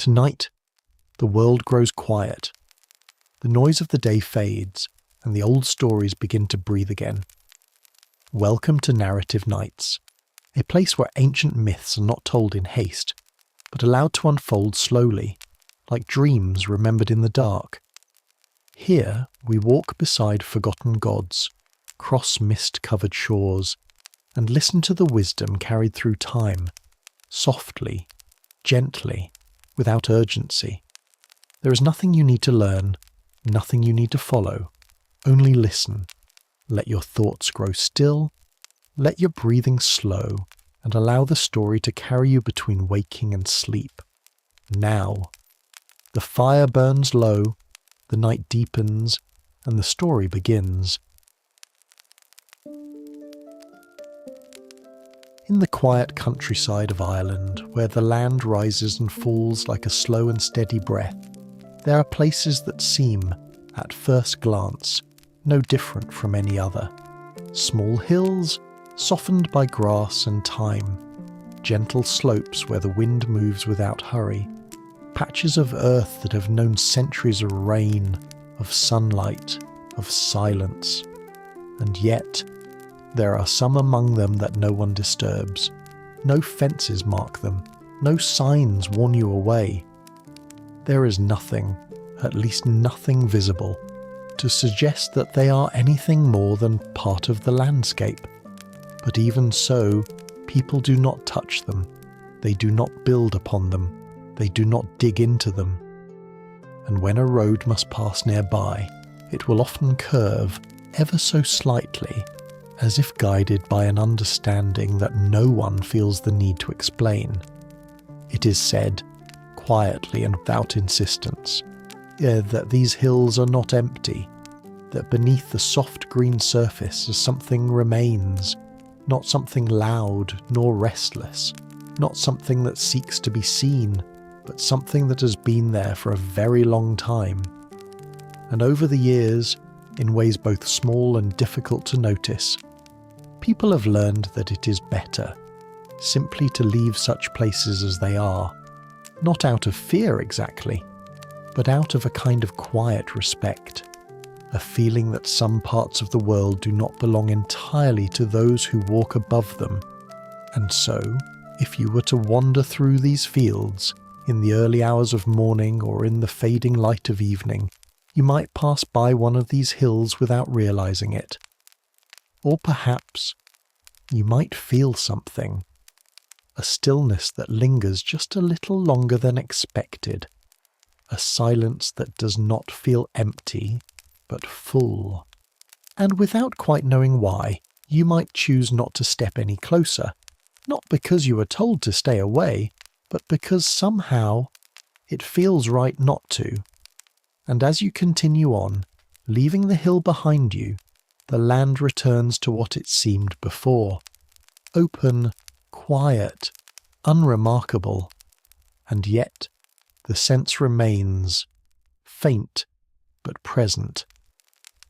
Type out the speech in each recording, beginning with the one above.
Tonight, the world grows quiet. The noise of the day fades, and the old stories begin to breathe again. Welcome to Narrative Nights, a place where ancient myths are not told in haste, but allowed to unfold slowly, like dreams remembered in the dark. Here we walk beside forgotten gods, cross mist-covered shores, and listen to the wisdom carried through time, softly, gently, without urgency. There is nothing you need to learn, nothing you need to follow. Only listen. Let your thoughts grow still, let your breathing slow, and allow the story to carry you between waking and sleep. Now, the fire burns low, the night deepens, and the story begins. In the quiet countryside of Ireland, where the land rises and falls like a slow and steady breath, there are places that seem, at first glance, no different from any other. Small hills, softened by grass and time, gentle slopes where the wind moves without hurry, patches of earth that have known centuries of rain, of sunlight, of silence. And yet, there are some among them that no one disturbs. No fences mark them, no signs warn you away. There is nothing, at least nothing visible, to suggest that they are anything more than part of the landscape. But even so, people do not touch them. They do not build upon them. They do not dig into them. And when a road must pass nearby, it will often curve ever so slightly, as if guided by an understanding that no one feels the need to explain. It is said, quietly and without insistence, that these hills are not empty, that beneath the soft green surface something remains, not something loud nor restless, not something that seeks to be seen, but something that has been there for a very long time. And over the years, in ways both small and difficult to notice, people have learned that it is better simply to leave such places as they are, not out of fear exactly, but out of a kind of quiet respect, a feeling that some parts of the world do not belong entirely to those who walk above them. And so, if you were to wander through these fields, in the early hours of morning or in the fading light of evening, you might pass by one of these hills without realizing it. Or perhaps you might feel something, a stillness that lingers just a little longer than expected, a silence that does not feel empty, but full. And without quite knowing why, you might choose not to step any closer, not because you were told to stay away, but because somehow it feels right not to. And as you continue on, leaving the hill behind you, the land returns to what it seemed before. Open, quiet, unremarkable. And yet, the sense remains, faint but present,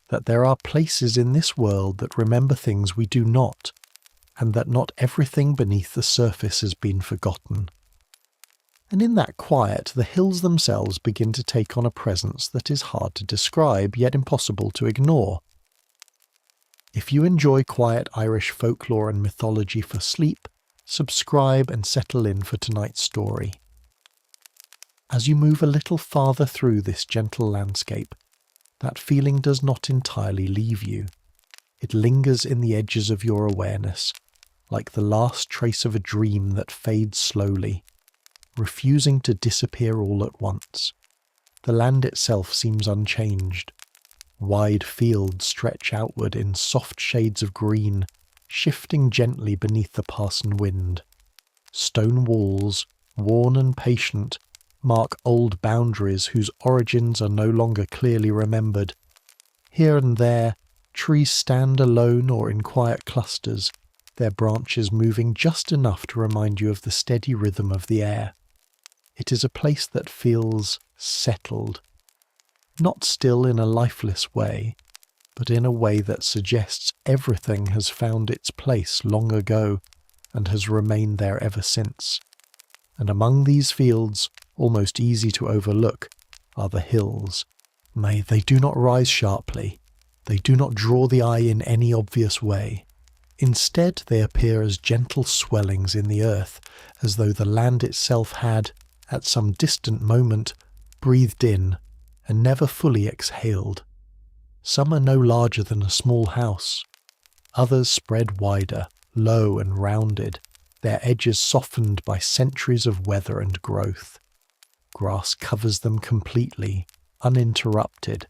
that there are places in this world that remember things we do not, and that not everything beneath the surface has been forgotten. And in that quiet, the hills themselves begin to take on a presence that is hard to describe, yet impossible to ignore. If you enjoy quiet Irish folklore and mythology for sleep, subscribe and settle in for tonight's story. As you move a little farther through this gentle landscape, that feeling does not entirely leave you. It lingers in the edges of your awareness, like the last trace of a dream that fades slowly, refusing to disappear all at once. The land itself seems unchanged. Wide fields stretch outward in soft shades of green, shifting gently beneath the passing wind. Stone walls, worn and patient, mark old boundaries whose origins are no longer clearly remembered. Here and there, trees stand alone or in quiet clusters, their branches moving just enough to remind you of the steady rhythm of the air. It is a place that feels settled, not still in a lifeless way, but in a way that suggests everything has found its place long ago and has remained there ever since. And among these fields, almost easy to overlook, are the hills. They do not rise sharply. They do not draw the eye in any obvious way. Instead, they appear as gentle swellings in the earth, as though the land itself had, at some distant moment, breathed in and never fully exhaled. Some are no larger than a small house. Others spread wider, low and rounded, their edges softened by centuries of weather and growth. Grass covers them completely, uninterrupted.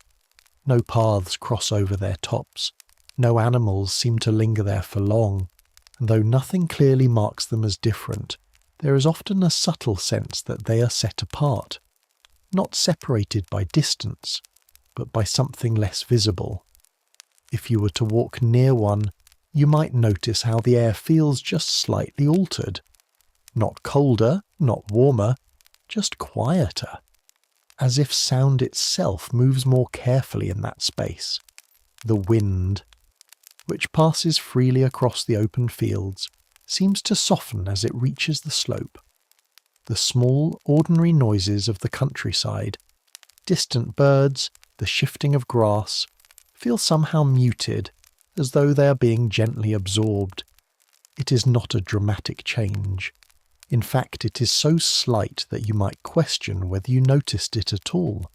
No paths cross over their tops. No animals seem to linger there for long, and though nothing clearly marks them as different, there is often a subtle sense that they are set apart, not separated by distance, but by something less visible. If you were to walk near one, you might notice how the air feels just slightly altered. Not colder, not warmer, just quieter, as if sound itself moves more carefully in that space. The wind, which passes freely across the open fields, seems to soften as it reaches the slope. The small, ordinary noises of the countryside, distant birds, the shifting of grass, feel somehow muted, as though they are being gently absorbed. It is not a dramatic change. In fact, it is so slight that you might question whether you noticed it at all.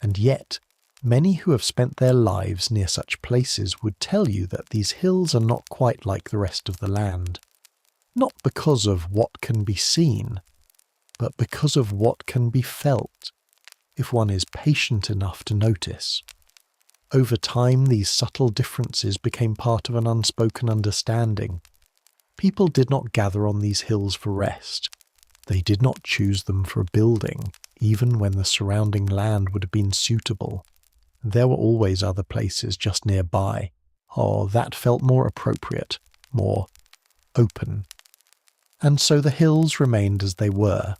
And yet, many who have spent their lives near such places would tell you that these hills are not quite like the rest of the land. Not because of what can be seen, but because of what can be felt, if one is patient enough to notice. Over time, these subtle differences became part of an unspoken understanding. People did not gather on these hills for rest. They did not choose them for building, even when the surrounding land would have been suitable. There were always other places just nearby. That felt more appropriate, more open. And so the hills remained as they were,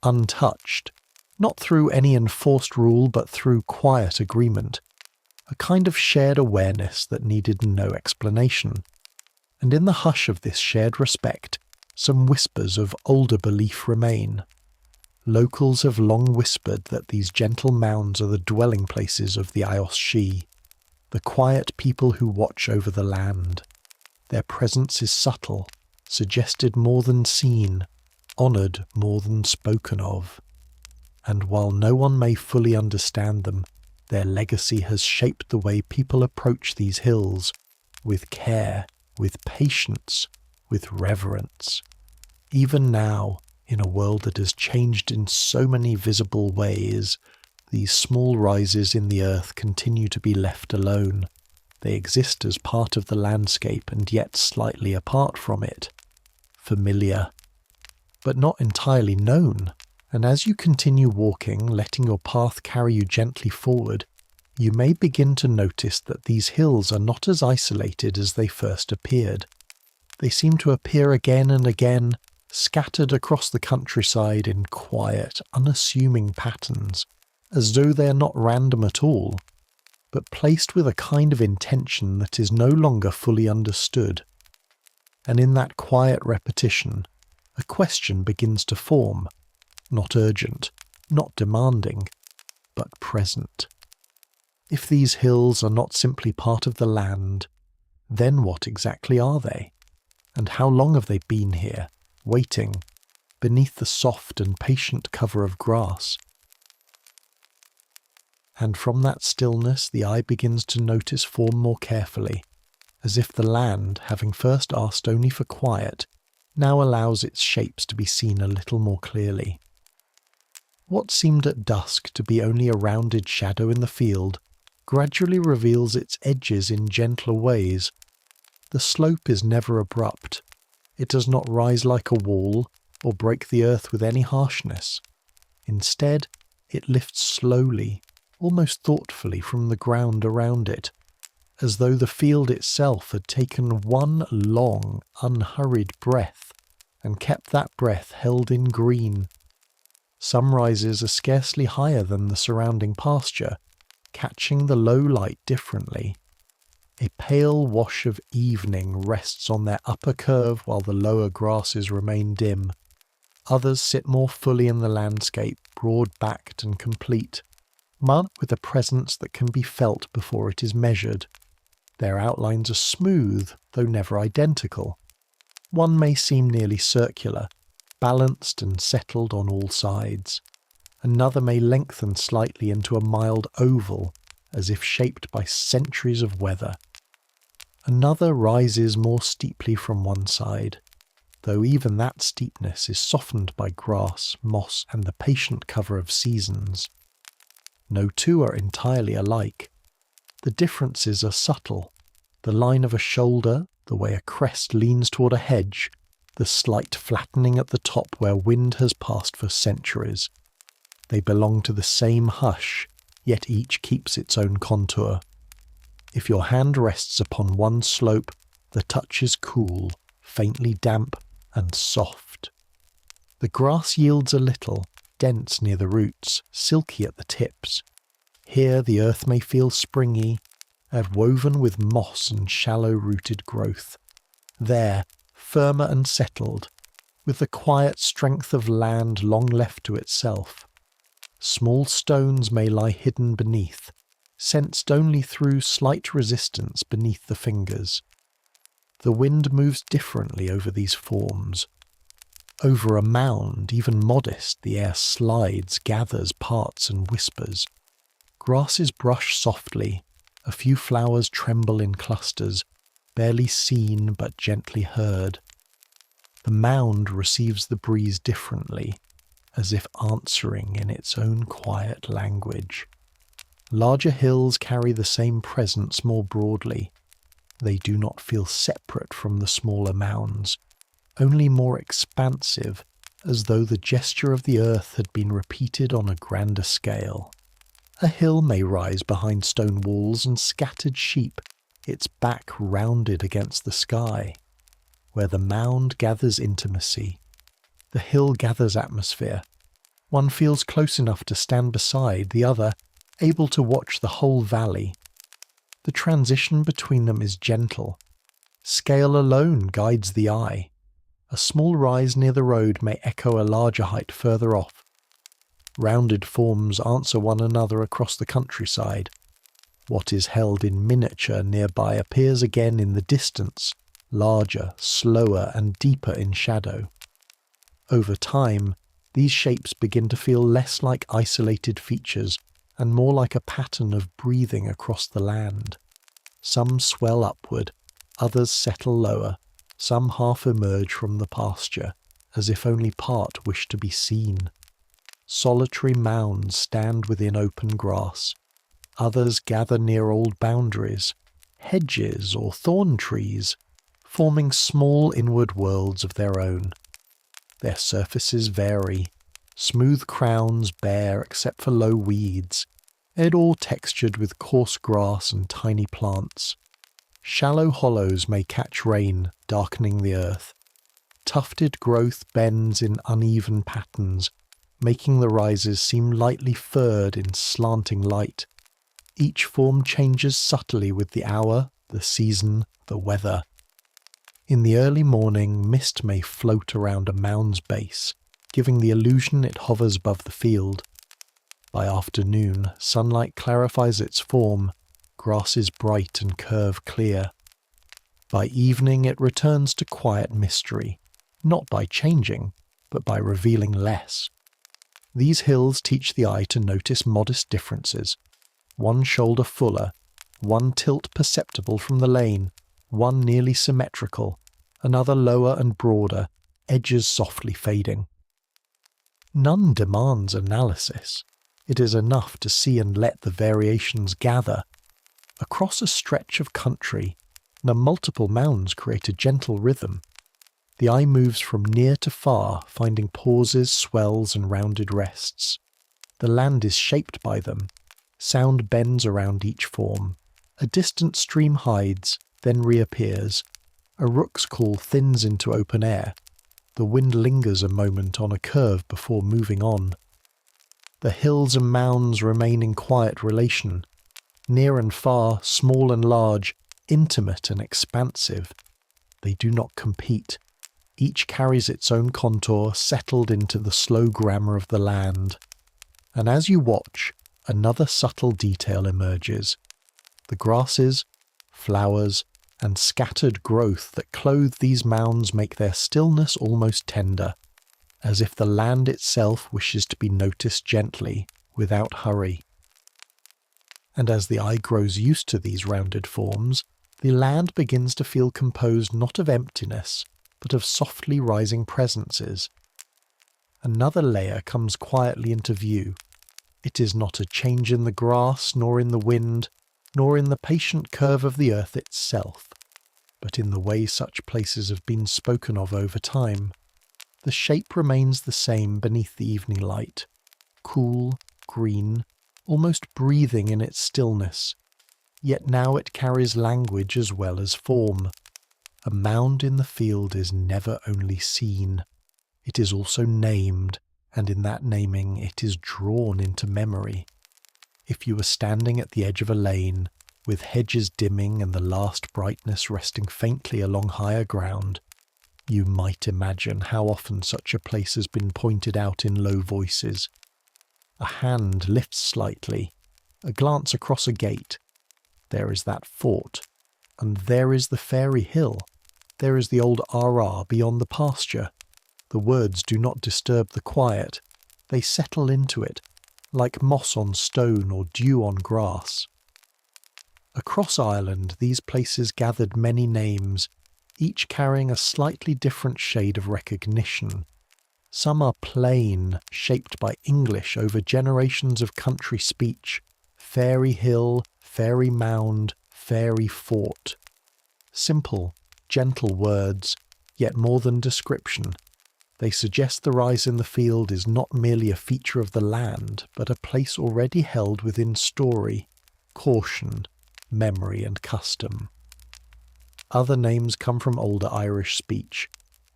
untouched, not through any enforced rule but through quiet agreement, a kind of shared awareness that needed no explanation. And in the hush of this shared respect, some whispers of older belief remain. Locals have long whispered that these gentle mounds are the dwelling places of the Aos, the quiet people who watch over the land. Their presence is subtle, suggested more than seen, honoured more than spoken of. And while no one may fully understand them, their legacy has shaped the way people approach these hills, with care, with patience, with reverence. Even now, in a world that has changed in so many visible ways, these small rises in the earth continue to be left alone. They exist as part of the landscape and yet slightly apart from it. Familiar, but not entirely known. And as you continue walking, letting your path carry you gently forward, you may begin to notice that these hills are not as isolated as they first appeared. They seem to appear again and again, scattered across the countryside in quiet, unassuming patterns, as though they are not random at all, but placed with a kind of intention that is no longer fully understood. And in that quiet repetition, a question begins to form, not urgent, not demanding, but present. If these hills are not simply part of the land, then what exactly are they? And how long have they been here, waiting, beneath the soft and patient cover of grass? And from that stillness the eye begins to notice form more carefully, as if the land, having first asked only for quiet, now allows its shapes to be seen a little more clearly. What seemed at dusk to be only a rounded shadow in the field gradually reveals its edges in gentler ways. The slope is never abrupt. It does not rise like a wall or break the earth with any harshness. Instead, it lifts slowly, almost thoughtfully from the ground around it, as though the field itself had taken one long, unhurried breath and kept that breath held in green. Some rises are scarcely higher than the surrounding pasture, catching the low light differently. A pale wash of evening rests on their upper curve while the lower grasses remain dim. Others sit more fully in the landscape, broad-backed and complete, marked with a presence that can be felt before it is measured. Their outlines are smooth, though never identical. One may seem nearly circular, balanced and settled on all sides. Another may lengthen slightly into a mild oval, as if shaped by centuries of weather. Another rises more steeply from one side, though even that steepness is softened by grass, moss, and the patient cover of seasons. No two are entirely alike. The differences are subtle. The line of a shoulder, the way a crest leans toward a hedge, the slight flattening at the top where wind has passed for centuries. They belong to the same hush, yet each keeps its own contour. If your hand rests upon one slope, the touch is cool, faintly damp, and soft. The grass yields a little, dense near the roots, silky at the tips. Here the earth may feel springy, woven with moss and shallow-rooted growth. There, firmer and settled, with the quiet strength of land long left to itself. Small stones may lie hidden beneath, sensed only through slight resistance beneath the fingers. The wind moves differently over these forms. Over a mound, even modest, the air slides, gathers, parts, and whispers. Grasses brush softly, a few flowers tremble in clusters, barely seen but gently heard. The mound receives the breeze differently, as if answering in its own quiet language. Larger hills carry the same presence more broadly. They do not feel separate from the smaller mounds, only more expansive, as though the gesture of the earth had been repeated on a grander scale. A hill may rise behind stone walls and scattered sheep, its back rounded against the sky. Where the mound gathers intimacy, the hill gathers atmosphere. One feels close enough to stand beside, the other able to watch the whole valley. The transition between them is gentle. Scale alone guides the eye. A small rise near the road may echo a larger height further off. Rounded forms answer one another across the countryside. What is held in miniature nearby appears again in the distance, larger, slower, and deeper in shadow. Over time, these shapes begin to feel less like isolated features and more like a pattern of breathing across the land. Some swell upward, others settle lower, some half emerge from the pasture, as if only part wish to be seen. Solitary mounds stand within open grass. Others gather near old boundaries, hedges or thorn trees, forming small inward worlds of their own. Their surfaces vary, smooth crowns bare except for low weeds, and all textured with coarse grass and tiny plants. Shallow hollows may catch rain, darkening the earth. Tufted growth bends in uneven patterns, making the rises seem lightly furred in slanting light. Each form changes subtly with the hour, the season, the weather. In the early morning, mist may float around a mound's base, giving the illusion it hovers above the field. By afternoon, sunlight clarifies its form, grass is bright and curve clear. By evening it returns to quiet mystery, not by changing, but by revealing less. These hills teach the eye to notice modest differences. One shoulder fuller, one tilt perceptible from the lane, one nearly symmetrical, another lower and broader, edges softly fading. None demands analysis. It is enough to see and let the variations gather. Across a stretch of country, the multiple mounds create a gentle rhythm. The eye moves from near to far, finding pauses, swells, and rounded rests. The land is shaped by them. Sound bends around each form. A distant stream hides, then reappears. A rook's call thins into open air. The wind lingers a moment on a curve before moving on. The hills and mounds remain in quiet relation. Near and far, small and large, intimate and expansive. They do not compete. Each carries its own contour, settled into the slow grammar of the land. And as you watch, another subtle detail emerges. The grasses, flowers, and scattered growth that clothe these mounds make their stillness almost tender, as if the land itself wishes to be noticed gently, without hurry. And as the eye grows used to these rounded forms, the land begins to feel composed not of emptiness, but of softly rising presences. Another layer comes quietly into view. It is not a change in the grass, nor in the wind, nor in the patient curve of the earth itself, but in the way such places have been spoken of over time. The shape remains the same beneath the evening light, cool, green, almost breathing in its stillness, yet now it carries language as well as form. A mound in the field is never only seen, it is also named, and in that naming it is drawn into memory. If you were standing at the edge of a lane, with hedges dimming and the last brightness resting faintly along higher ground, you might imagine how often such a place has been pointed out in low voices. A hand lifts slightly, a glance across a gate. There is that fort, and there is the fairy hill. There is the old RR beyond the pasture. The words do not disturb the quiet. They settle into it, like moss on stone or dew on grass. Across Ireland, these places gathered many names, each carrying a slightly different shade of recognition. Some are plain, shaped by English over generations of country speech. Fairy hill, fairy mound, fairy fort. Simple, gentle words, yet more than description. They suggest the rise in the field is not merely a feature of the land, but a place already held within story, caution, memory and custom. Other names come from older Irish speech,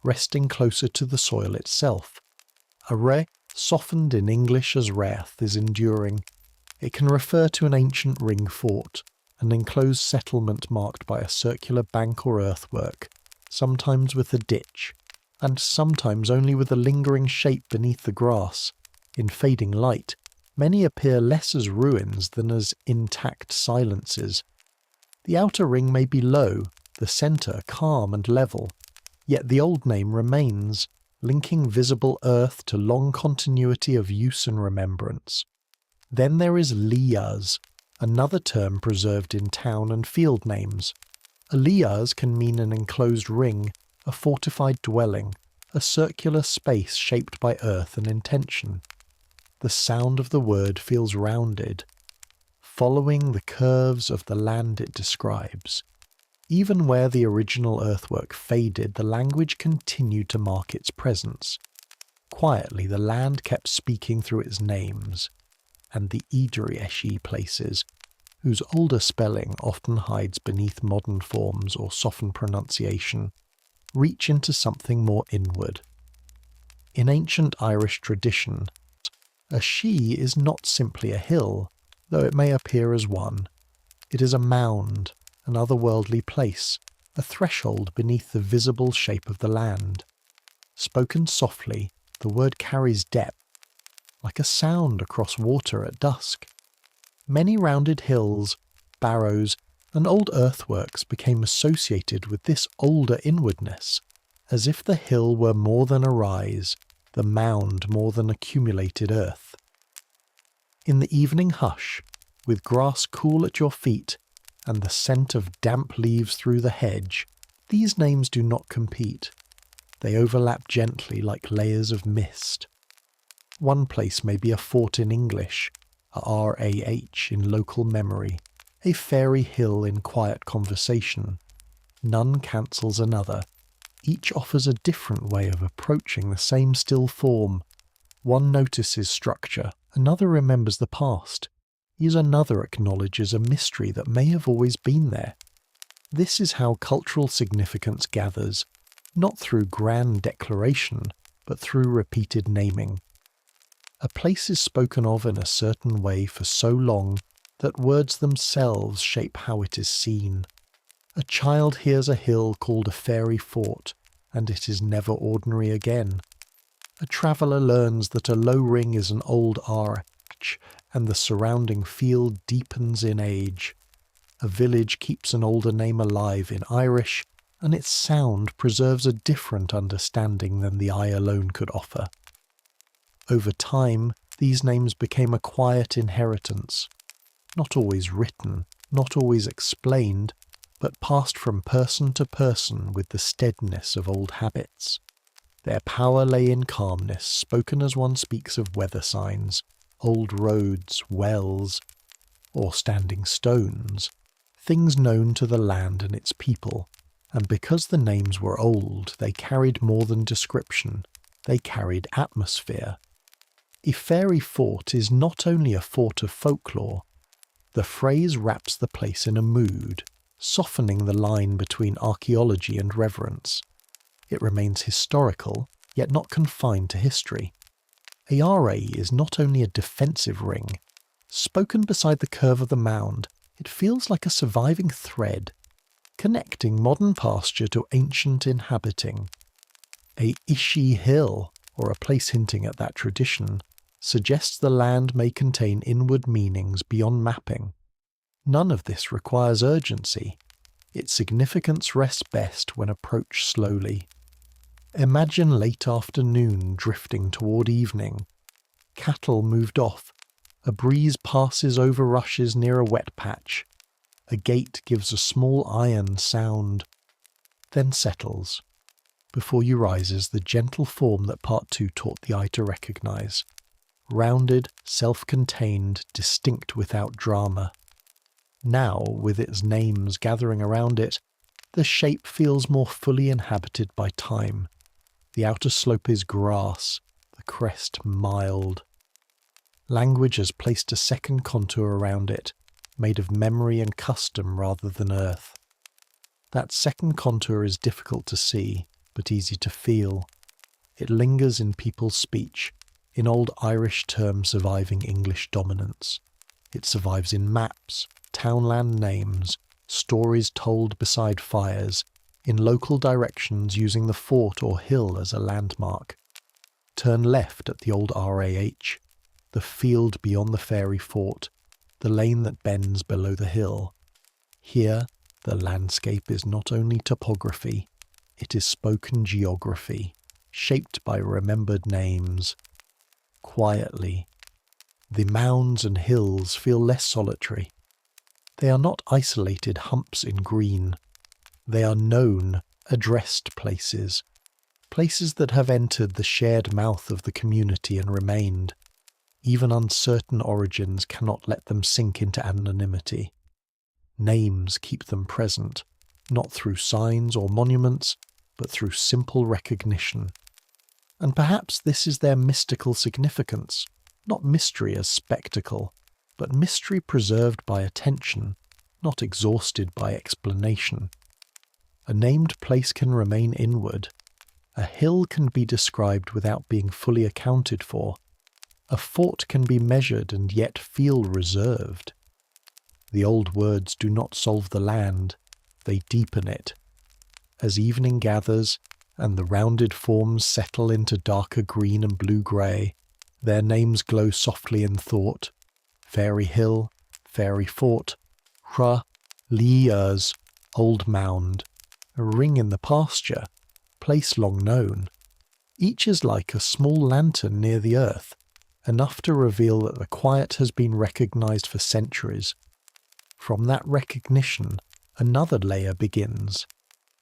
resting closer to the soil itself. A re, softened in English as rath, is enduring. It can refer to an ancient ring fort, an enclosed settlement marked by a circular bank or earthwork, sometimes with a ditch, and sometimes only with a lingering shape beneath the grass. In fading light, many appear less as ruins than as intact silences. The outer ring may be low, the centre calm and level, yet the old name remains, linking visible earth to long continuity of use and remembrance. Then there is lias, another term preserved in town and field names. A lias can mean an enclosed ring, a fortified dwelling, a circular space shaped by earth and intention. The sound of the word feels rounded, following the curves of the land it describes. Even where the original earthwork faded, the language continued to mark its presence. Quietly, the land kept speaking through its names, and the Idri places, whose older spelling often hides beneath modern forms or softened pronunciation, reach into something more inward. In ancient Irish tradition, a she is not simply a hill, though it may appear as one. It is a mound, an otherworldly place, a threshold beneath the visible shape of the land. Spoken softly, the word carries depth, like a sound across water at dusk. Many rounded hills, barrows, and old earthworks became associated with this older inwardness, as if the hill were more than a rise, the mound more than accumulated earth. In the evening hush, with grass cool at your feet, and the scent of damp leaves through the hedge, these names do not compete. They overlap gently like layers of mist. One place may be a fort in English, a RAH in local memory, a fairy hill in quiet conversation. None cancels another. Each offers a different way of approaching the same still form. One notices structure, another remembers the past. Yet another acknowledges a mystery that may have always been there. This is how cultural significance gathers, not through grand declaration, but through repeated naming. A place is spoken of in a certain way for so long that words themselves shape how it is seen. A child hears a hill called a fairy fort, and it is never ordinary again. A traveller learns that a low ring is an old arch, and the surrounding field deepens in age. A village keeps an older name alive in Irish, and its sound preserves a different understanding than the eye alone could offer. Over time, these names became a quiet inheritance, not always written, not always explained, but passed from person to person with the steadiness of old habits. Their power lay in calmness, spoken as one speaks of weather signs, old roads, wells, or standing stones, things known to the land and its people, and because the names were old, they carried more than description, they carried atmosphere. A fairy fort is not only a fort of folklore, the phrase wraps the place in a mood, softening the line between archaeology and reverence. It remains historical, yet not confined to history. Are is not only a defensive ring. Spoken beside the curve of the mound, it feels like a surviving thread, connecting modern pasture to ancient inhabiting. A Ishi hill, or a place hinting at that tradition, suggests the land may contain inward meanings beyond mapping. None of this requires urgency. Its significance rests best when approached slowly. Imagine late afternoon drifting toward evening. Cattle moved off. A breeze passes over rushes near a wet patch. A gate gives a small iron sound, then settles. Before you rises the gentle form that Part 2 taught the eye to recognize. Rounded, self-contained, distinct without drama. Now, with its names gathering around it, the shape feels more fully inhabited by time. The outer slope is grass, the crest mild. Language has placed a second contour around it, made of memory and custom rather than earth. That second contour is difficult to see, but easy to feel. It lingers in people's speech, in old Irish terms surviving English dominance. It survives in maps, townland names, stories told beside fires, in local directions using the fort or hill as a landmark. Turn left at the old RAH, the field beyond the fairy fort, the lane that bends below the hill. Here, the landscape is not only topography, it is spoken geography, shaped by remembered names. Quietly, the mounds and hills feel less solitary. They are not isolated humps in green. They are known, addressed places, places that have entered the shared mouth of the community and remained. Even uncertain origins cannot let them sink into anonymity. Names keep them present, not through signs or monuments, but through simple recognition. And perhaps this is their mystical significance, not mystery as spectacle, but mystery preserved by attention, not exhausted by explanation. A named place can remain inward. A hill can be described without being fully accounted for. A fort can be measured and yet feel reserved. The old words do not solve the land, they deepen it. As evening gathers, and the rounded forms settle into darker green and blue-grey, their names glow softly in thought. Fairy Hill, Fairy Fort, Liers, Old Mound, a ring in the pasture, place long known. Each is like a small lantern near the earth, enough to reveal that the quiet has been recognised for centuries. From that recognition, another layer begins.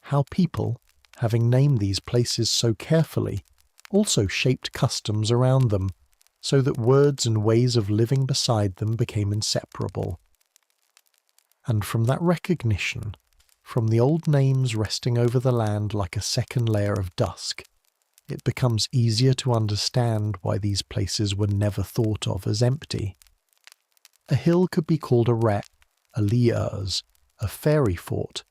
How people, having named these places so carefully, also shaped customs around them, so that words and ways of living beside them became inseparable. And from that recognition, from the old names resting over the land like a second layer of dusk, it becomes easier to understand why these places were never thought of as empty. A hill could be called a liers, a fairy fort,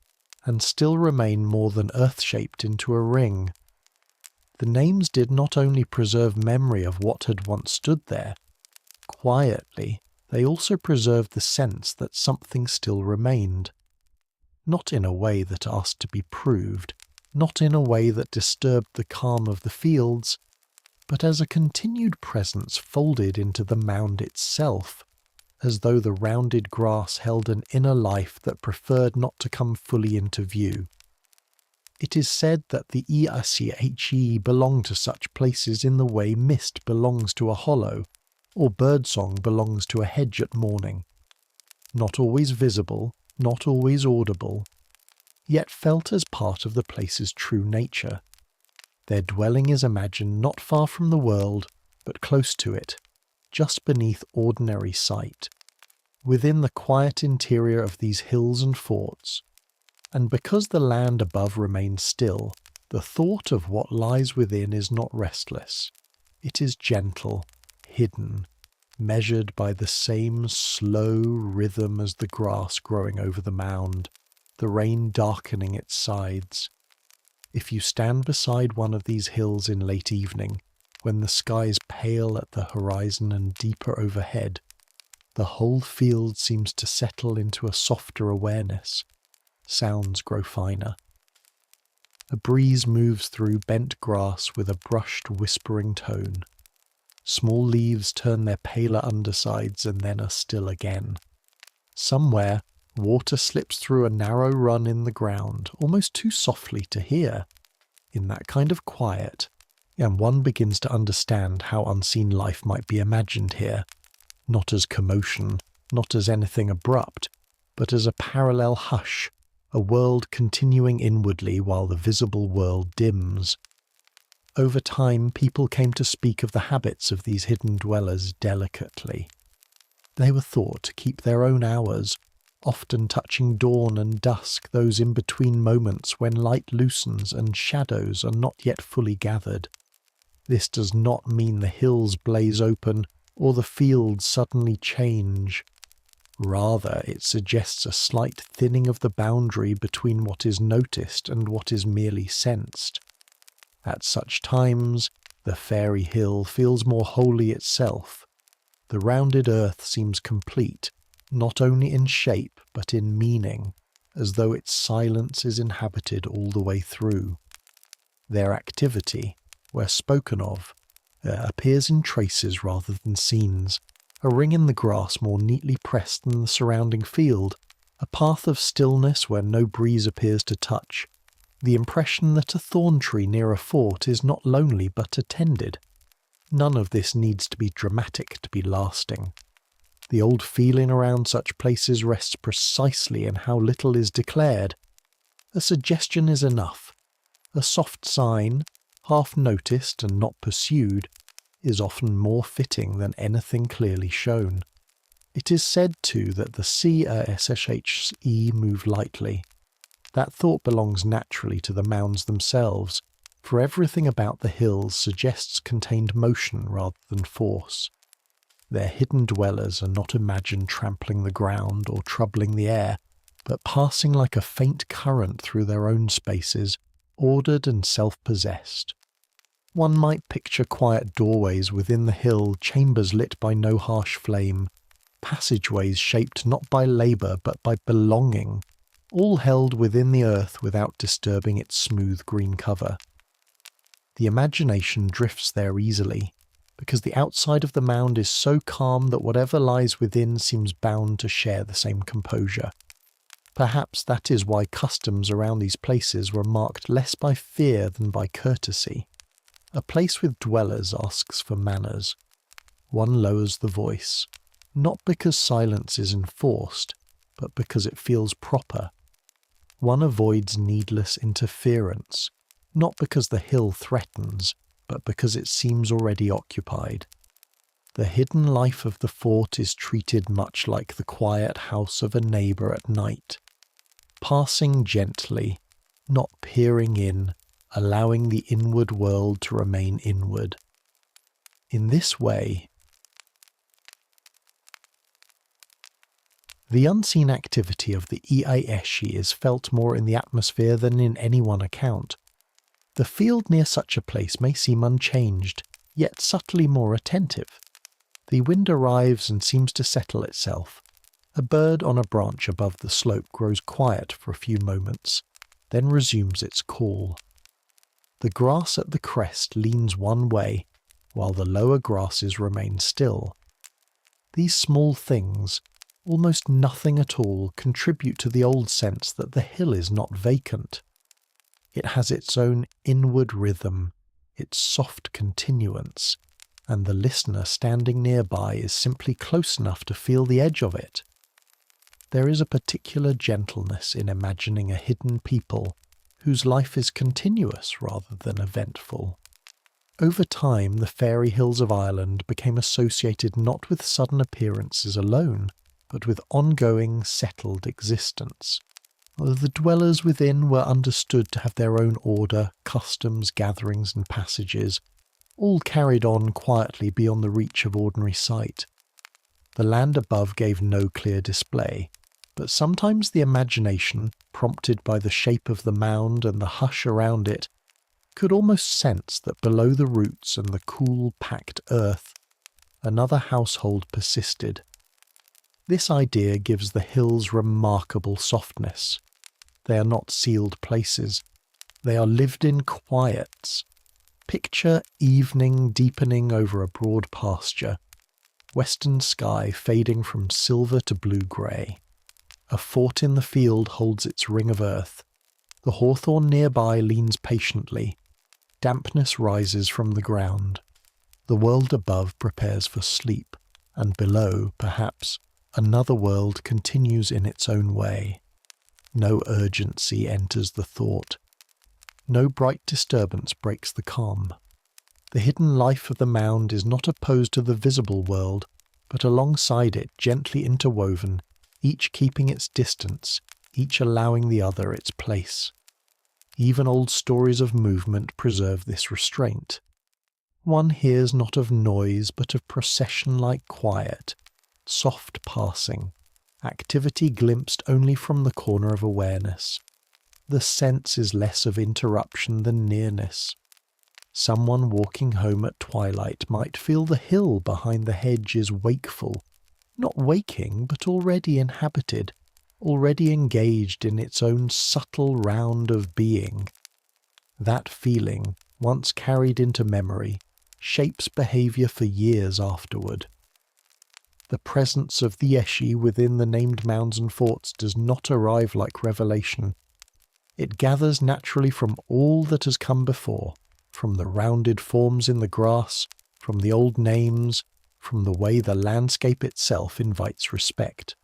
and still remain more than earth-shaped into a ring. The names did not only preserve memory of what had once stood there. Quietly, they also preserved the sense that something still remained. Not in a way that asked to be proved, not in a way that disturbed the calm of the fields, but as a continued presence folded into the mound itself, as though the rounded grass held an inner life that preferred not to come fully into view. It is said that the eerie belong to such places in the way mist belongs to a hollow, or birdsong belongs to a hedge at morning. Not always visible, not always audible, yet felt as part of the place's true nature. Their dwelling is imagined not far from the world, but close to it, just beneath ordinary sight, within the quiet interior of these hills and forts. And because the land above remains still, the thought of what lies within is not restless. It is gentle, hidden, measured by the same slow rhythm as the grass growing over the mound, the rain darkening its sides. If you stand beside one of these hills in late evening, when the sky is pale at the horizon and deeper overhead, the whole field seems to settle into a softer awareness. Sounds grow finer. A breeze moves through bent grass with a brushed, whispering tone. Small leaves turn their paler undersides and then are still again. Somewhere, water slips through a narrow run in the ground, almost too softly to hear. In that kind of quiet, and one begins to understand how unseen life might be imagined here, not as commotion, not as anything abrupt, but as a parallel hush, a world continuing inwardly while the visible world dims. Over time, people came to speak of the habits of these hidden dwellers delicately. They were thought to keep their own hours, often touching dawn and dusk, those in-between moments when light loosens and shadows are not yet fully gathered. This does not mean the hills blaze open or the fields suddenly change. Rather, it suggests a slight thinning of the boundary between what is noticed and what is merely sensed. At such times, the fairy hill feels more wholly itself. The rounded earth seems complete, not only in shape but in meaning, as though its silence is inhabited all the way through. Their activity, where spoken of, appears in traces rather than scenes, a ring in the grass more neatly pressed than the surrounding field, a path of stillness where no breeze appears to touch, the impression that a thorn tree near a fort is not lonely but attended. None of this needs to be dramatic to be lasting. The old feeling around such places rests precisely in how little is declared. A suggestion is enough. A soft sign, half noticed and not pursued, is often more fitting than anything clearly shown. It is said, too, that the carelessly move lightly. That thought belongs naturally to the mounds themselves, for everything about the hills suggests contained motion rather than force. Their hidden dwellers are not imagined trampling the ground or troubling the air, but passing like a faint current through their own spaces, ordered and self-possessed. One might picture quiet doorways within the hill, chambers lit by no harsh flame, passageways shaped not by labour but by belonging, all held within the earth without disturbing its smooth green cover. The imagination drifts there easily, because the outside of the mound is so calm that whatever lies within seems bound to share the same composure. Perhaps that is why customs around these places were marked less by fear than by courtesy. A place with dwellers asks for manners. One lowers the voice, not because silence is enforced, but because it feels proper. One avoids needless interference, not because the hill threatens, but because it seems already occupied. The hidden life of the fort is treated much like the quiet house of a neighbour at night, passing gently, not peering in, allowing the inward world to remain inward. In this way, the unseen activity of the Eerie is felt more in the atmosphere than in any one account. The field near such a place may seem unchanged, yet subtly more attentive. The wind arrives and seems to settle itself. A bird on a branch above the slope grows quiet for a few moments, then resumes its call. The grass at the crest leans one way, while the lower grasses remain still. These small things, almost nothing at all, contribute to the old sense that the hill is not vacant. It has its own inward rhythm, its soft continuance, and the listener standing nearby is simply close enough to feel the edge of it. There is a particular gentleness in imagining a hidden people whose life is continuous rather than eventful. Over time, the fairy hills of Ireland became associated not with sudden appearances alone, but with ongoing, settled existence. The dwellers within were understood to have their own order, customs, gatherings and passages, all carried on quietly beyond the reach of ordinary sight. The land above gave no clear display, but sometimes the imagination, prompted by the shape of the mound and the hush around it, could almost sense that below the roots and the cool, packed earth, another household persisted. This idea gives the hills remarkable softness. They are not sealed places. They are lived-in quiets. Picture evening deepening over a broad pasture, western sky fading from silver to blue-grey. A fort in the field holds its ring of earth. The hawthorn nearby leans patiently. Dampness rises from the ground. The world above prepares for sleep, and below, perhaps, another world continues in its own way. No urgency enters the thought. No bright disturbance breaks the calm. The hidden life of the mound is not opposed to the visible world, but alongside it, gently interwoven, each keeping its distance, each allowing the other its place. Even old stories of movement preserve this restraint. One hears not of noise, but of procession-like quiet, soft passing, activity glimpsed only from the corner of awareness. The sense is less of interruption than nearness. Someone walking home at twilight might feel the hill behind the hedge is wakeful, not waking, but already inhabited, already engaged in its own subtle round of being. That feeling, once carried into memory, shapes behaviour for years afterward. The presence of the Eshi within the named mounds and forts does not arrive like revelation. It gathers naturally from all that has come before, from the rounded forms in the grass, from the old names, from the way the landscape itself invites respect.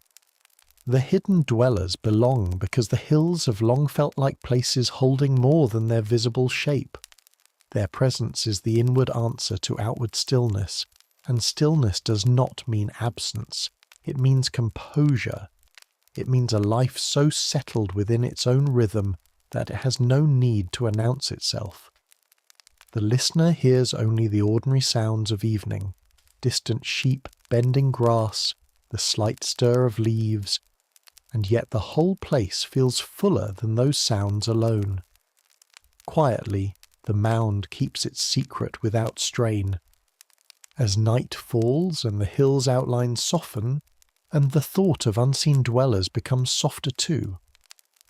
The hidden dwellers belong because the hills have long felt like places holding more than their visible shape. Their presence is the inward answer to outward stillness, and stillness does not mean absence. It means composure. It means a life so settled within its own rhythm that it has no need to announce itself. The listener hears only the ordinary sounds of evening, distant sheep bending grass, the slight stir of leaves, and yet the whole place feels fuller than those sounds alone. Quietly, the mound keeps its secret without strain. As night falls and the hill's outlines soften, and the thought of unseen dwellers becomes softer too,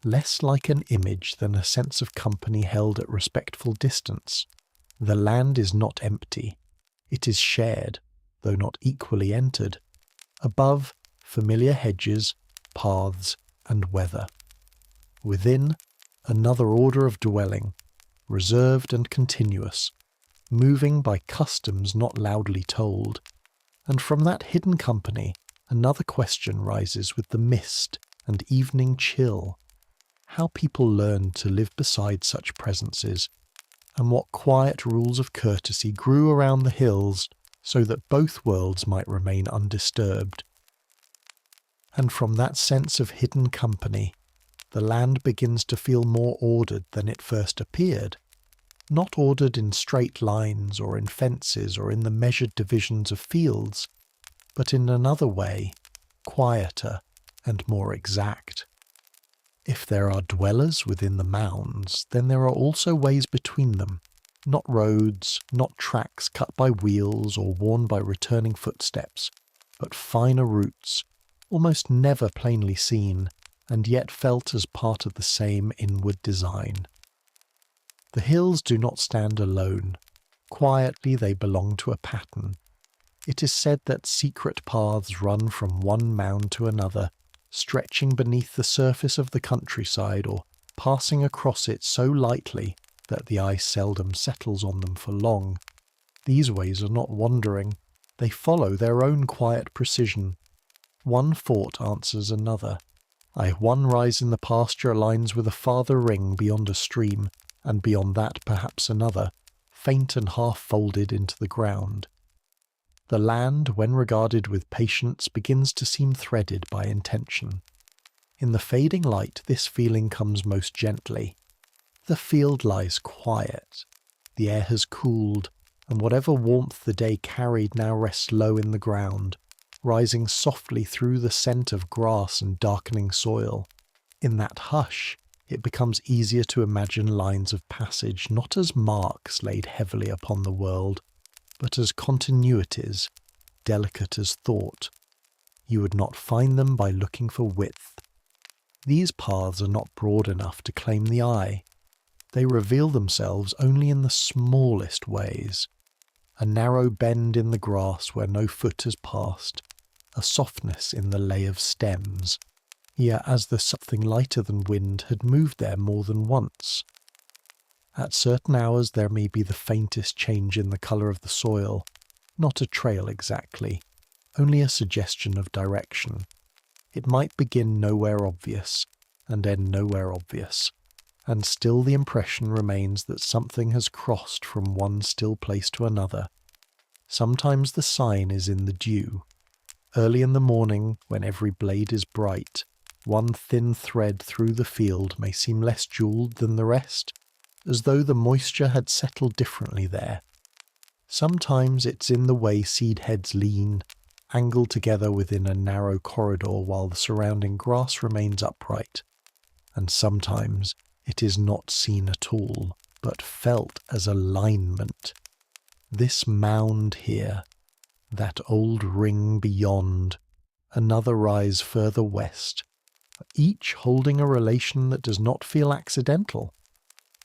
less like an image than a sense of company held at respectful distance, the land is not empty. It is shared, though not equally entered. Above, familiar hedges, paths, and weather. Within, another order of dwelling, reserved and continuous, moving by customs not loudly told. And from that hidden company, another question rises with the mist and evening chill. How people learned to live beside such presences, and what quiet rules of courtesy grew around the hills so that both worlds might remain undisturbed. And from that sense of hidden company, the land begins to feel more ordered than it first appeared, not ordered in straight lines or in fences or in the measured divisions of fields, but in another way, quieter and more exact. If there are dwellers within the mounds, then there are also ways between them, not roads, not tracks cut by wheels or worn by returning footsteps, but finer routes, almost never plainly seen, and yet felt as part of the same inward design. The hills do not stand alone. Quietly they belong to a pattern. It is said that secret paths run from one mound to another, stretching beneath the surface of the countryside or passing across it so lightly that the eye seldom settles on them for long. These ways are not wandering. They follow their own quiet precision. One thought answers another. One rise in the pasture aligns with a farther ring beyond a stream, and beyond that perhaps another, faint and half-folded into the ground. The land, when regarded with patience, begins to seem threaded by intention. In the fading light, this feeling comes most gently. The field lies quiet. The air has cooled, and whatever warmth the day carried now rests low in the ground, rising softly through the scent of grass and darkening soil. In that hush, it becomes easier to imagine lines of passage not as marks laid heavily upon the world, but as continuities, delicate as thought. You would not find them by looking for width. These paths are not broad enough to claim the eye. They reveal themselves only in the smallest ways. A narrow bend in the grass where no foot has passed, a softness in the lay of stems, yet as the something lighter than wind had moved there more than once. At certain hours there may be the faintest change in the colour of the soil, not a trail exactly, only a suggestion of direction. It might begin nowhere obvious, and end nowhere obvious, and still the impression remains that something has crossed from one still place to another. Sometimes the sign is in the dew. Early in the morning, when every blade is bright, one thin thread through the field may seem less jewelled than the rest, as though the moisture had settled differently there. Sometimes it's in the way seed heads lean, angled together within a narrow corridor while the surrounding grass remains upright, and sometimes it is not seen at all, but felt as alignment. This mound here, that old ring beyond, another rise further west, each holding a relation that does not feel accidental.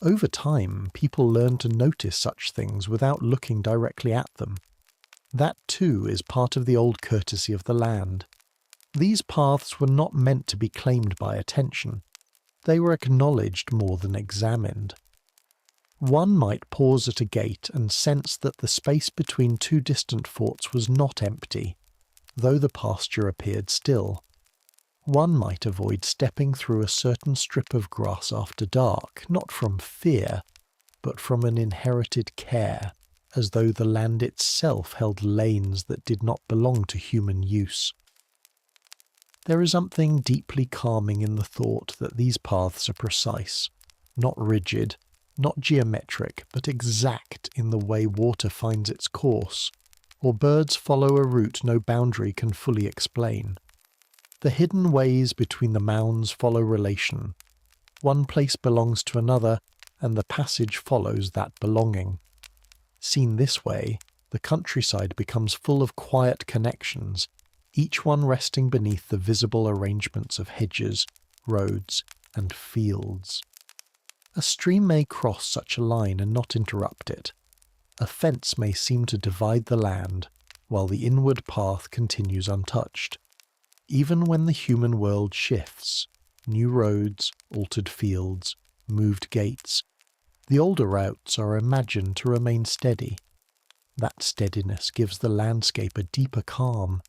Over time, people learn to notice such things without looking directly at them. That too is part of the old courtesy of the land. These paths were not meant to be claimed by attention. They were acknowledged more than examined. One might pause at a gate and sense that the space between two distant forts was not empty, though the pasture appeared still. One might avoid stepping through a certain strip of grass after dark, not from fear, but from an inherited care, as though the land itself held lanes that did not belong to human use. There is something deeply calming in the thought that these paths are precise, not rigid, not geometric, but exact in the way water finds its course, or birds follow a route no boundary can fully explain. The hidden ways between the mounds follow relation. One place belongs to another, and the passage follows that belonging. Seen this way, the countryside becomes full of quiet connections, each one resting beneath the visible arrangements of hedges, roads, and fields. A stream may cross such a line and not interrupt it. A fence may seem to divide the land, while the inward path continues untouched. Even when the human world shifts, new roads, altered fields, moved gates, the older routes are imagined to remain steady. That steadiness gives the landscape a deeper calm,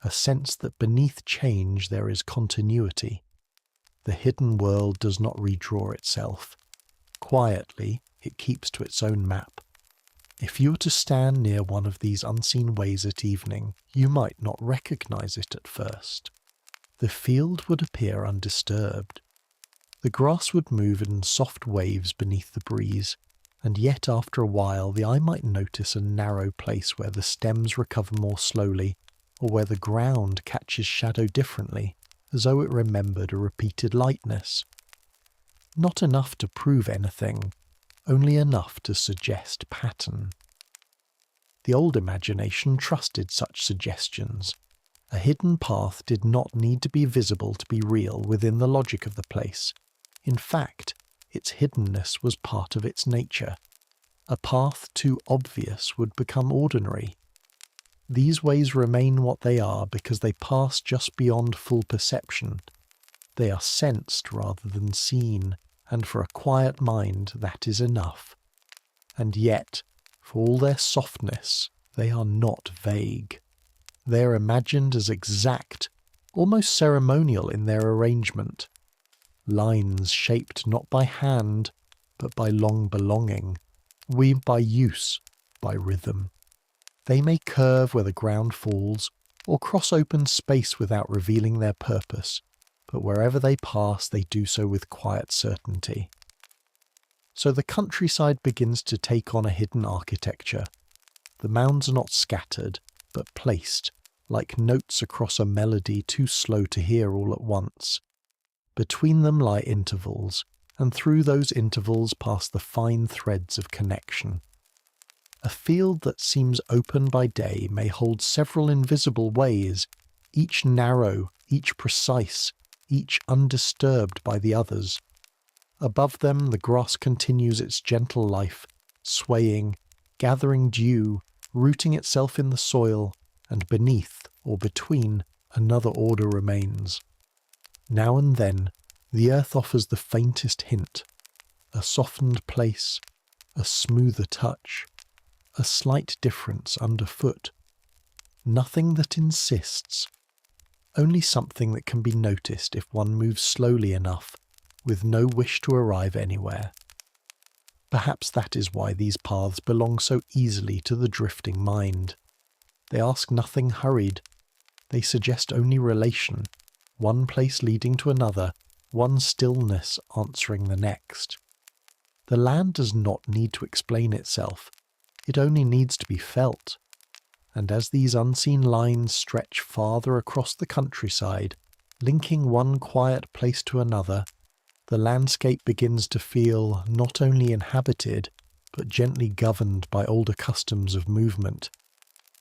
a sense that beneath change there is continuity. The hidden world does not redraw itself. Quietly, it keeps to its own map. If you were to stand near one of these unseen ways at evening, you might not recognize it at first. The field would appear undisturbed. The grass would move in soft waves beneath the breeze, and yet after a while the eye might notice a narrow place where the stems recover more slowly, or where the ground catches shadow differently, as though it remembered a repeated lightness. Not enough to prove anything, only enough to suggest pattern. The old imagination trusted such suggestions. A hidden path did not need to be visible to be real within the logic of the place. In fact, its hiddenness was part of its nature. A path too obvious would become ordinary. These ways remain what they are because they pass just beyond full perception. They are sensed rather than seen, and for a quiet mind that is enough. And yet, for all their softness, they are not vague. They are imagined as exact, almost ceremonial in their arrangement. Lines shaped not by hand, but by long belonging, weaved by use, by rhythm. They may curve where the ground falls, or cross open space without revealing their purpose, but wherever they pass they do so with quiet certainty. So the countryside begins to take on a hidden architecture. The mounds are not scattered, but placed, like notes across a melody too slow to hear all at once. Between them lie intervals, and through those intervals pass the fine threads of connection. A field that seems open by day may hold several invisible ways, each narrow, each precise, each undisturbed by the others. Above them the grass continues its gentle life, swaying, gathering dew, rooting itself in the soil, and beneath, or between, another order remains. Now and then, the earth offers the faintest hint, a softened place, a smoother touch, a slight difference underfoot. Nothing that insists, only something that can be noticed if one moves slowly enough, with no wish to arrive anywhere. Perhaps that is why these paths belong so easily to the drifting mind. They ask nothing hurried. They suggest only relation, one place leading to another, one stillness answering the next. The land does not need to explain itself. It only needs to be felt. And as these unseen lines stretch farther across the countryside, linking one quiet place to another, the landscape begins to feel not only inhabited, but gently governed by older customs of movement.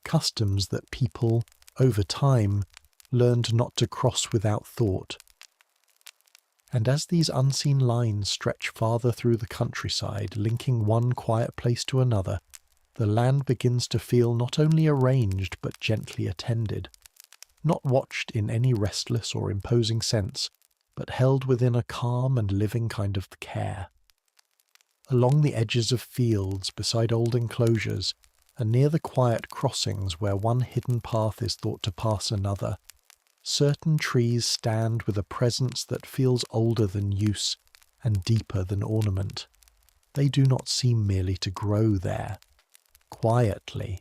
Customs that people, over time, learned not to cross without thought. And as these unseen lines stretch farther through the countryside, linking one quiet place to another, the land begins to feel not only arranged but gently attended, not watched in any restless or imposing sense, but held within a calm and living kind of care. Along the edges of fields, beside old enclosures, and near the quiet crossings where one hidden path is thought to pass another, certain trees stand with a presence that feels older than use and deeper than ornament. They do not seem merely to grow there. Quietly,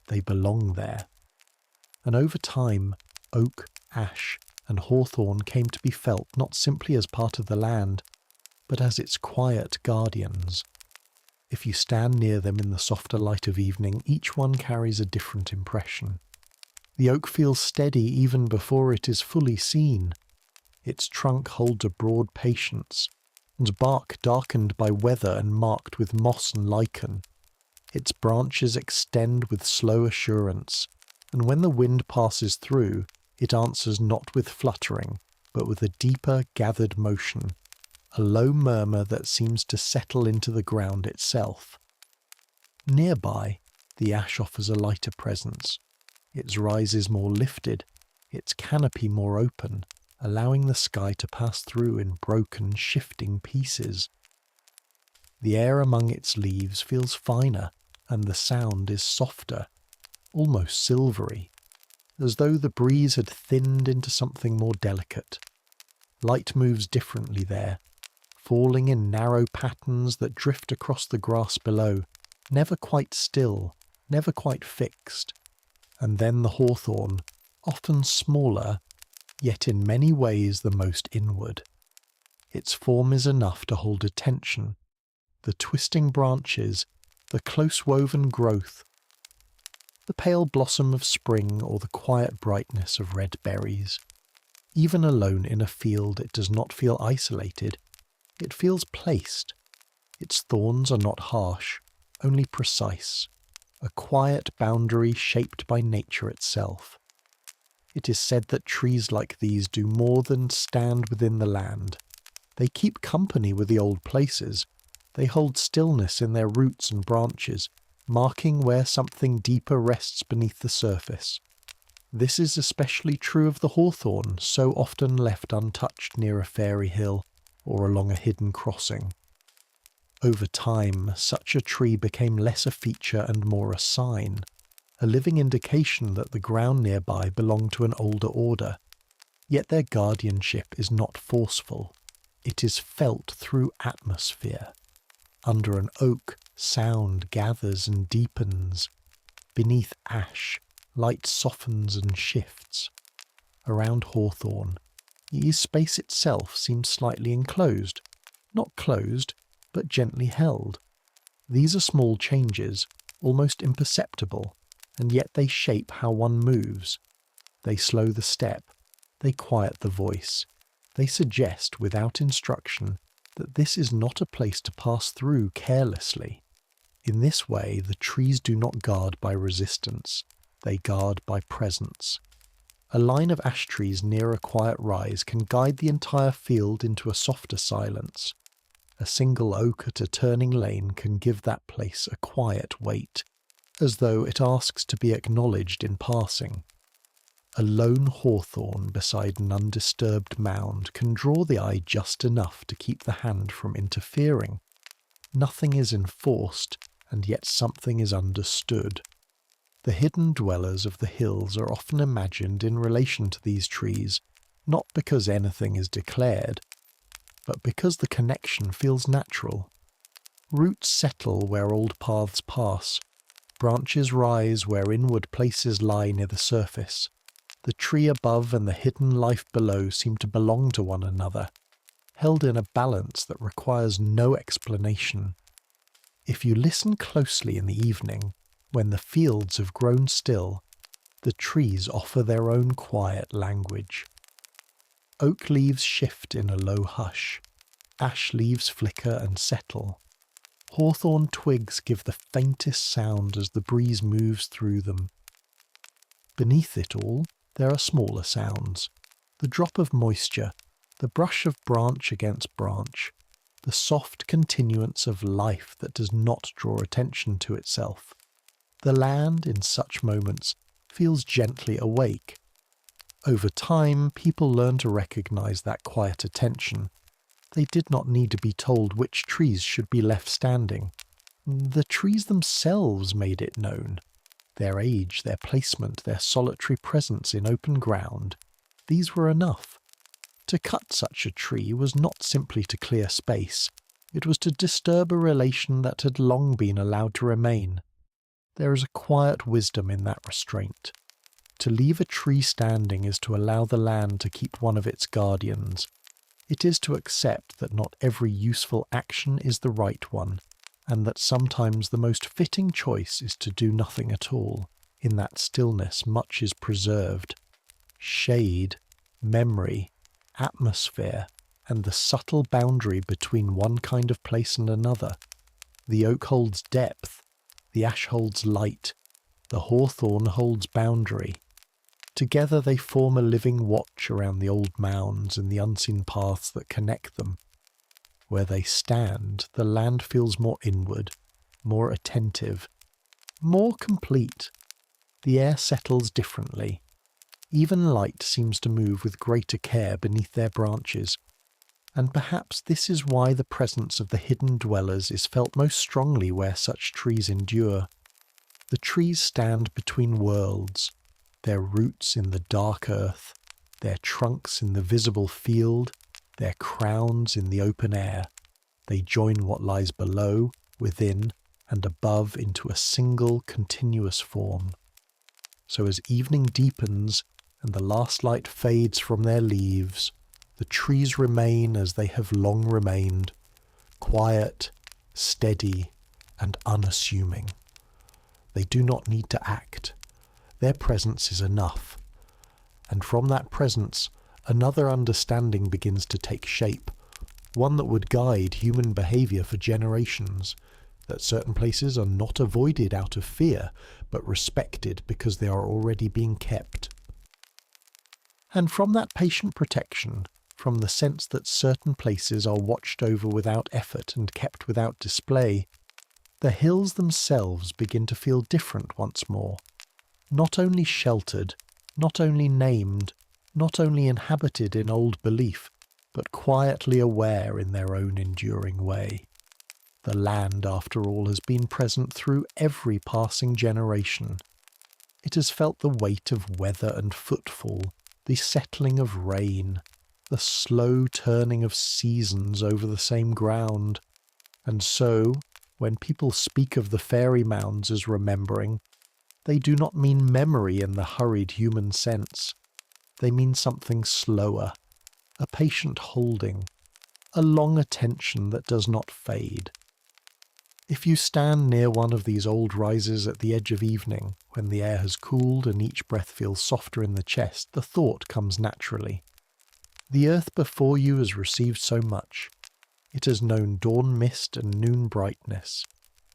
they belong there. And over time, oak, ash, and hawthorn came to be felt not simply as part of the land, but as its quiet guardians. If you stand near them in the softer light of evening, each one carries a different impression. The oak feels steady even before it is fully seen. Its trunk holds a broad patience, and bark darkened by weather and marked with moss and lichen. Its branches extend with slow assurance, and when the wind passes through, it answers not with fluttering, but with a deeper gathered motion, a low murmur that seems to settle into the ground itself. Nearby, the ash offers a lighter presence. Its rise is more lifted, its canopy more open, allowing the sky to pass through in broken, shifting pieces. The air among its leaves feels finer, and the sound is softer, almost silvery, as though the breeze had thinned into something more delicate. Light moves differently there, falling in narrow patterns that drift across the grass below, never quite still, never quite fixed. And then the hawthorn, often smaller, yet in many ways the most inward. Its form is enough to hold attention. The twisting branches, the close-woven growth, the pale blossom of spring or the quiet brightness of red berries. Even alone in a field it does not feel isolated. It feels placed. Its thorns are not harsh, only precise, a quiet boundary shaped by nature itself. It is said that trees like these do more than stand within the land. They keep company with the old places. They hold stillness in their roots and branches, marking where something deeper rests beneath the surface. This is especially true of the hawthorn, so often left untouched near a fairy hill or along a hidden crossing. Over time, such a tree became less a feature and more a sign, a living indication that the ground nearby belonged to an older order. Yet their guardianship is not forceful. It is felt through atmosphere. Under an oak, sound gathers and deepens. Beneath ash, light softens and shifts. Around hawthorn, the space itself seems slightly enclosed. Not closed, but gently held. These are small changes, almost imperceptible, and yet they shape how one moves. They slow the step. They quiet the voice. They suggest, without instruction, that this is not a place to pass through carelessly. In this way, the trees do not guard by resistance. They guard by presence. A line of ash trees near a quiet rise can guide the entire field into a softer silence. A single oak at a turning lane can give that place a quiet weight, as though it asks to be acknowledged in passing. A lone hawthorn beside an undisturbed mound can draw the eye just enough to keep the hand from interfering. Nothing is enforced, and yet something is understood. The hidden dwellers of the hills are often imagined in relation to these trees, not because anything is declared, but because the connection feels natural. Roots settle where old paths pass. Branches rise where inward places lie near the surface. The tree above and the hidden life below seem to belong to one another, held in a balance that requires no explanation. If you listen closely in the evening, when the fields have grown still, the trees offer their own quiet language. Oak leaves shift in a low hush. Ash leaves flicker and settle. Hawthorn twigs give the faintest sound as the breeze moves through them. Beneath it all, there are smaller sounds. The drop of moisture, the brush of branch against branch, the soft continuance of life that does not draw attention to itself. The land, in such moments, feels gently awake. Over time, people learn to recognize that quiet attention. They did not need to be told which trees should be left standing. The trees themselves made it known. Their age, their placement, their solitary presence in open ground, these were enough. To cut such a tree was not simply to clear space. It was to disturb a relation that had long been allowed to remain. There is a quiet wisdom in that restraint. To leave a tree standing is to allow the land to keep one of its guardians. It is to accept that not every useful action is the right one, and that sometimes the most fitting choice is to do nothing at all. In that stillness much is preserved. Shade, memory, atmosphere, and the subtle boundary between one kind of place and another. The oak holds depth, the ash holds light, the hawthorn holds boundary. Together they form a living watch around the old mounds and the unseen paths that connect them. Where they stand, the land feels more inward, more attentive, more complete. The air settles differently. Even light seems to move with greater care beneath their branches. And perhaps this is why the presence of the hidden dwellers is felt most strongly where such trees endure. The trees stand between worlds, their roots in the dark earth, their trunks in the visible field, their crowns in the open air. They join what lies below, within, and above into a single continuous form. So as evening deepens and the last light fades from their leaves, the trees remain as they have long remained, quiet, steady, and unassuming. They do not need to act. Their presence is enough. And from that presence, another understanding begins to take shape, one that would guide human behavior for generations, that certain places are not avoided out of fear, but respected because they are already being kept. And from that patient protection, from the sense that certain places are watched over without effort and kept without display, the hills themselves begin to feel different once more. Not only sheltered, not only named, not only inhabited in old belief, but quietly aware in their own enduring way. The land, after all, has been present through every passing generation. It has felt the weight of weather and footfall, the settling of rain, the slow turning of seasons over the same ground. And so, when people speak of the Fairy Mounds as remembering, they do not mean memory in the hurried human sense. They mean something slower, a patient holding, a long attention that does not fade. If you stand near one of these old rises at the edge of evening, when the air has cooled and each breath feels softer in the chest, the thought comes naturally. The earth before you has received so much. It has known dawn mist and noon brightness,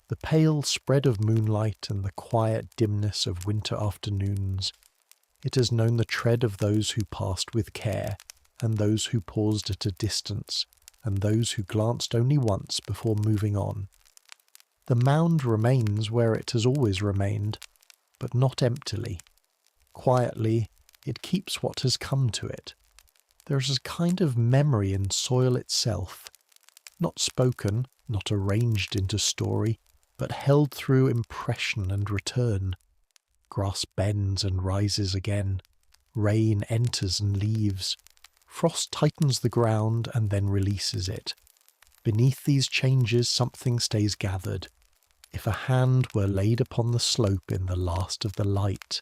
the pale spread of moonlight and the quiet dimness of winter afternoons. It has known the tread of those who passed with care, and those who paused at a distance, and those who glanced only once before moving on. The mound remains where it has always remained, but not emptily. Quietly, it keeps what has come to it. There is a kind of memory in soil itself, not spoken, not arranged into story, but held through impression and return. Grass bends and rises again. Rain enters and leaves. Frost tightens the ground and then releases it. Beneath these changes something stays gathered. If a hand were laid upon the slope in the last of the light,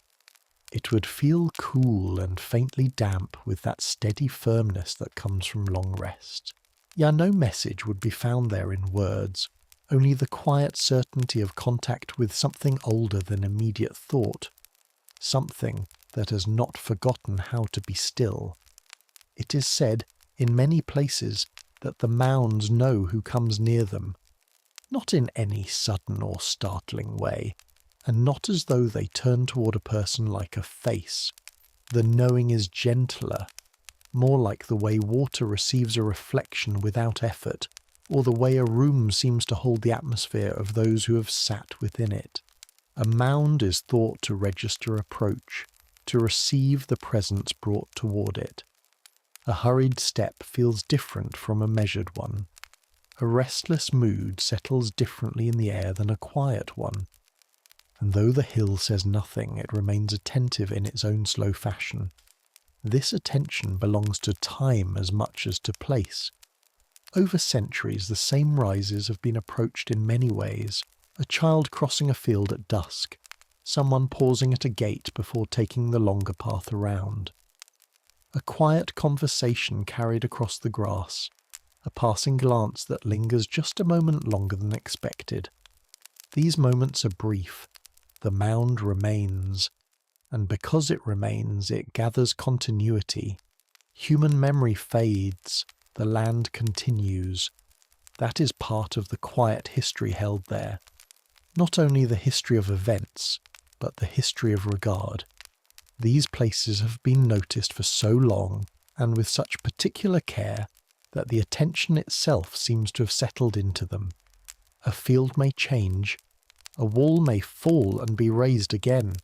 it would feel cool and faintly damp with that steady firmness that comes from long rest. Yeah, no message would be found there in words, only the quiet certainty of contact with something older than immediate thought, something that has not forgotten how to be still. It is said, in many places, that the mounds know who comes near them, not in any sudden or startling way, and not as though they turn toward a person like a face. The knowing is gentler, more like the way water receives a reflection without effort, or the way a room seems to hold the atmosphere of those who have sat within it. A mound is thought to register approach, to receive the presence brought toward it. A hurried step feels different from a measured one. A restless mood settles differently in the air than a quiet one. And though the hill says nothing, it remains attentive in its own slow fashion. This attention belongs to time as much as to place. Over centuries, the same rises have been approached in many ways. A child crossing a field at dusk, someone pausing at a gate before taking the longer path around. A quiet conversation carried across the grass, a passing glance that lingers just a moment longer than expected. These moments are brief. The mound remains, and because it remains, it gathers continuity. Human memory fades, the land continues. That is part of the quiet history held there. Not only the history of events, but the history of regard. These places have been noticed for so long, and with such particular care, that the attention itself seems to have settled into them. A field may change, a wall may fall and be raised again,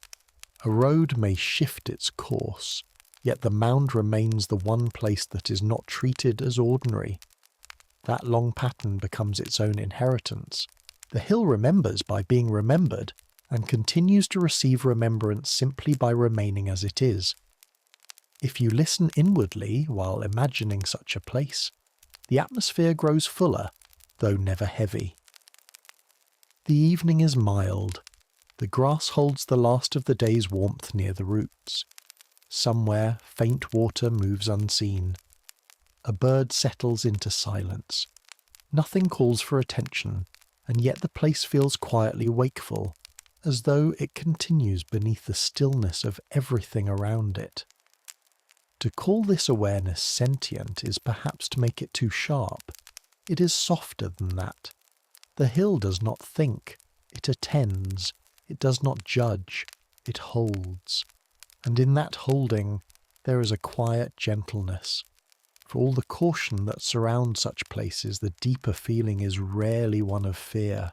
a road may shift its course, yet the mound remains the one place that is not treated as ordinary. That long pattern becomes its own inheritance. The hill remembers by being remembered, and continues to receive remembrance simply by remaining as it is. If you listen inwardly while imagining such a place, the atmosphere grows fuller, though never heavy. The evening is mild. The grass holds the last of the day's warmth near the roots. Somewhere, faint water moves unseen. A bird settles into silence. Nothing calls for attention, and yet the place feels quietly wakeful, as though it continues beneath the stillness of everything around it. To call this awareness sentient is perhaps to make it too sharp. It is softer than that. The hill does not think, it attends, it does not judge, it holds. And in that holding, there is a quiet gentleness. For all the caution that surrounds such places, the deeper feeling is rarely one of fear.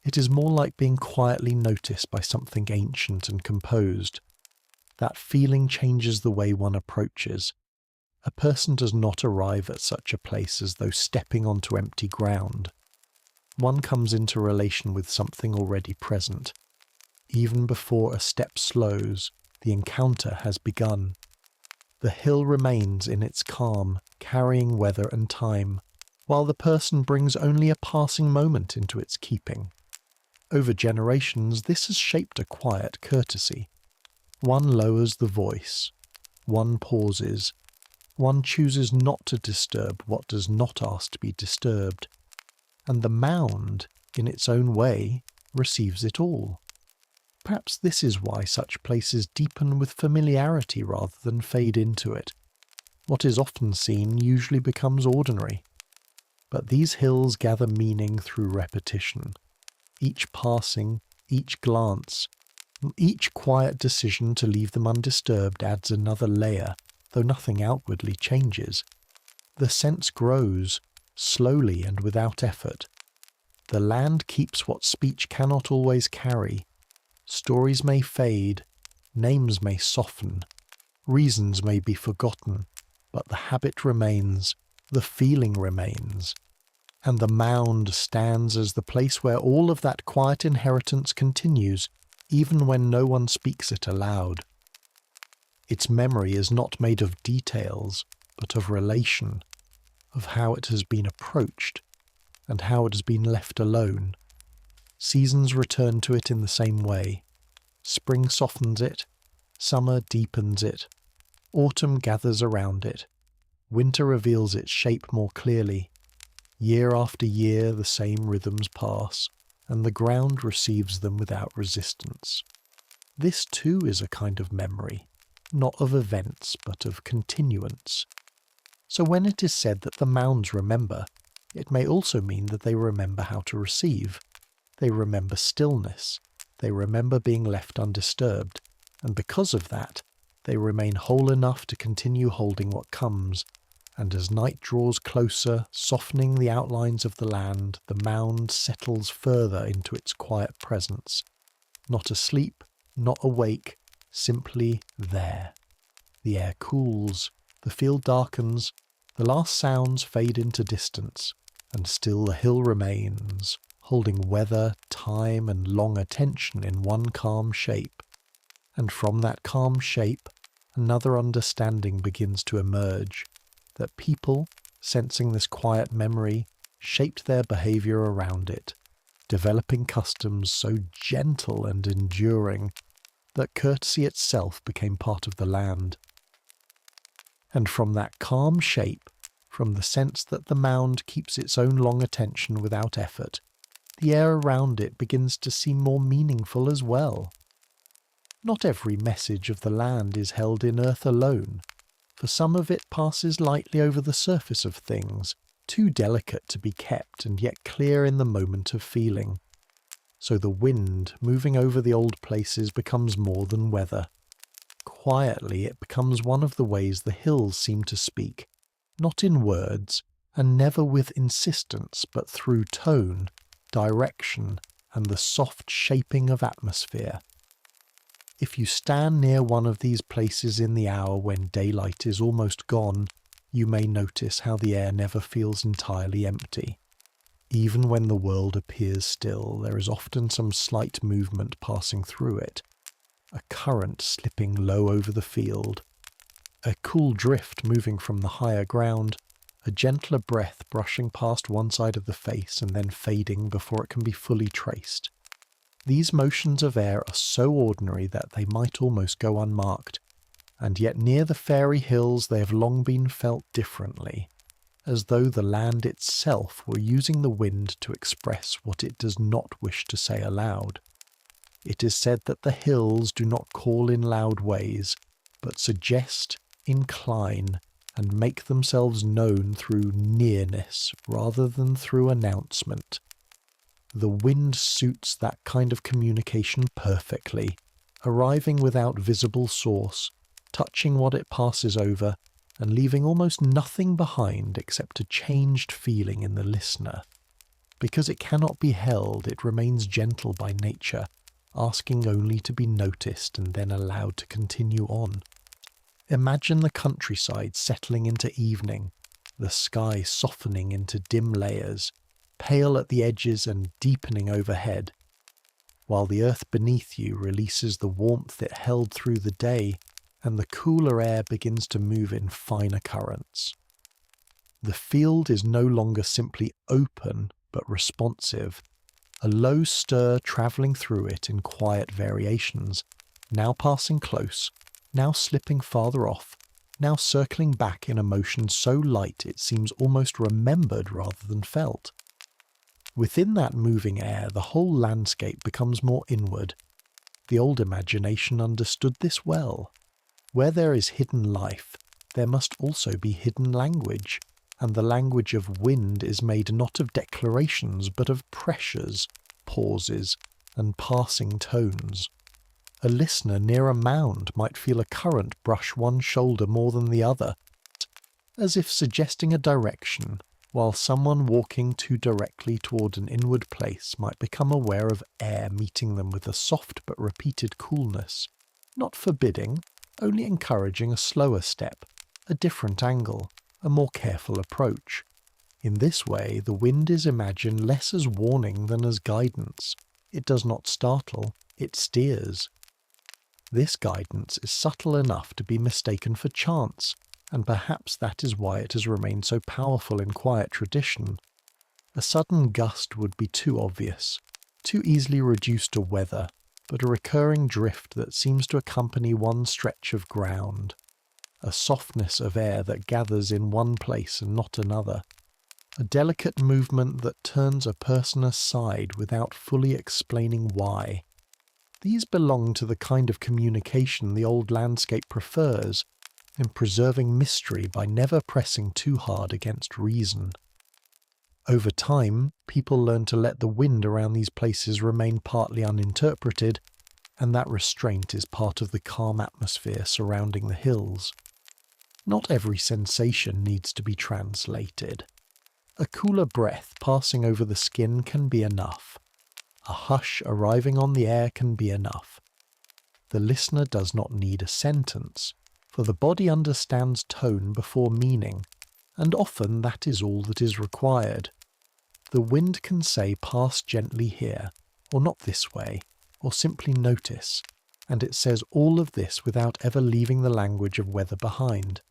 It is more like being quietly noticed by something ancient and composed. That feeling changes the way one approaches. A person does not arrive at such a place as though stepping onto empty ground. One comes into relation with something already present. Even before a step slows, the encounter has begun. The hill remains in its calm, carrying weather and time, while the person brings only a passing moment into its keeping. Over generations, this has shaped a quiet courtesy. One lowers the voice. One pauses. One chooses not to disturb what does not ask to be disturbed. And the mound, in its own way, receives it all. Perhaps this is why such places deepen with familiarity rather than fade into it. What is often seen usually becomes ordinary. But these hills gather meaning through repetition. Each passing, each glance, each quiet decision to leave them undisturbed adds another layer, though nothing outwardly changes. The sense grows, slowly and without effort. The land keeps what speech cannot always carry. Stories may fade, names may soften, reasons may be forgotten, but the habit remains, the feeling remains. And the mound stands as the place where all of that quiet inheritance continues, even when no one speaks it aloud. Its memory is not made of details, but of relation, of how it has been approached, and how it has been left alone. Seasons return to it in the same way. Spring softens it, summer deepens it, autumn gathers around it, winter reveals its shape more clearly. Year after year the same rhythms pass, and the ground receives them without resistance. This too is a kind of memory, not of events but of continuance. So when it is said that the mounds remember, it may also mean that they remember how to receive. They remember stillness, they remember being left undisturbed, and because of that, they remain whole enough to continue holding what comes. And as night draws closer, softening the outlines of the land, the mound settles further into its quiet presence. Not asleep, not awake, simply there. The air cools, the field darkens, the last sounds fade into distance, and still the hill remains, holding weather, time, and long attention in one calm shape. And from that calm shape, another understanding begins to emerge, that people, sensing this quiet memory, shaped their behaviour around it, developing customs so gentle and enduring that courtesy itself became part of the land. And from that calm shape, from the sense that the mound keeps its own long attention without effort, the air around it begins to seem more meaningful as well. Not every message of the land is held in earth alone, for some of it passes lightly over the surface of things, too delicate to be kept and yet clear in the moment of feeling. So the wind moving over the old places becomes more than weather. Quietly it becomes one of the ways the hills seem to speak, not in words, and never with insistence, but through tone, direction, and the soft shaping of atmosphere. If you stand near one of these places in the hour when daylight is almost gone, you may notice how the air never feels entirely empty. Even when the world appears still, there is often some slight movement passing through it. A current slipping low over the field, a cool drift moving from the higher ground, a gentler breath brushing past one side of the face and then fading before it can be fully traced. These motions of air are so ordinary that they might almost go unmarked, and yet near the fairy hills they have long been felt differently, as though the land itself were using the wind to express what it does not wish to say aloud. It is said that the hills do not call in loud ways, but suggest, incline, and make themselves known through nearness rather than through announcement. The wind suits that kind of communication perfectly, arriving without visible source, touching what it passes over and leaving almost nothing behind except a changed feeling in the listener. Because it cannot be held, it remains gentle by nature, asking only to be noticed and then allowed to continue on. Imagine the countryside settling into evening, the sky softening into dim layers, pale at the edges and deepening overhead, while the earth beneath you releases the warmth it held through the day, and the cooler air begins to move in finer currents. The field is no longer simply open, but responsive, a low stir travelling through it in quiet variations, now passing close, now slipping farther off, now circling back in a motion so light it seems almost remembered rather than felt. Within that moving air, the whole landscape becomes more inward. The old imagination understood this well. Where there is hidden life, there must also be hidden language, and the language of wind is made not of declarations but of pressures, pauses, and passing tones. A listener near a mound might feel a current brush one shoulder more than the other, as if suggesting a direction, while someone walking too directly toward an inward place might become aware of air meeting them with a soft but repeated coolness, not forbidding, only encouraging a slower step, a different angle, a more careful approach. In this way, the wind is imagined less as warning than as guidance. It does not startle, it steers. This guidance is subtle enough to be mistaken for chance, and perhaps that is why it has remained so powerful in quiet tradition. A sudden gust would be too obvious, too easily reduced to weather, but a recurring drift that seems to accompany one stretch of ground, a softness of air that gathers in one place and not another, a delicate movement that turns a person aside without fully explaining why. These belong to the kind of communication the old landscape prefers, in preserving mystery by never pressing too hard against reason. Over time, people learn to let the wind around these places remain partly uninterpreted, and that restraint is part of the calm atmosphere surrounding the hills. Not every sensation needs to be translated. A cooler breath passing over the skin can be enough. A hush arriving on the air can be enough. The listener does not need a sentence, for the body understands tone before meaning, and often that is all that is required. The wind can say pass gently here, or not this way, or simply notice, and it says all of this without ever leaving the language of weather behind.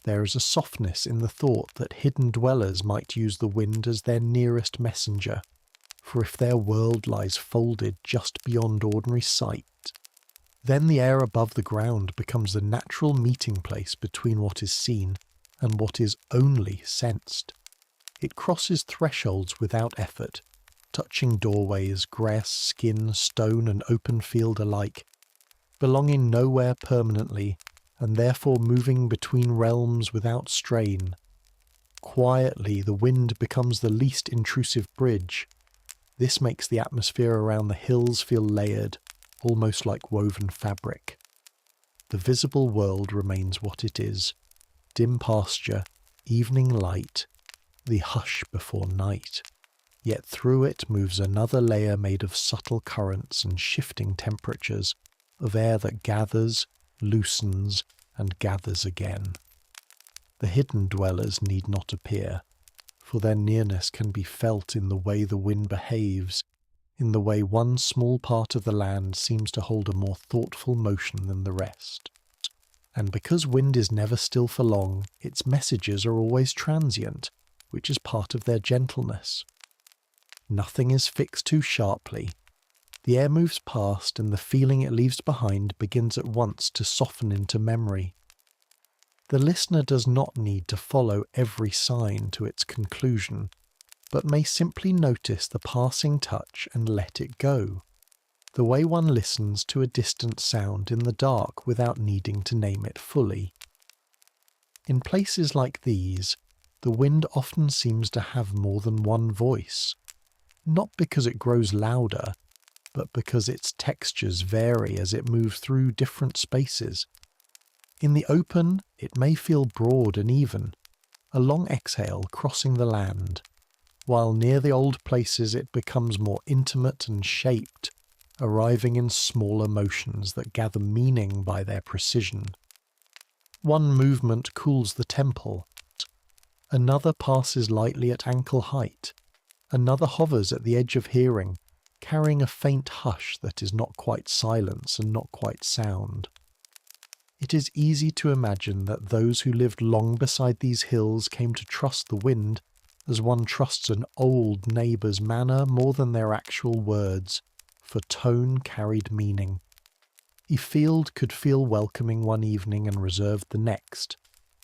There is a softness in the thought that hidden dwellers might use the wind as their nearest messenger, for if their world lies folded just beyond ordinary sight, then the air above the ground becomes the natural meeting place between what is seen and what is only sensed. It crosses thresholds without effort, touching doorways, grass, skin, stone and open field alike, belonging nowhere permanently, and therefore moving between realms without strain. Quietly, the wind becomes the least intrusive bridge. This makes the atmosphere around the hills feel layered, almost like woven fabric. The visible world remains what it is: dim pasture, evening light, the hush before night. Yet through it moves another layer made of subtle currents and shifting temperatures, of air that gathers, loosens, and gathers again. The hidden dwellers need not appear, for their nearness can be felt in the way the wind behaves, in the way one small part of the land seems to hold a more thoughtful motion than the rest. And because wind is never still for long, its messages are always transient, which is part of their gentleness. Nothing is fixed too sharply. The air moves past, and the feeling it leaves behind begins at once to soften into memory. The listener does not need to follow every sign to its conclusion, but may simply notice the passing touch and let it go, the way one listens to a distant sound in the dark without needing to name it fully. In places like these, the wind often seems to have more than one voice, not because it grows louder, but because its textures vary as it moves through different spaces, In the open, it may feel broad and even, a long exhale crossing the land, while near the old places it becomes more intimate and shaped, arriving in smaller motions that gather meaning by their precision. One movement cools the temple, another passes lightly at ankle height, another hovers at the edge of hearing, carrying a faint hush that is not quite silence and not quite sound. It is easy to imagine that those who lived long beside these hills came to trust the wind as one trusts an old neighbour's manner more than their actual words, for tone carried meaning. Field could feel welcoming one evening and reserved the next,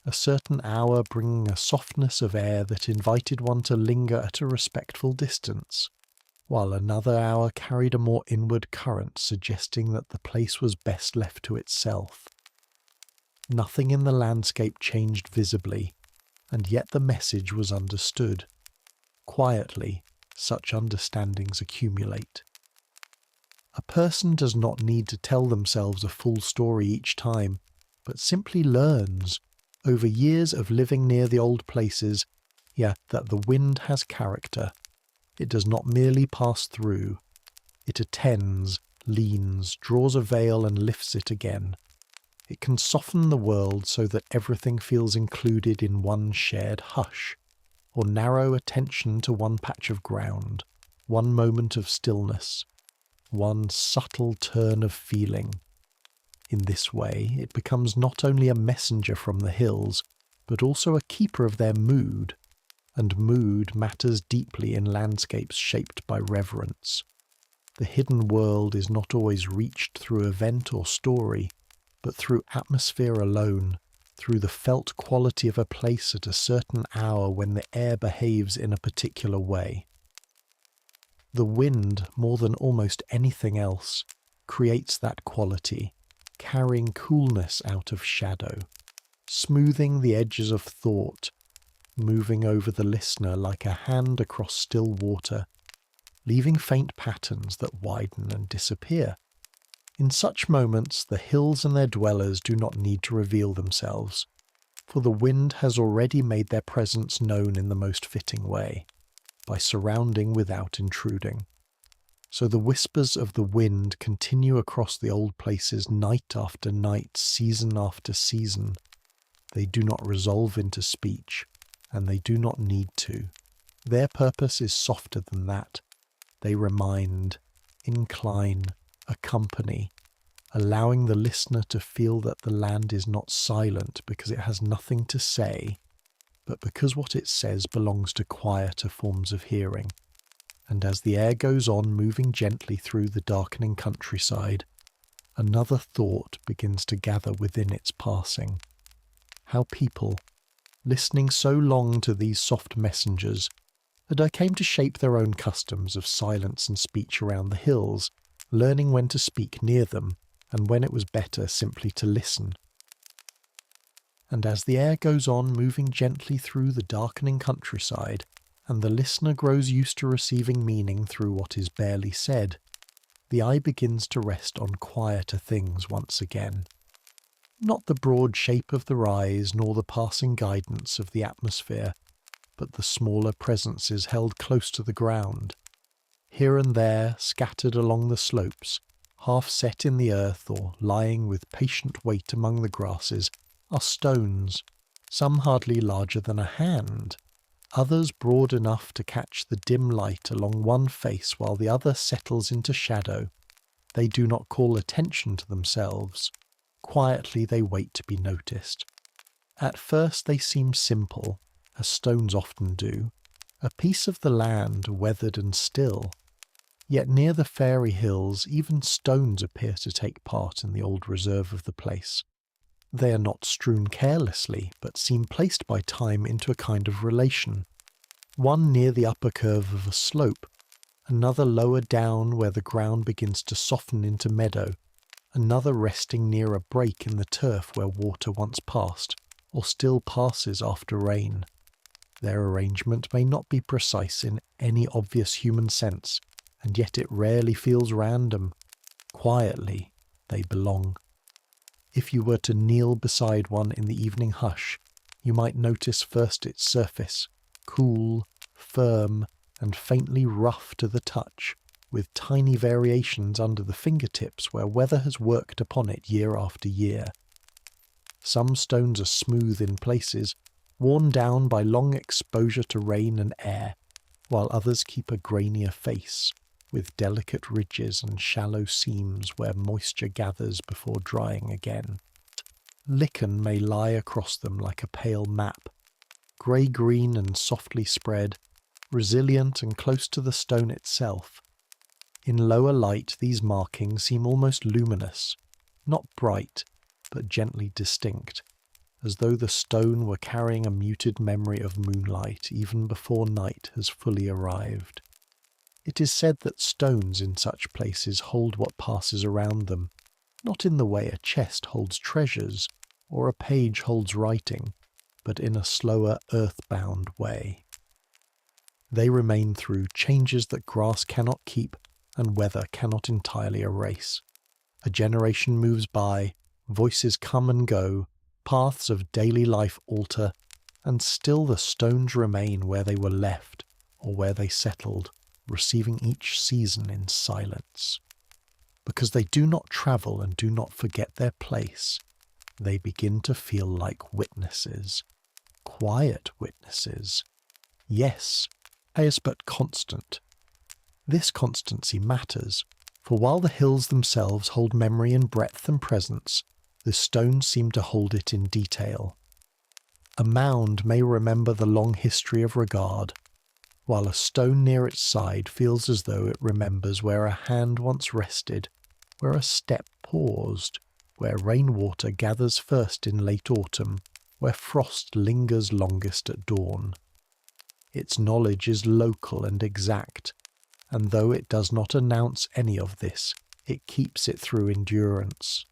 a certain hour bringing a softness of air that invited one to linger at a respectful distance, while another hour carried a more inward current suggesting that the place was best left to itself. Nothing in the landscape changed visibly, and yet the message was understood. Quietly, such understandings accumulate. A person does not need to tell themselves a full story each time, but simply learns, over years of living near the old places, that the wind has character. It does not merely pass through. It attends, leans, draws a veil and lifts it again. It can soften the world so that everything feels included in one shared hush, or narrow attention to one patch of ground, one moment of stillness, one subtle turn of feeling. In this way, it becomes not only a messenger from the hills, but also a keeper of their mood, and mood matters deeply in landscapes shaped by reverence. The hidden world is not always reached through event or story, but through atmosphere alone, through the felt quality of a place at a certain hour when the air behaves in a particular way. The wind, more than almost anything else, creates that quality, carrying coolness out of shadow, smoothing the edges of thought, moving over the listener like a hand across still water, leaving faint patterns that widen and disappear. In such moments, the hills and their dwellers do not need to reveal themselves, for the wind has already made their presence known in the most fitting way, by surrounding without intruding. So the whispers of the wind continue across the old places night after night, season after season. They do not resolve into speech, and they do not need to. Their purpose is softer than that. They remind, incline, accompany, allowing the listener to feel that the land is not silent because it has nothing to say, but because what it says belongs to quieter forms of hearing. And as the air goes on moving gently through the darkening countryside, another thought begins to gather within its passing. How people, listening so long to these soft messengers, that came to shape their own customs of silence and speech around the hills, learning when to speak near them, and when it was better simply to listen. And as the air goes on moving gently through the darkening countryside, and the listener grows used to receiving meaning through what is barely said, the eye begins to rest on quieter things once again. Not the broad shape of the rise, nor the passing guidance of the atmosphere, but the smaller presences held close to the ground. Here and there, scattered along the slopes, half set in the earth or lying with patient weight among the grasses, are stones, some hardly larger than a hand, others broad enough to catch the dim light along one face while the other settles into shadow. They do not call attention to themselves. Quietly they wait to be noticed. At first they seem simple, as stones often do, a piece of the land weathered and still. Yet near the fairy hills even stones appear to take part in the old reserve of the place. They are not strewn carelessly, but seem placed by time into a kind of relation. One near the upper curve of a slope, another lower down where the ground begins to soften into meadow, another resting near a break in the turf where water once passed, or still passes after rain. Their arrangement may not be precise in any obvious human sense, and yet it rarely feels random. Quietly, they belong. If you were to kneel beside one in the evening hush, you might notice first its surface, cool, firm, and faintly rough to the touch, with tiny variations under the fingertips where weather has worked upon it year after year. Some stones are smooth in places, worn down by long exposure to rain and air, while others keep a grainier face, with delicate ridges and shallow seams where moisture gathers before drying again. Lichen may lie across them like a pale map, grey-green and softly spread, resilient and close to the stone itself. In lower light, these markings seem almost luminous, not bright, but gently distinct, as though the stone were carrying a muted memory of moonlight even before night has fully arrived. It is said that stones in such places hold what passes around them, not in the way a chest holds treasures or a page holds writing, but in a slower, earth-bound way. They remain through changes that grass cannot keep and weather cannot entirely erase. A generation moves by, voices come and go, paths of daily life alter, and still the stones remain where they were left or where they settled, receiving each season in silence. Because they do not travel and do not forget their place, they begin to feel like witnesses, quiet witnesses. Yes, but constant. This constancy matters, for while the hills themselves hold memory in breadth and presence, the stones seem to hold it in detail. A mound may remember the long history of regard, while a stone near its side feels as though it remembers where a hand once rested, where a step paused, where rainwater gathers first in late autumn, where frost lingers longest at dawn. Its knowledge is local and exact, and though it does not announce any of this, it keeps it through endurance.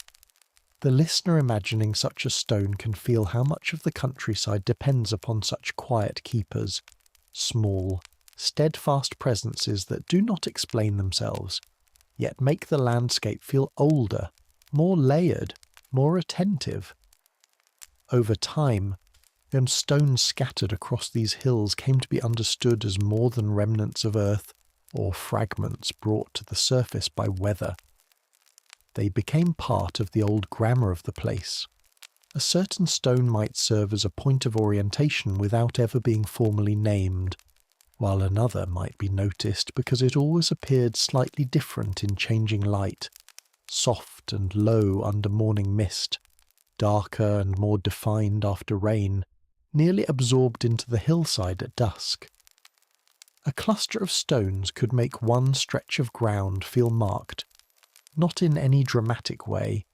The listener imagining such a stone can feel how much of the countryside depends upon such quiet keepers, small, steadfast presences that do not explain themselves, yet make the landscape feel older, more layered, more attentive. Over time, them stones scattered across these hills came to be understood as more than remnants of earth or fragments brought to the surface by weather. They became part of the old grammar of the place. A certain stone might serve as a point of orientation without ever being formally named, while another might be noticed because it always appeared slightly different in changing light, soft and low under morning mist, darker and more defined after rain, nearly absorbed into the hillside at dusk. A cluster of stones could make one stretch of ground feel marked, not in any dramatic way,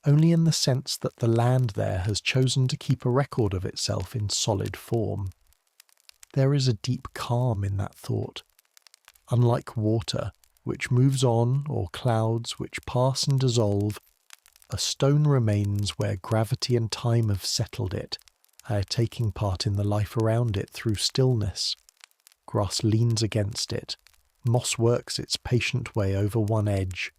only in the sense that the land there has chosen to keep a record of itself in solid form. There is a deep calm in that thought. Unlike water, which moves on, or clouds which pass and dissolve, a stone remains where gravity and time have settled it, taking part in the life around it through stillness. Grass leans against it, moss works its patient way over one edge,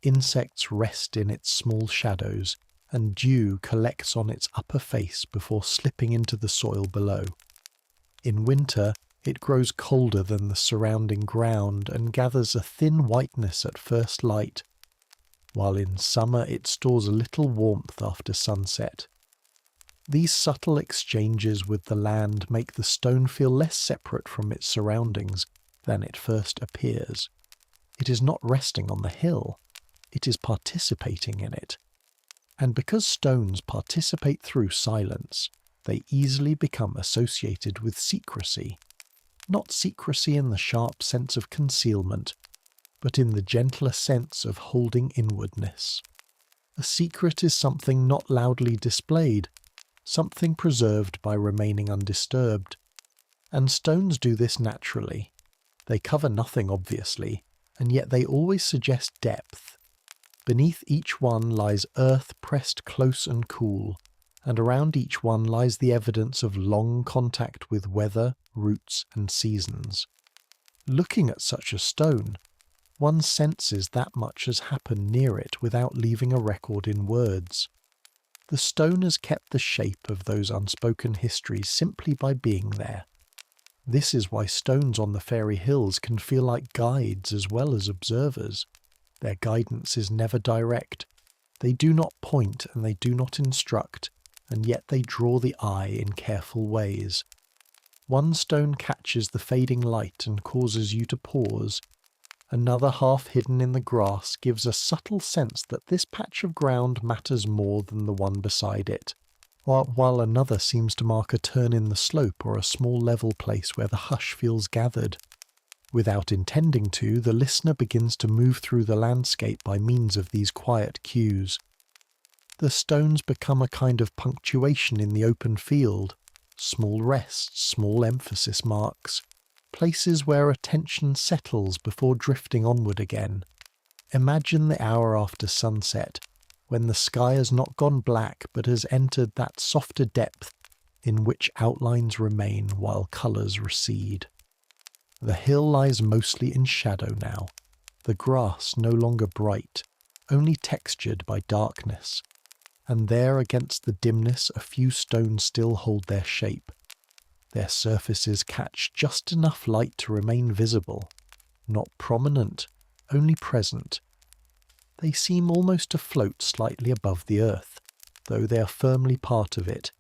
insects rest in its small shadows, and dew collects on its upper face before slipping into the soil below. In winter, it grows colder than the surrounding ground and gathers a thin whiteness at first light, while in summer it stores a little warmth after sunset. These subtle exchanges with the land make the stone feel less separate from its surroundings than it first appears. It is not resting on the hill, it is participating in it. And because stones participate through silence, they easily become associated with secrecy. Not secrecy in the sharp sense of concealment, but in the gentler sense of holding inwardness. A secret is something not loudly displayed, something preserved by remaining undisturbed. And stones do this naturally. They cover nothing obviously, and yet they always suggest depth. Beneath each one lies earth pressed close and cool, and around each one lies the evidence of long contact with weather, roots, and seasons. Looking at such a stone, one senses that much has happened near it without leaving a record in words. The stone has kept the shape of those unspoken histories simply by being there. This is why stones on the fairy hills can feel like guides as well as observers. Their guidance is never direct. They do not point and they do not instruct, and yet they draw the eye in careful ways. One stone catches the fading light and causes you to pause. Another, half hidden in the grass, gives a subtle sense that this patch of ground matters more than the one beside it, while another seems to mark a turn in the slope or a small level place where the hush feels gathered. Without intending to, the listener begins to move through the landscape by means of these quiet cues. The stones become a kind of punctuation in the open field, small rests, small emphasis marks, places where attention settles before drifting onward again. Imagine the hour after sunset, when the sky has not gone black but has entered that softer depth in which outlines remain while colours recede. The hill lies mostly in shadow now, the grass no longer bright, only textured by darkness, and there against the dimness a few stones still hold their shape. Their surfaces catch just enough light to remain visible, not prominent, only present. They seem almost to float slightly above the earth, though they are firmly part of it,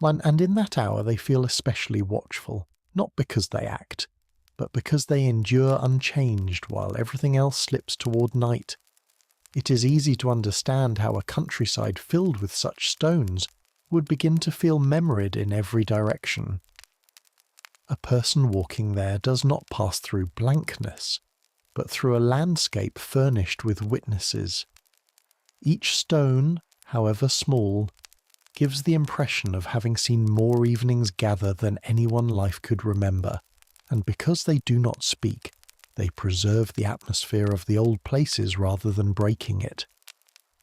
and in that hour they feel especially watchful, not because they act, but because they endure unchanged while everything else slips toward night. It is easy to understand how a countryside filled with such stones would begin to feel memoried in every direction. A person walking there does not pass through blankness, but through a landscape furnished with witnesses. Each stone, however small, gives the impression of having seen more evenings gather than anyone life could remember, and because they do not speak, they preserve the atmosphere of the old places rather than breaking it.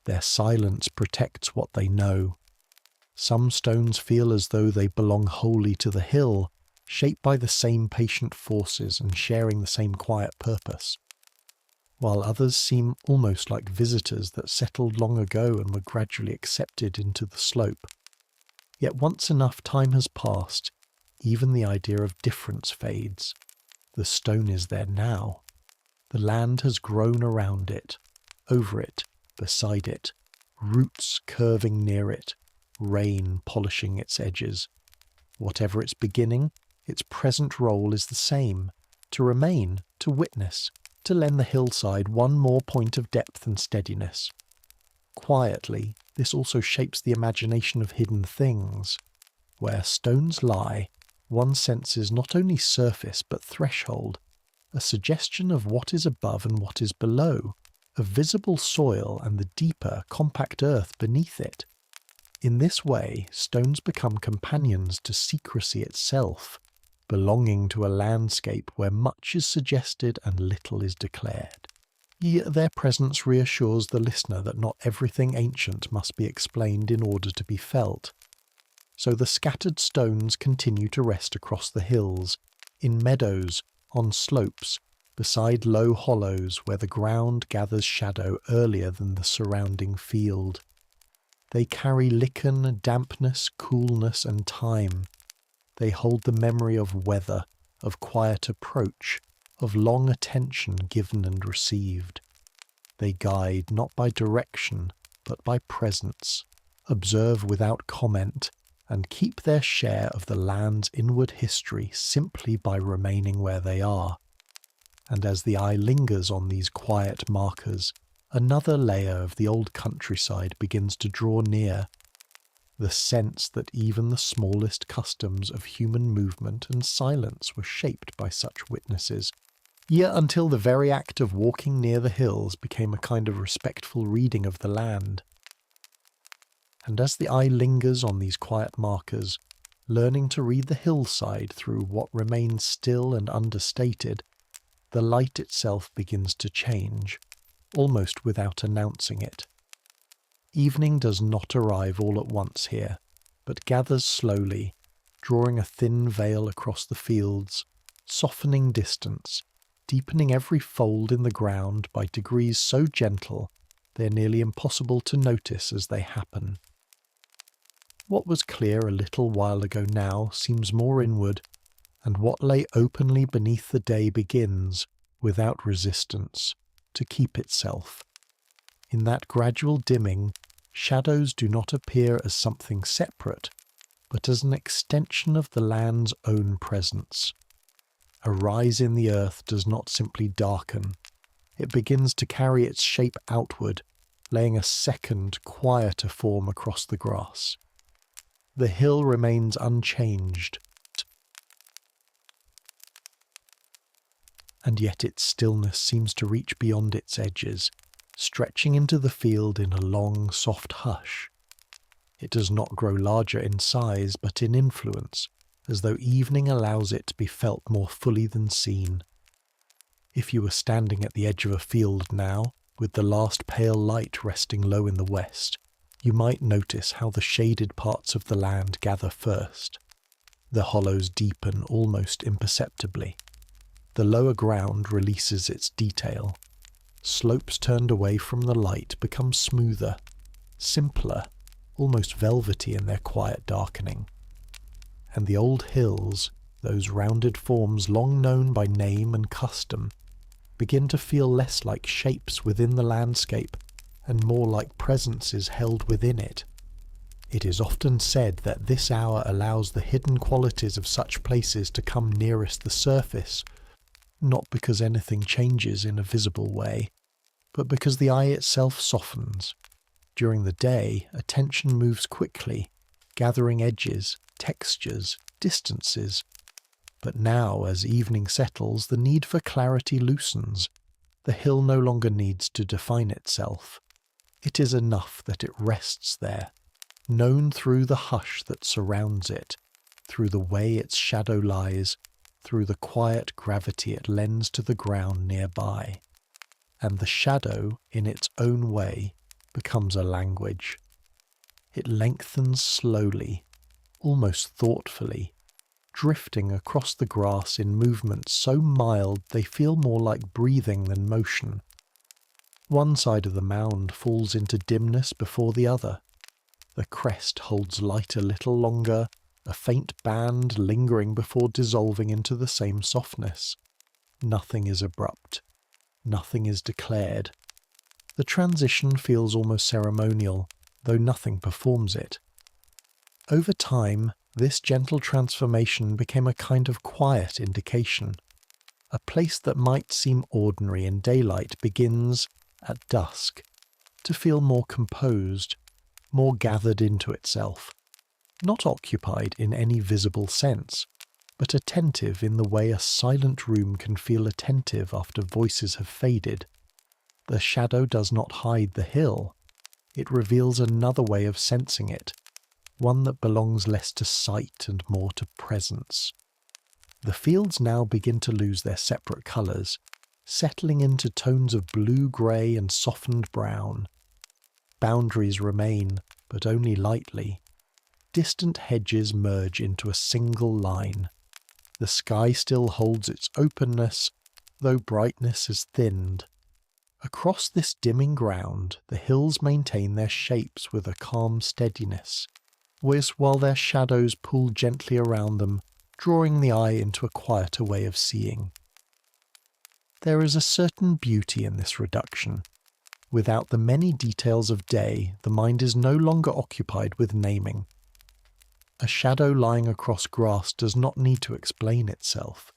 Their silence protects what they know. Some stones feel as though they belong wholly to the hill, shaped by the same patient forces and sharing the same quiet purpose, while others seem almost like visitors that settled long ago and were gradually accepted into the slope. Yet once enough time has passed, even the idea of difference fades. The stone is there now. The land has grown around it, over it, beside it, roots curving near it, rain polishing its edges. Whatever its beginning, its present role is the same: to remain, to witness, to lend the hillside one more point of depth and steadiness. Quietly, this also shapes the imagination of hidden things. Where stones lie, one senses not only surface but threshold, a suggestion of what is above and what is below, of visible soil and the deeper, compact earth beneath it. In this way, stones become companions to secrecy itself, belonging to a landscape where much is suggested and little is declared. Yet their presence reassures the listener that not everything ancient must be explained in order to be felt. So the scattered stones continue to rest across the hills, in meadows, on slopes, beside low hollows where the ground gathers shadow earlier than the surrounding field. They carry lichen, dampness, coolness, and time. They hold the memory of weather, of quiet approach, of long attention given and received. They guide not by direction, but by presence, observe without comment, and keep their share of the land's inward history simply by remaining where they are. And as the eye lingers on these quiet markers, another layer of the old countryside begins to draw near, the sense that even the smallest customs of human movement and silence were shaped by such witnesses, yet until the very act of walking near the hills became a kind of respectful reading of the land. And as the eye lingers on these quiet markers, learning to read the hillside through what remains still and understated, the light itself begins to change, almost without announcing it. Evening does not arrive all at once here, but gathers slowly, drawing a thin veil across the fields, softening distance, deepening every fold in the ground by degrees so gentle they are nearly impossible to notice as they happen. What was clear a little while ago now seems more inward, and what lay openly beneath the day begins, without resistance, to keep itself. In that gradual dimming, shadows do not appear as something separate, but as an extension of the land's own presence. A rise in the earth does not simply darken. It begins to carry its shape outward, laying a second, quieter form across the grass. The hill remains unchanged, and yet its stillness seems to reach beyond its edges, stretching into the field in a long, soft hush. It does not grow larger in size, but in influence, as though evening allows it to be felt more fully than seen. If you were standing at the edge of a field now, with the last pale light resting low in the west, you might notice how the shaded parts of the land gather first. The hollows deepen almost imperceptibly. The lower ground releases its detail. Slopes turned away from the light become smoother, simpler, almost velvety in their quiet darkening. And the old hills, those rounded forms long known by name and custom, begin to feel less like shapes within the landscape and more like presences held within it. It is often said that this hour allows the hidden qualities of such places to come nearest the surface, not because anything changes in a visible way, but because the eye itself softens. During the day, attention moves quickly, gathering edges, textures, distances. But now, as evening settles, the need for clarity loosens. The hill no longer needs to define itself. It is enough that it rests there, known through the hush that surrounds it, through the way its shadow lies, through the quiet gravity it lends to the ground nearby. And the shadow, in its own way, becomes a language. It lengthens slowly, almost thoughtfully, drifting across the grass in movements so mild they feel more like breathing than motion. One side of the mound falls into dimness before the other. The crest holds light a little longer, a faint band lingering before dissolving into the same softness. Nothing is abrupt. Nothing is declared. The transition feels almost ceremonial, though nothing performs it. Over time, this gentle transformation became a kind of quiet indication. A place that might seem ordinary in daylight begins, at dusk, to feel more composed, more gathered into itself, not occupied in any visible sense, but attentive in the way a silent room can feel attentive after voices have faded. The shadow does not hide the hill. It reveals another way of sensing it, one that belongs less to sight and more to presence. The fields now begin to lose their separate colours, settling into tones of blue-grey and softened brown. Boundaries remain, but only lightly. Distant hedges merge into a single line. The sky still holds its openness, though brightness is thinned. Across this dimming ground, the hills maintain their shapes with a calm steadiness, while their shadows pull gently around them, drawing the eye into a quieter way of seeing. There is a certain beauty in this reduction. Without the many details of day, the mind is no longer occupied with naming. A shadow lying across grass does not need to explain itself.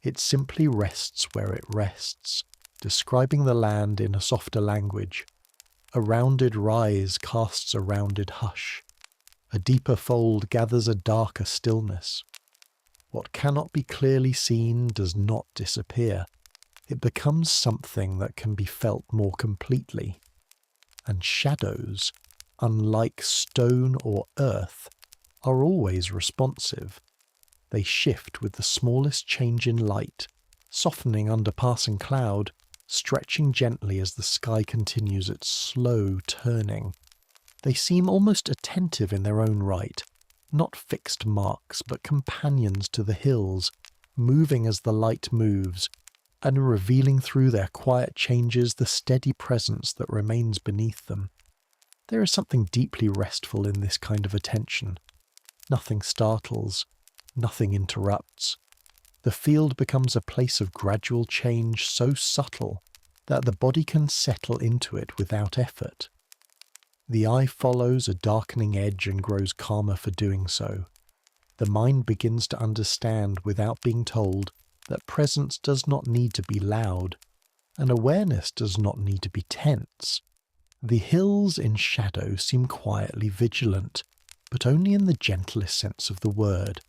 It simply rests where it rests, describing the land in a softer language. A rounded rise casts a rounded hush. A deeper fold gathers a darker stillness. What cannot be clearly seen does not disappear. It becomes something that can be felt more completely. And shadows, unlike stone or earth, are always responsive. They shift with the smallest change in light, softening under passing cloud, stretching gently as the sky continues its slow turning. They seem almost attentive in their own right, not fixed marks but companions to the hills, moving as the light moves, and revealing through their quiet changes the steady presence that remains beneath them. There is something deeply restful in this kind of attention. Nothing startles, nothing interrupts. The field becomes a place of gradual change so subtle that the body can settle into it without effort. The eye follows a darkening edge and grows calmer for doing so. The mind begins to understand without being told that presence does not need to be loud, and awareness does not need to be tense. The hills in shadow seem quietly vigilant, but only in the gentlest sense of the word.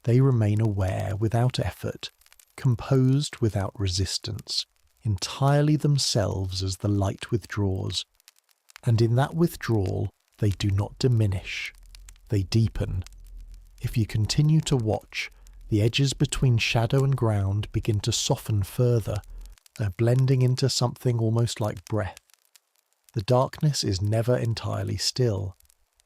They remain aware without effort, composed without resistance, entirely themselves as the light withdraws. And in that withdrawal, they do not diminish, they deepen. If you continue to watch, the edges between shadow and ground begin to soften further, blending into something almost like breath. The darkness is never entirely still.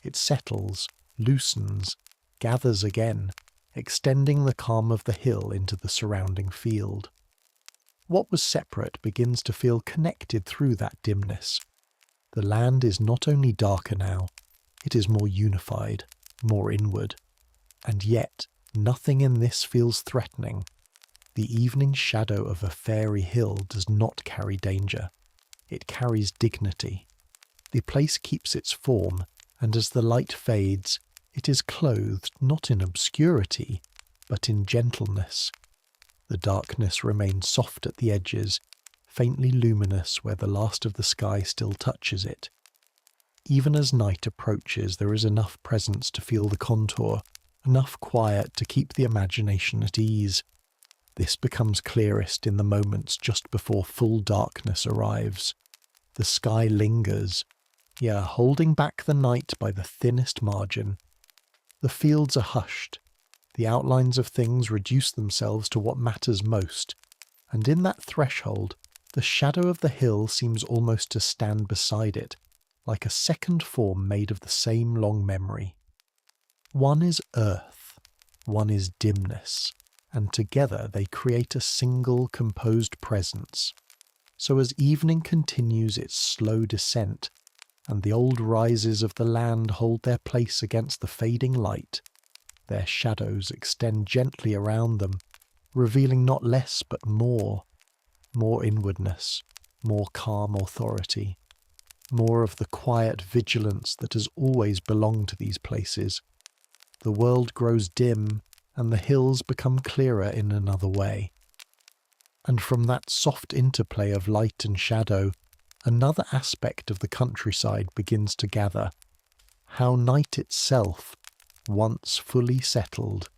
It settles, loosens, gathers again, extending the calm of the hill into the surrounding field. What was separate begins to feel connected through that dimness. The land is not only darker now, it is more unified, more inward. And yet, nothing in this feels threatening. The evening shadow of a fairy hill does not carry danger. It carries dignity. The place keeps its form, and as the light fades, it is clothed not in obscurity, but in gentleness. The darkness remains soft at the edges, faintly luminous where the last of the sky still touches it. Even as night approaches, there is enough presence to feel the contour, enough quiet to keep the imagination at ease. This becomes clearest in the moments just before full darkness arrives. The sky lingers, holding back the night by the thinnest margin. The fields are hushed. The outlines of things reduce themselves to what matters most, and in that threshold, the shadow of the hill seems almost to stand beside it, like a second form made of the same long memory. One is earth, one is dimness, and together they create a single composed presence. So as evening continues its slow descent, and the old rises of the land hold their place against the fading light, their shadows extend gently around them, revealing not less but more inwardness, more calm authority, more of the quiet vigilance that has always belonged to these places. The world grows dim, and the hills become clearer in another way. And from that soft interplay of light and shadow, another aspect of the countryside begins to gather. How night itself, once fully settled,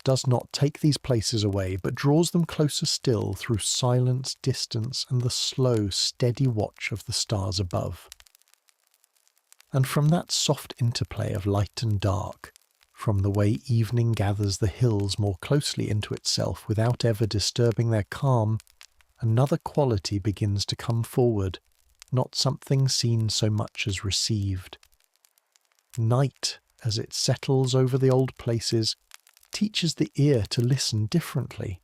does not take these places away, but draws them closer still through silence, distance, and the slow, steady watch of the stars above. And from that soft interplay of light and dark, from the way evening gathers the hills more closely into itself without ever disturbing their calm, another quality begins to come forward, not something seen so much as received. Night, as it settles over the old places, teaches the ear to listen differently.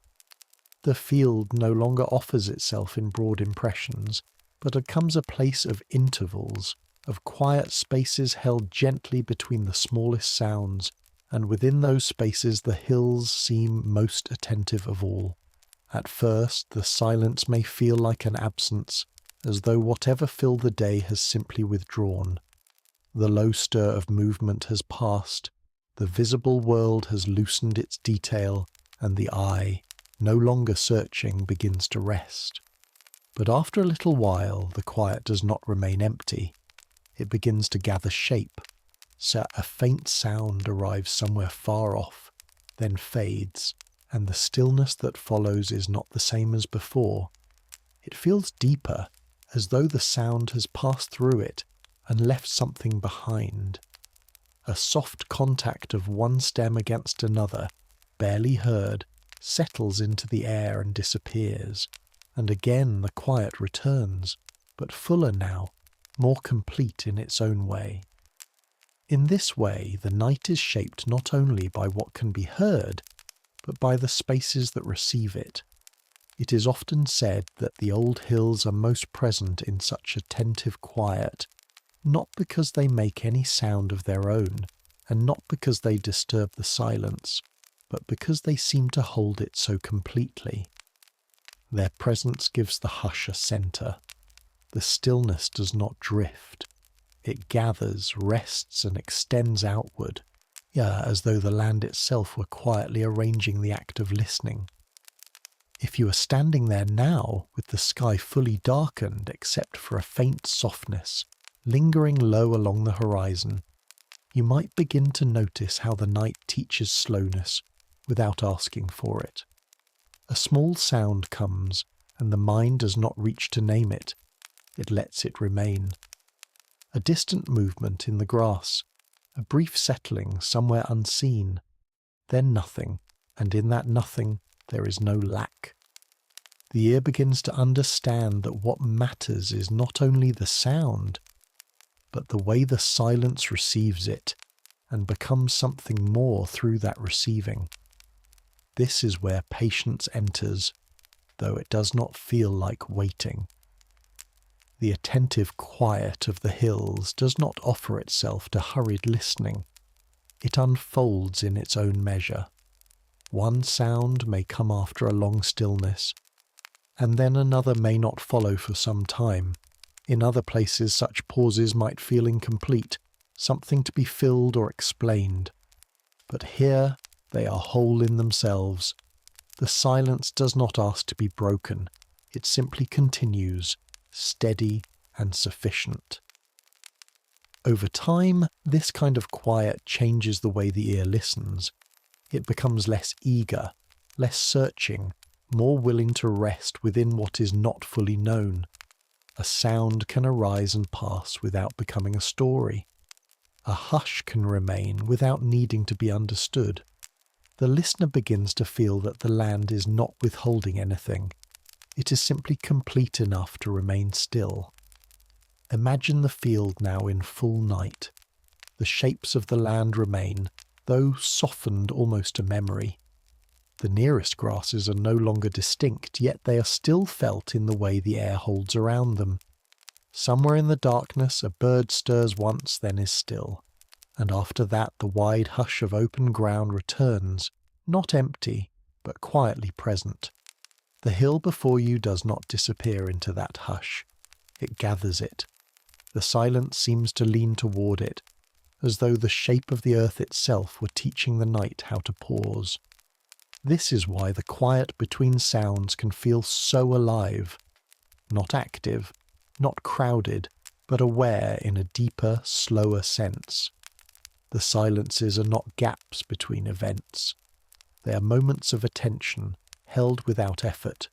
The field no longer offers itself in broad impressions, but becomes a place of intervals, of quiet spaces held gently between the smallest sounds, and within those spaces the hills seem most attentive of all. At first the silence may feel like an absence, as though whatever filled the day has simply withdrawn. The low stir of movement has passed, the visible world has loosened its detail, and the eye, no longer searching, begins to rest. But after a little while the quiet does not remain empty. It begins to gather shape. So a faint sound arrives somewhere far off, then fades, and the stillness that follows is not the same as before. It feels deeper, as though the sound has passed through it and left something behind. A soft contact of one stem against another, barely heard, settles into the air and disappears, and again the quiet returns, but fuller now, more complete in its own way. In this way, the night is shaped not only by what can be heard, but by the spaces that receive it. It is often said that the old hills are most present in such attentive quiet, not because they make any sound of their own, and not because they disturb the silence, but because they seem to hold it so completely. Their presence gives the hush a centre. The stillness does not drift. It gathers, rests, and extends outward, as though the land itself were quietly arranging the act of listening. If you are standing there now, with the sky fully darkened except for a faint softness, lingering low along the horizon, you might begin to notice how the night teaches slowness without asking for it. A small sound comes, and the mind does not reach to name it. It lets it remain. A distant movement in the grass, a brief settling somewhere unseen, then nothing, and in that nothing there is no lack. The ear begins to understand that what matters is not only the sound, but the way the silence receives it, and becomes something more through that receiving. This is where patience enters, though it does not feel like waiting. The attentive quiet of the hills does not offer itself to hurried listening. It unfolds in its own measure. One sound may come after a long stillness, and then another may not follow for some time. In other places such pauses might feel incomplete, something to be filled or explained. But here they are whole in themselves. The silence does not ask to be broken. It simply continues, steady and sufficient. Over time, this kind of quiet changes the way the ear listens. It becomes less eager, less searching, more willing to rest within what is not fully known. A sound can arise and pass without becoming a story. A hush can remain without needing to be understood. The listener begins to feel that the land is not withholding anything. It is simply complete enough to remain still. Imagine the field now in full night. The shapes of the land remain, though softened almost to memory. The nearest grasses are no longer distinct, yet they are still felt in the way the air holds around them. Somewhere in the darkness a bird stirs once, then is still, and after that the wide hush of open ground returns, not empty, but quietly present. The hill before you does not disappear into that hush. It gathers it. The silence seems to lean toward it, as though the shape of the earth itself were teaching the night how to pause. This is why the quiet between sounds can feel so alive. Not active, not crowded, but aware in a deeper, slower sense. The silences are not gaps between events. They are moments of attention, held without effort.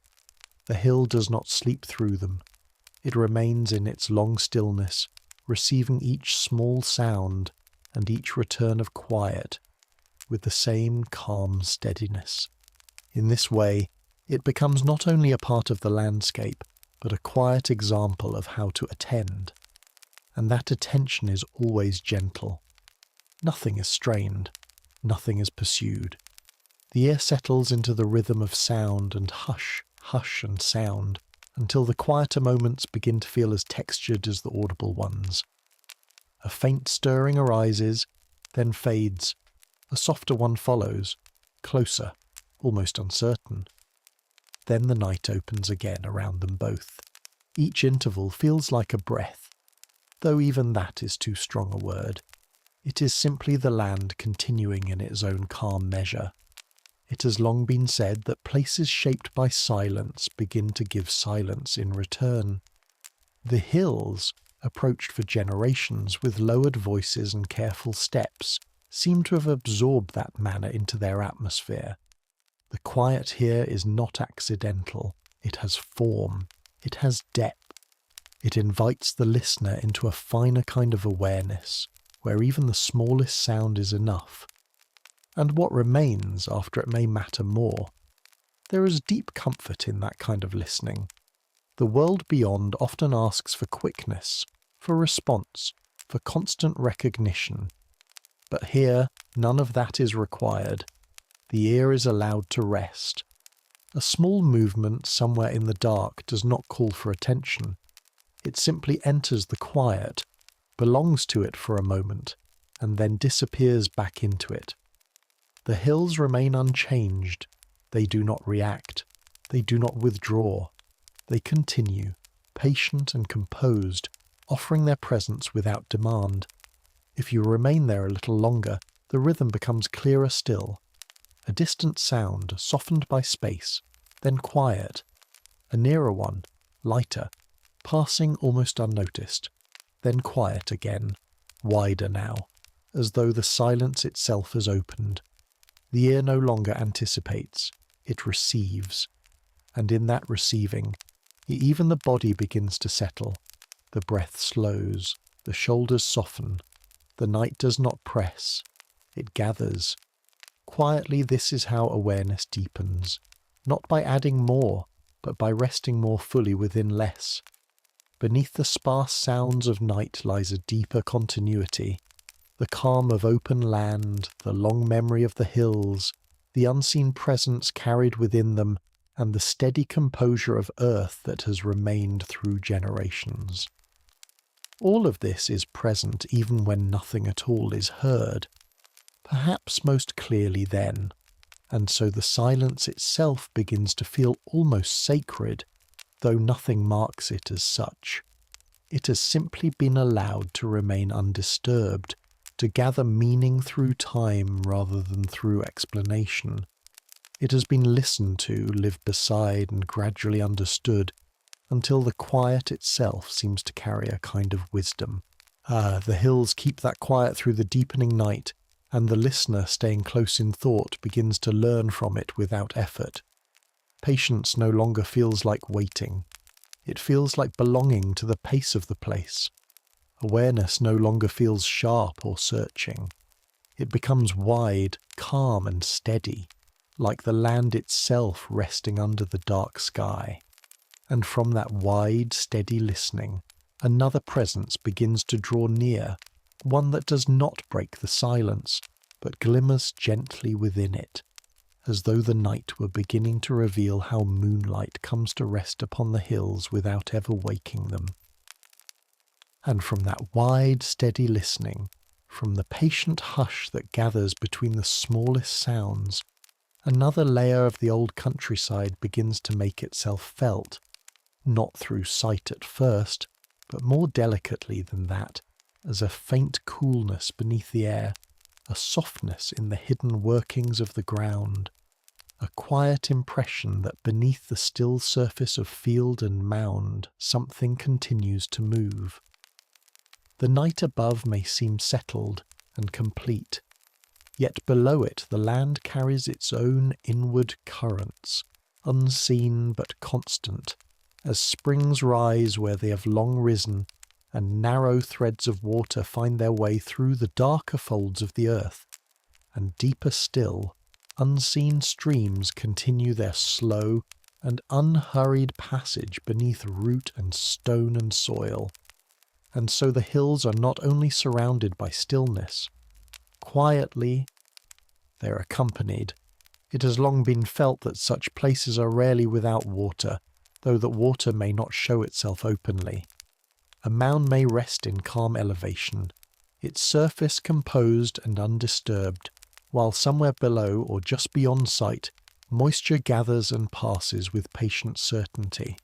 The hill does not sleep through them. It remains in its long stillness, receiving each small sound and each return of quiet with the same calm steadiness. In this way, it becomes not only a part of the landscape, but a quiet example of how to attend. And that attention is always gentle. Nothing is strained, nothing is pursued. The ear settles into the rhythm of sound and hush, hush and sound, until the quieter moments begin to feel as textured as the audible ones. A faint stirring arises, then fades. A softer one follows, closer, almost uncertain. Then the night opens again around them both. Each interval feels like a breath, though even that is too strong a word. It is simply the land continuing in its own calm measure. It has long been said that places shaped by silence begin to give silence in return. The hills, approached for generations with lowered voices and careful steps, seem to have absorbed that manner into their atmosphere. The quiet here is not accidental. It has form. It has depth. It invites the listener into a finer kind of awareness, where even the smallest sound is enough. And what remains after it may matter more. There is deep comfort in that kind of listening. The world beyond often asks for quickness, for response, for constant recognition. But here, none of that is required. The ear is allowed to rest. A small movement somewhere in the dark does not call for attention. It simply enters the quiet, belongs to it for a moment, and then disappears back into it. The hills remain unchanged. They do not react. They do not withdraw. They continue, patient and composed, offering their presence without demand. If you remain there a little longer, the rhythm becomes clearer still. A distant sound, softened by space, then quiet. A nearer one, lighter, passing almost unnoticed, then quiet again, wider now, as though the silence itself has opened. The ear no longer anticipates, it receives. And in that receiving, even the body begins to settle. The breath slows, the shoulders soften. The night does not press, it gathers. Quietly, this is how awareness deepens, not by adding more, but by resting more fully within less. Beneath the sparse sounds of night lies a deeper continuity, the calm of open land, the long memory of the hills, the unseen presence carried within them, and the steady composure of earth that has remained through generations. All of this is present even when nothing at all is heard, perhaps most clearly then, and so the silence itself begins to feel almost sacred, though nothing marks it as such. It has simply been allowed to remain undisturbed, to gather meaning through time rather than through explanation. It has been listened to, lived beside, and gradually understood, until the quiet itself seems to carry a kind of wisdom. The hills keep that quiet through the deepening night, and the listener, staying close in thought, begins to learn from it without effort. Patience no longer feels like waiting. It feels like belonging to the pace of the place. Awareness no longer feels sharp or searching. It becomes wide, calm and steady, like the land itself resting under the dark sky. And from that wide, steady listening, another presence begins to draw near, one that does not break the silence, but glimmers gently within it, as though the night were beginning to reveal how moonlight comes to rest upon the hills without ever waking them. And from that wide, steady listening, from the patient hush that gathers between the smallest sounds, another layer of the old countryside begins to make itself felt, not through sight at first, but more delicately than that, as a faint coolness beneath the air, a softness in the hidden workings of the ground, a quiet impression that beneath the still surface of field and mound something continues to move. The night above may seem settled and complete, yet below it the land carries its own inward currents, unseen but constant, as springs rise where they have long risen, and narrow threads of water find their way through the darker folds of the earth, and deeper still, unseen streams continue their slow and unhurried passage beneath root and stone and soil. And so the hills are not only surrounded by stillness, quietly they're accompanied. It has long been felt that such places are rarely without water, though that water may not show itself openly. A mound may rest in calm elevation, its surface composed and undisturbed, while somewhere below or just beyond sight, moisture gathers and passes with patient certainty.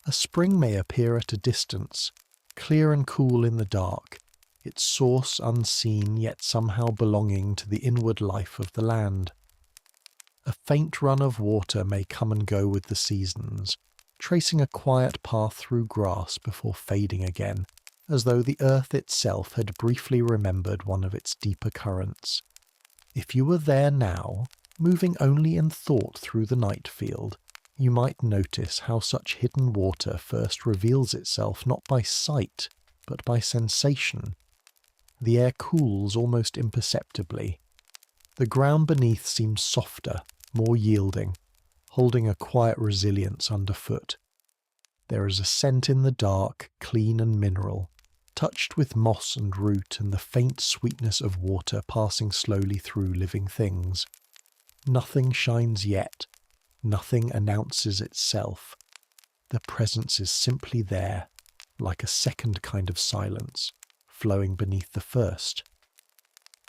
A spring may appear at a distance, clear and cool in the dark, its source unseen yet somehow belonging to the inward life of the land. A faint run of water may come and go with the seasons, tracing a quiet path through grass before fading again, as though the earth itself had briefly remembered one of its deeper currents. If you were there now, moving only in thought through the night field, you might notice how such hidden water first reveals itself not by sight, but by sensation. The air cools almost imperceptibly. The ground beneath seems softer, more yielding, holding a quiet resilience underfoot. There is a scent in the dark, clean and mineral, touched with moss and root and the faint sweetness of water passing slowly through living things. Nothing shines yet. Nothing announces itself. The presence is simply there, like a second kind of silence, flowing beneath the first.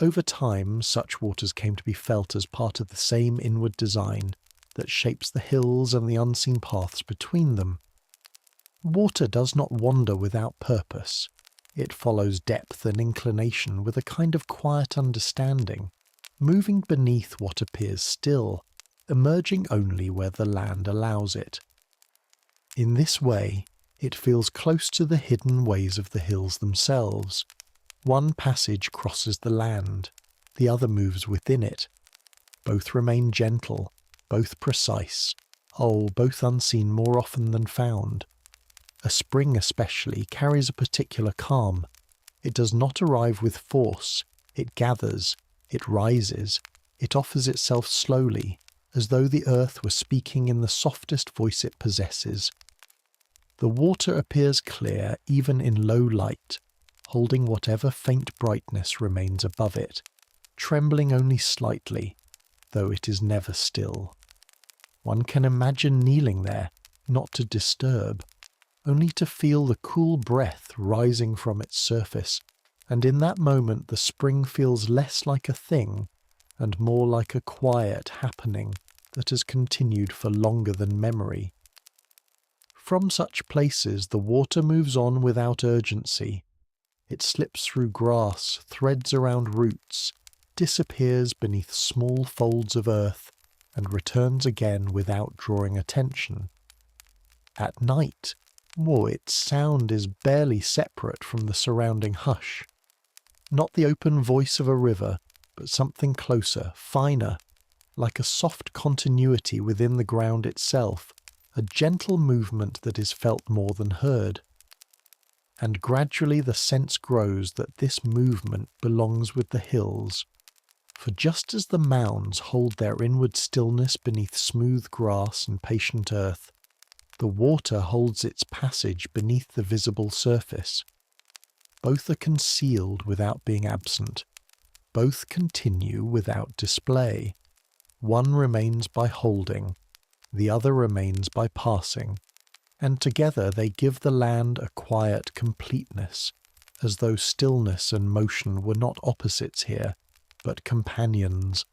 Over time, such waters came to be felt as part of the same inward design that shapes the hills and the unseen paths between them. Water does not wander without purpose. It follows depth and inclination with a kind of quiet understanding, moving beneath what appears still, emerging only where the land allows it. In this way, it feels close to the hidden ways of the hills themselves. One passage crosses the land, the other moves within it. Both remain gentle, both precise, both unseen more often than found. A spring especially carries a particular calm. It does not arrive with force, it gathers, it rises, it offers itself slowly, as though the earth were speaking in the softest voice it possesses. The water appears clear even in low light, holding whatever faint brightness remains above it, trembling only slightly, though it is never still. One can imagine kneeling there, not to disturb, only to feel the cool breath rising from its surface, and in that moment the spring feels less like a thing and more like a quiet happening that has continued for longer than memory. From such places the water moves on without urgency. It slips through grass, threads around roots, disappears beneath small folds of earth, and returns again without drawing attention. At night, its sound is barely separate from the surrounding hush. Not the open voice of a river, but something closer, finer, like a soft continuity within the ground itself, a gentle movement that is felt more than heard. And gradually the sense grows that this movement belongs with the hills. For just as the mounds hold their inward stillness beneath smooth grass and patient earth, the water holds its passage beneath the visible surface. Both are concealed without being absent. Both continue without display. One remains by holding, the other remains by passing, and together they give the land a quiet completeness, as though stillness and motion were not opposites here, but companions.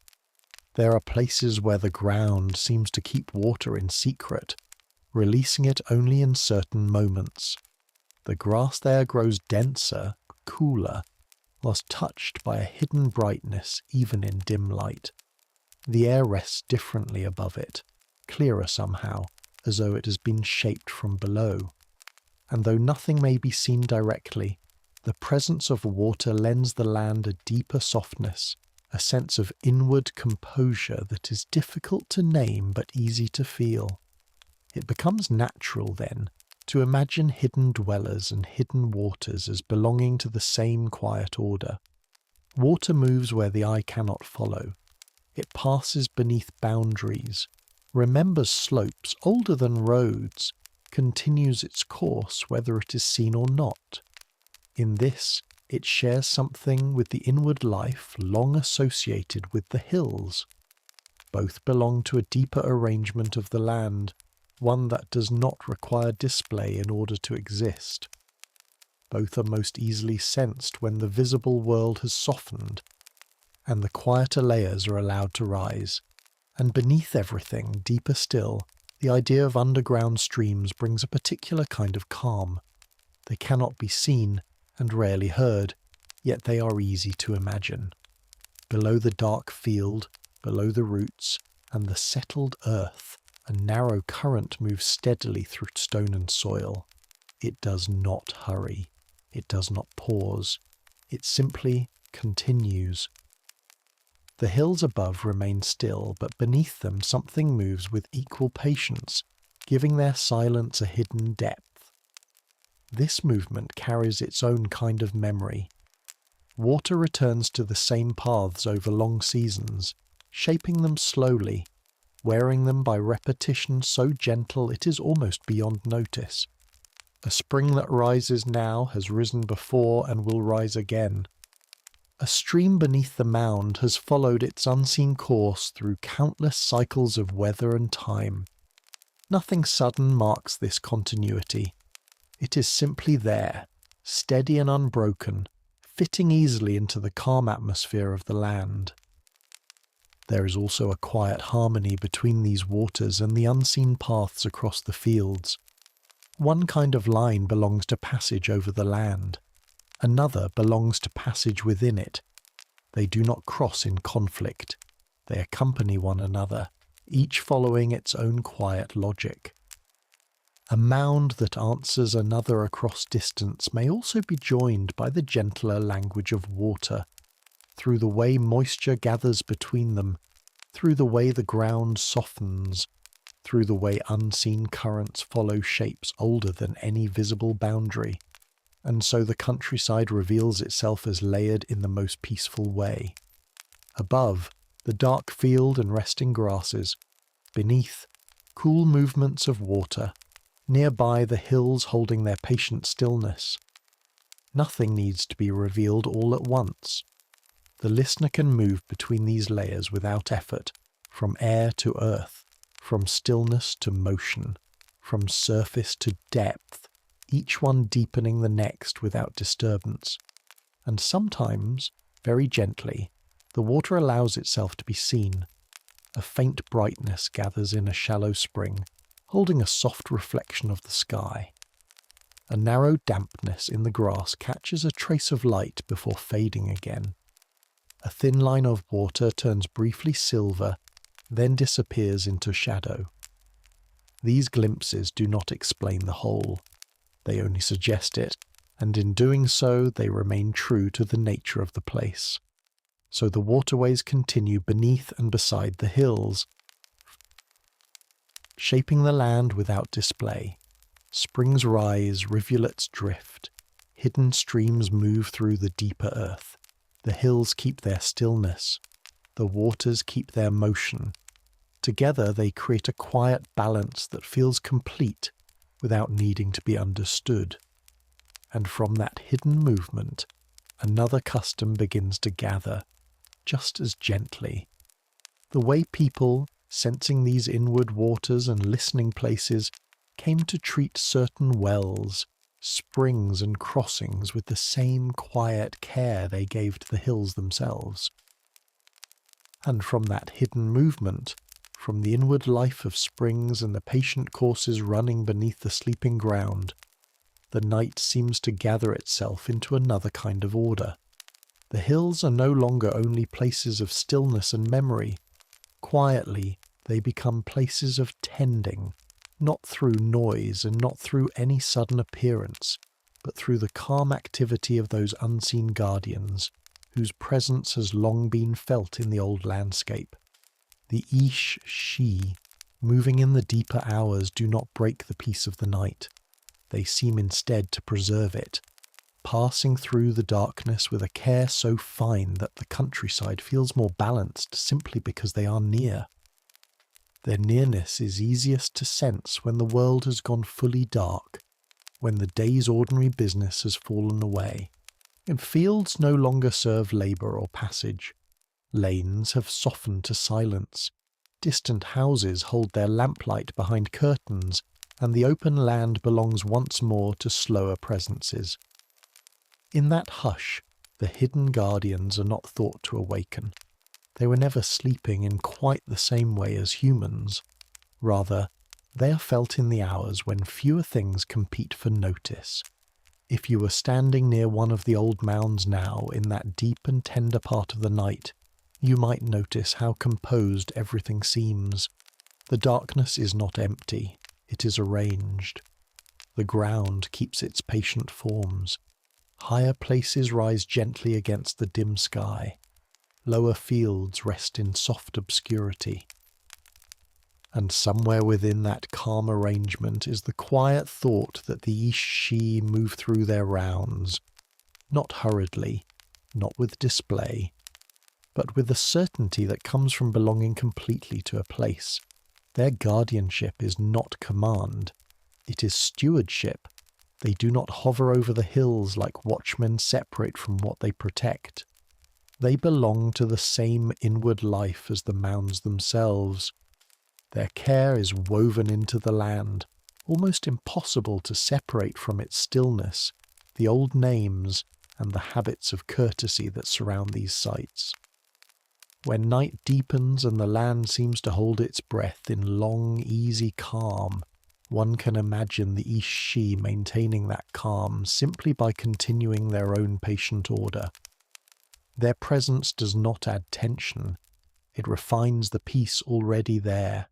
There are places where the ground seems to keep water in secret, releasing it only in certain moments. The grass there grows denser, cooler, whilst touched by a hidden brightness even in dim light. The air rests differently above it, clearer somehow, as though it has been shaped from below. And though nothing may be seen directly, the presence of water lends the land a deeper softness, a sense of inward composure that is difficult to name but easy to feel. It becomes natural, then, to imagine hidden dwellers and hidden waters as belonging to the same quiet order. Water moves where the eye cannot follow. It passes beneath boundaries, remembers slopes older than roads, continues its course whether it is seen or not. In this, it shares something with the inward life long associated with the hills. Both belong to a deeper arrangement of the land, one that does not require display in order to exist. Both are most easily sensed when the visible world has softened, and the quieter layers are allowed to rise. And beneath everything, deeper still, the idea of underground streams brings a particular kind of calm. They cannot be seen, and rarely heard, yet they are easy to imagine. Below the dark field, below the roots, and the settled earth, a narrow current moves steadily through stone and soil. It does not hurry. It does not pause. It simply continues. The hills above remain still, but beneath them something moves with equal patience, giving their silence a hidden depth. This movement carries its own kind of memory. Water returns to the same paths over long seasons, shaping them slowly, wearing them by repetition so gentle it is almost beyond notice. A spring that rises now has risen before and will rise again. A stream beneath the mound has followed its unseen course through countless cycles of weather and time. Nothing sudden marks this continuity. It is simply there, steady and unbroken, fitting easily into the calm atmosphere of the land. There is also a quiet harmony between these waters and the unseen paths across the fields. One kind of line belongs to passage over the land. Another belongs to passage within it. They do not cross in conflict. They accompany one another, each following its own quiet logic. A mound that answers another across distance may also be joined by the gentler language of water, through the way moisture gathers between them, through the way the ground softens, through the way unseen currents follow shapes older than any visible boundary, and so the countryside reveals itself as layered in the most peaceful way. Above, the dark field and resting grasses. Beneath, cool movements of water. Nearby, the hills holding their patient stillness. Nothing needs to be revealed all at once. The listener can move between these layers without effort, from air to earth, from stillness to motion, from surface to depth, each one deepening the next without disturbance. And sometimes, very gently, the water allows itself to be seen. A faint brightness gathers in a shallow spring, holding a soft reflection of the sky. A narrow dampness in the grass catches a trace of light before fading again. A thin line of water turns briefly silver, then disappears into shadow. These glimpses do not explain the whole. They only suggest it, and in doing so they remain true to the nature of the place. So the waterways continue beneath and beside the hills, shaping the land without display. Springs rise, rivulets drift, hidden streams move through the deeper earth. The hills keep their stillness, the waters keep their motion. Together they create a quiet balance that feels complete without needing to be understood. And from that hidden movement, another custom begins to gather, just as gently. The way people, sensing these inward waters and listening places, came to treat certain wells, springs and crossings with the same quiet care they gave to the hills themselves. And from that hidden movement, from the inward life of springs and the patient courses running beneath the sleeping ground, the night seems to gather itself into another kind of order. The hills are no longer only places of stillness and memory. Quietly, they become places of tending, not through noise and not through any sudden appearance, but through the calm activity of those unseen guardians, whose presence has long been felt in the old landscape. The she, moving in the deeper hours, do not break the peace of the night. They seem instead to preserve it, passing through the darkness with a care so fine that the countryside feels more balanced simply because they are near. Their nearness is easiest to sense when the world has gone fully dark, when the day's ordinary business has fallen away, and fields no longer serve labour or passage. Lanes have softened to silence. Distant houses hold their lamplight behind curtains, and the open land belongs once more to slower presences. In that hush, the hidden guardians are not thought to awaken. They were never sleeping in quite the same way as humans. Rather, they are felt in the hours when fewer things compete for notice. If you were standing near one of the old mounds now in that deep and tender part of the night, you might notice how composed everything seems. The darkness is not empty, it is arranged. The ground keeps its patient forms. Higher places rise gently against the dim sky. Lower fields rest in soft obscurity. And somewhere within that calm arrangement is the quiet thought that the she move through their rounds, not hurriedly, not with display, but with the certainty that comes from belonging completely to a place. Their guardianship is not command, it is stewardship. They do not hover over the hills like watchmen separate from what they protect. They belong to the same inward life as the mounds themselves. Their care is woven into the land, almost impossible to separate from its stillness, the old names, and the habits of courtesy that surround these sites. When night deepens and the land seems to hold its breath in long, easy calm, one can imagine the Ishi maintaining that calm simply by continuing their own patient order. Their presence does not add tension, it refines the peace already there.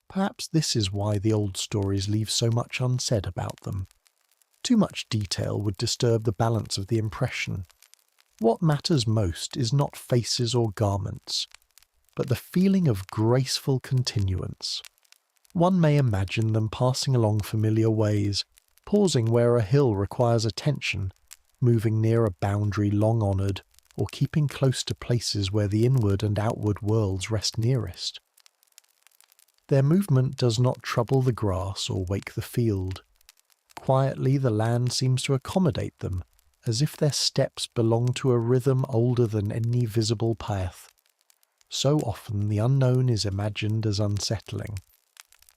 Perhaps this is why the old stories leave so much unsaid about them. Too much detail would disturb the balance of the impression. What matters most is not faces or garments, but the feeling of graceful continuance. One may imagine them passing along familiar ways, pausing where a hill requires attention, moving near a boundary long honoured, or keeping close to places where the inward and outward worlds rest nearest. Their movement does not trouble the grass or wake the field. Quietly the land seems to accommodate them, as if their steps belong to a rhythm older than any visible path. So often the unknown is imagined as unsettling,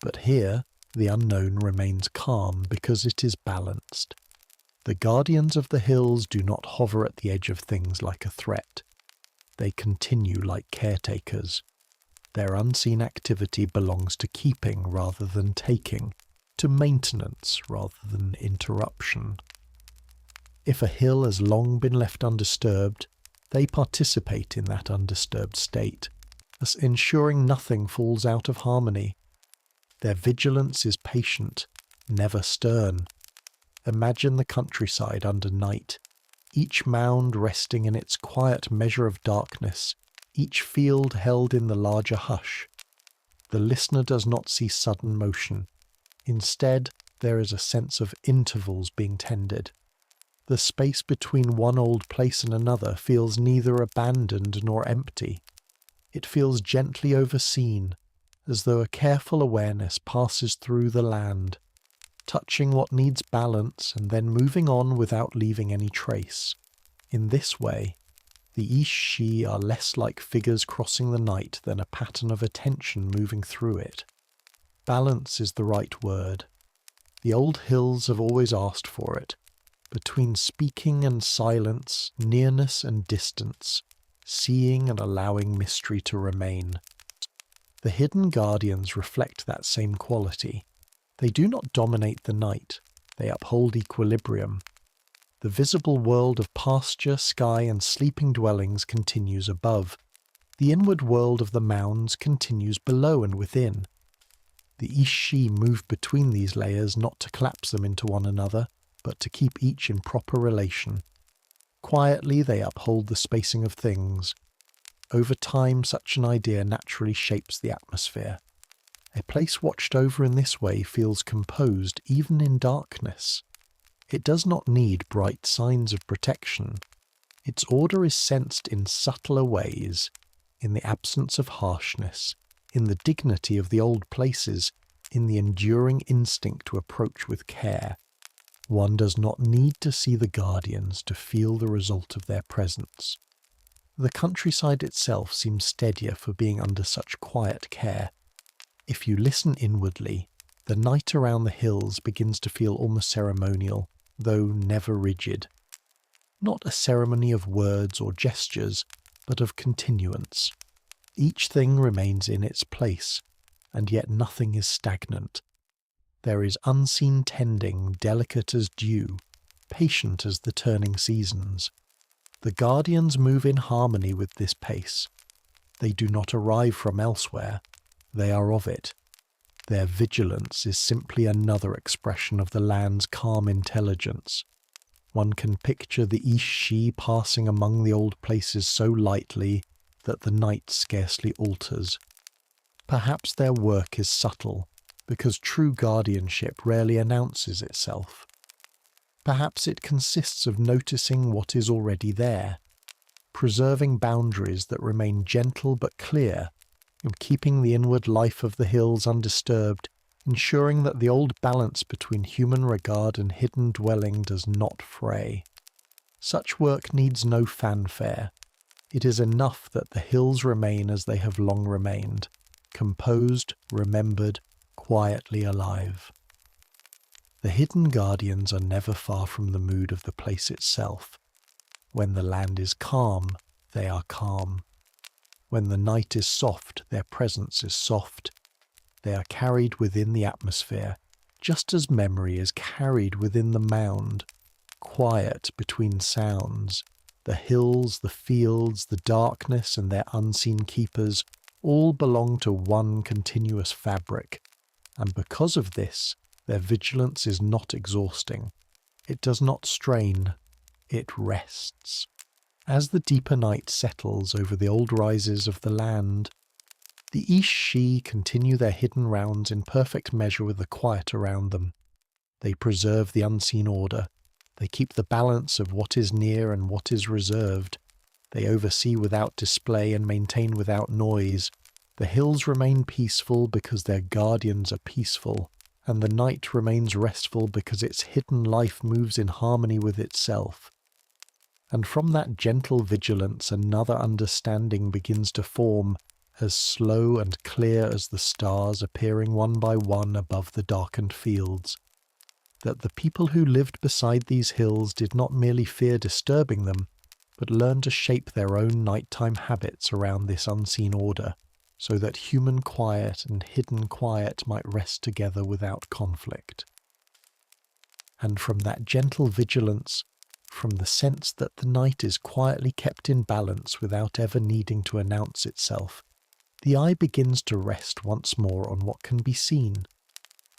but here the unknown remains calm because it is balanced. The guardians of the hills do not hover at the edge of things like a threat. They continue like caretakers. Their unseen activity belongs to keeping rather than taking, to maintenance rather than interruption. If a hill has long been left undisturbed, they participate in that undisturbed state, thus ensuring nothing falls out of harmony. Their vigilance is patient, never stern. Imagine the countryside under night, each mound resting in its quiet measure of darkness, each field held in the larger hush. The listener does not see sudden motion. Instead, there is a sense of intervals being tended. The space between one old place and another feels neither abandoned nor empty. It feels gently overseen, as though a careful awareness passes through the land, touching what needs balance and then moving on without leaving any trace. In this way, the Ishi are less like figures crossing the night than a pattern of attention moving through it. Balance is the right word. The old hills have always asked for it. Between speaking and silence, nearness and distance, seeing and allowing mystery to remain. The hidden guardians reflect that same quality. They do not dominate the night, they uphold equilibrium. The visible world of pasture, sky and sleeping dwellings continues above. The inward world of the mounds continues below and within. The Ishi move between these layers not to collapse them into one another, but to keep each in proper relation. Quietly they uphold the spacing of things. Over time, such an idea naturally shapes the atmosphere. A place watched over in this way feels composed even in darkness. It does not need bright signs of protection. Its order is sensed in subtler ways, in the absence of harshness, in the dignity of the old places, in the enduring instinct to approach with care. One does not need to see the guardians to feel the result of their presence. The countryside itself seems steadier for being under such quiet care. If you listen inwardly, the night around the hills begins to feel almost ceremonial, though never rigid. Not a ceremony of words or gestures, but of continuance. Each thing remains in its place, and yet nothing is stagnant. There is unseen tending, delicate as dew, patient as the turning seasons. The guardians move in harmony with this pace. They do not arrive from elsewhere, they are of it. Their vigilance is simply another expression of the land's calm intelligence. One can picture the Ishi passing among the old places so lightly that the night scarcely alters. Perhaps their work is subtle, because true guardianship rarely announces itself. Perhaps it consists of noticing what is already there, preserving boundaries that remain gentle but clear, and keeping the inward life of the hills undisturbed, ensuring that the old balance between human regard and hidden dwelling does not fray. Such work needs no fanfare. It is enough that the hills remain as they have long remained, composed, remembered, quietly alive. The hidden guardians are never far from the mood of the place itself. When the land is calm, they are calm. When the night is soft, their presence is soft. They are carried within the atmosphere, just as memory is carried within the mound, quiet between sounds. The hills, the fields, the darkness and their unseen keepers all belong to one continuous fabric, and because of this, their vigilance is not exhausting. It does not strain, it rests. As the deeper night settles over the old rises of the land, the Ishi continue their hidden rounds in perfect measure with the quiet around them. They preserve the unseen order. They keep the balance of what is near and what is reserved. They oversee without display and maintain without noise. The hills remain peaceful because their guardians are peaceful, and the night remains restful because its hidden life moves in harmony with itself. And from that gentle vigilance another understanding begins to form, as slow and clear as the stars appearing one by one above the darkened fields, that the people who lived beside these hills did not merely fear disturbing them, but learned to shape their own nighttime habits around this unseen order, so that human quiet and hidden quiet might rest together without conflict. And from that gentle vigilance, from the sense that the night is quietly kept in balance without ever needing to announce itself, the eye begins to rest once more on what can be seen,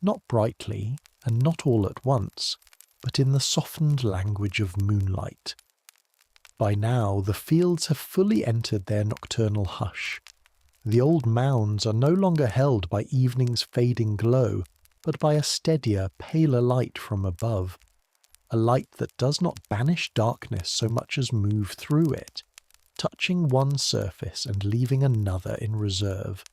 not brightly and not all at once, but in the softened language of moonlight. By now the fields have fully entered their nocturnal hush. The old mounds are no longer held by evening's fading glow, but by a steadier, paler light from above, a light that does not banish darkness so much as move through it, touching one surface and leaving another in reserve,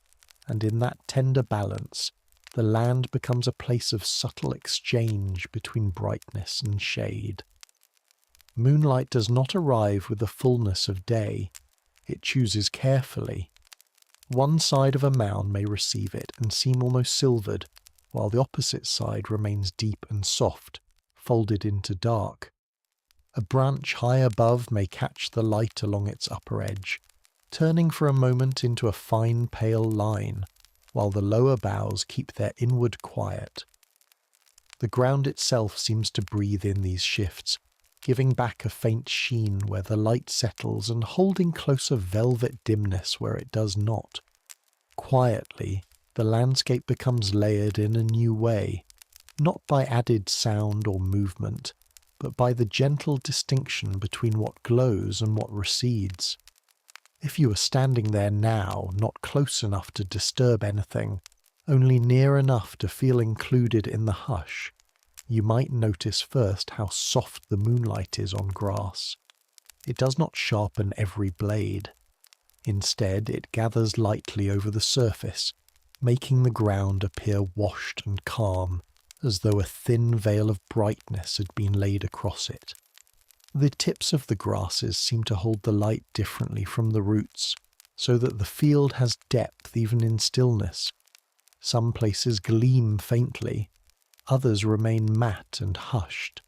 and in that tender balance, the land becomes a place of subtle exchange between brightness and shade. Moonlight does not arrive with the fullness of day. It chooses carefully. One side of a mound may receive it and seem almost silvered, while the opposite side remains deep and soft, folded into dark. A branch high above may catch the light along its upper edge, turning for a moment into a fine pale line, while the lower boughs keep their inward quiet. The ground itself seems to breathe in these shifts, giving back a faint sheen where the light settles and holding close a velvet dimness where it does not. Quietly, the landscape becomes layered in a new way, not by added sound or movement, but by the gentle distinction between what glows and what recedes. If you were standing there now, not close enough to disturb anything, only near enough to feel included in the hush, you might notice first how soft the moonlight is on grass. It does not sharpen every blade. Instead, it gathers lightly over the surface, making the ground appear washed and calm, as though a thin veil of brightness had been laid across it. The tips of the grasses seem to hold the light differently from the roots, so that the field has depth even in stillness. Some places gleam faintly, others remain matte and hushed.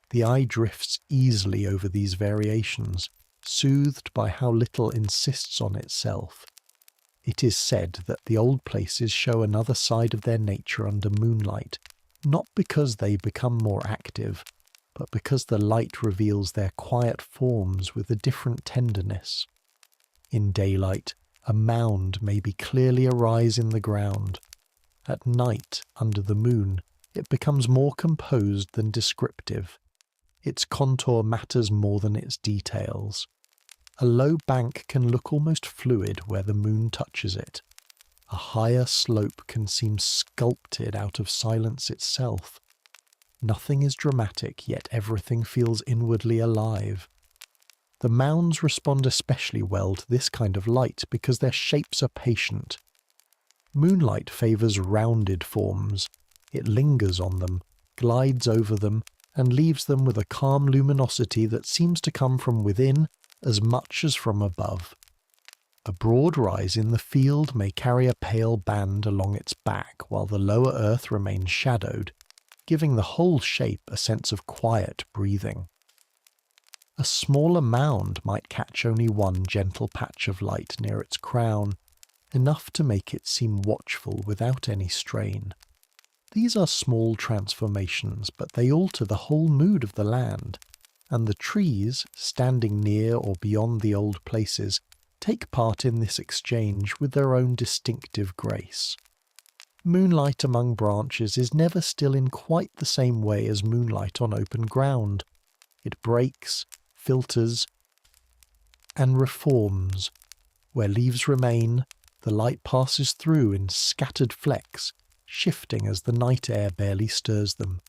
The eye drifts easily over these variations, soothed by how little insists on itself. It is said that the old places show another side of their nature under moonlight, not because they become more active, but because the light reveals their quiet forms with a different tenderness. In daylight, a mound may be clearly arise in the ground. At night, under the moon, it becomes more composed than descriptive. Its contour matters more than its details. A low bank can look almost fluid where the moon touches it. A higher slope can seem sculpted out of silence itself. Nothing is dramatic, yet everything feels inwardly alive. The mounds respond especially well to this kind of light because their shapes are patient. Moonlight favours rounded forms. It lingers on them, glides over them, and leaves them with a calm luminosity that seems to come from within as much as from above. A broad rise in the field may carry a pale band along its back while the lower earth remains shadowed, giving the whole shape a sense of quiet breathing. A smaller mound might catch only one gentle patch of light near its crown, enough to make it seem watchful without any strain. These are small transformations, but they alter the whole mood of the land, and the trees, standing near or beyond the old places, take part in this exchange with their own distinctive grace. Moonlight among branches is never still in quite the same way as moonlight on open ground. It breaks, filters, and reforms. Where leaves remain, the light passes through in scattered flecks, shifting as the night air barely stirs them.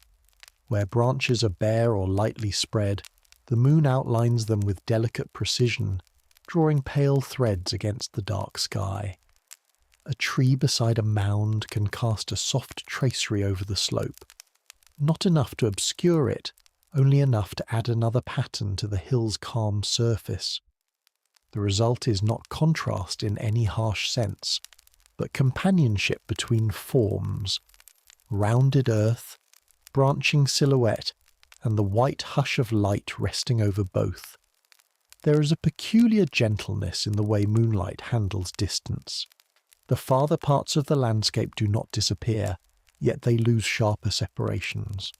Where branches are bare or lightly spread, the moon outlines them with delicate precision, drawing pale threads against the dark sky. A tree beside a mound can cast a soft tracery over the slope, not enough to obscure it, only enough to add another pattern to the hill's calm surface. The result is not contrast in any harsh sense, but companionship between forms, rounded earth, branching silhouette, and the white hush of light resting over both. There is a peculiar gentleness in the way moonlight handles distance. The farther parts of the landscape do not disappear, yet they lose sharper separations.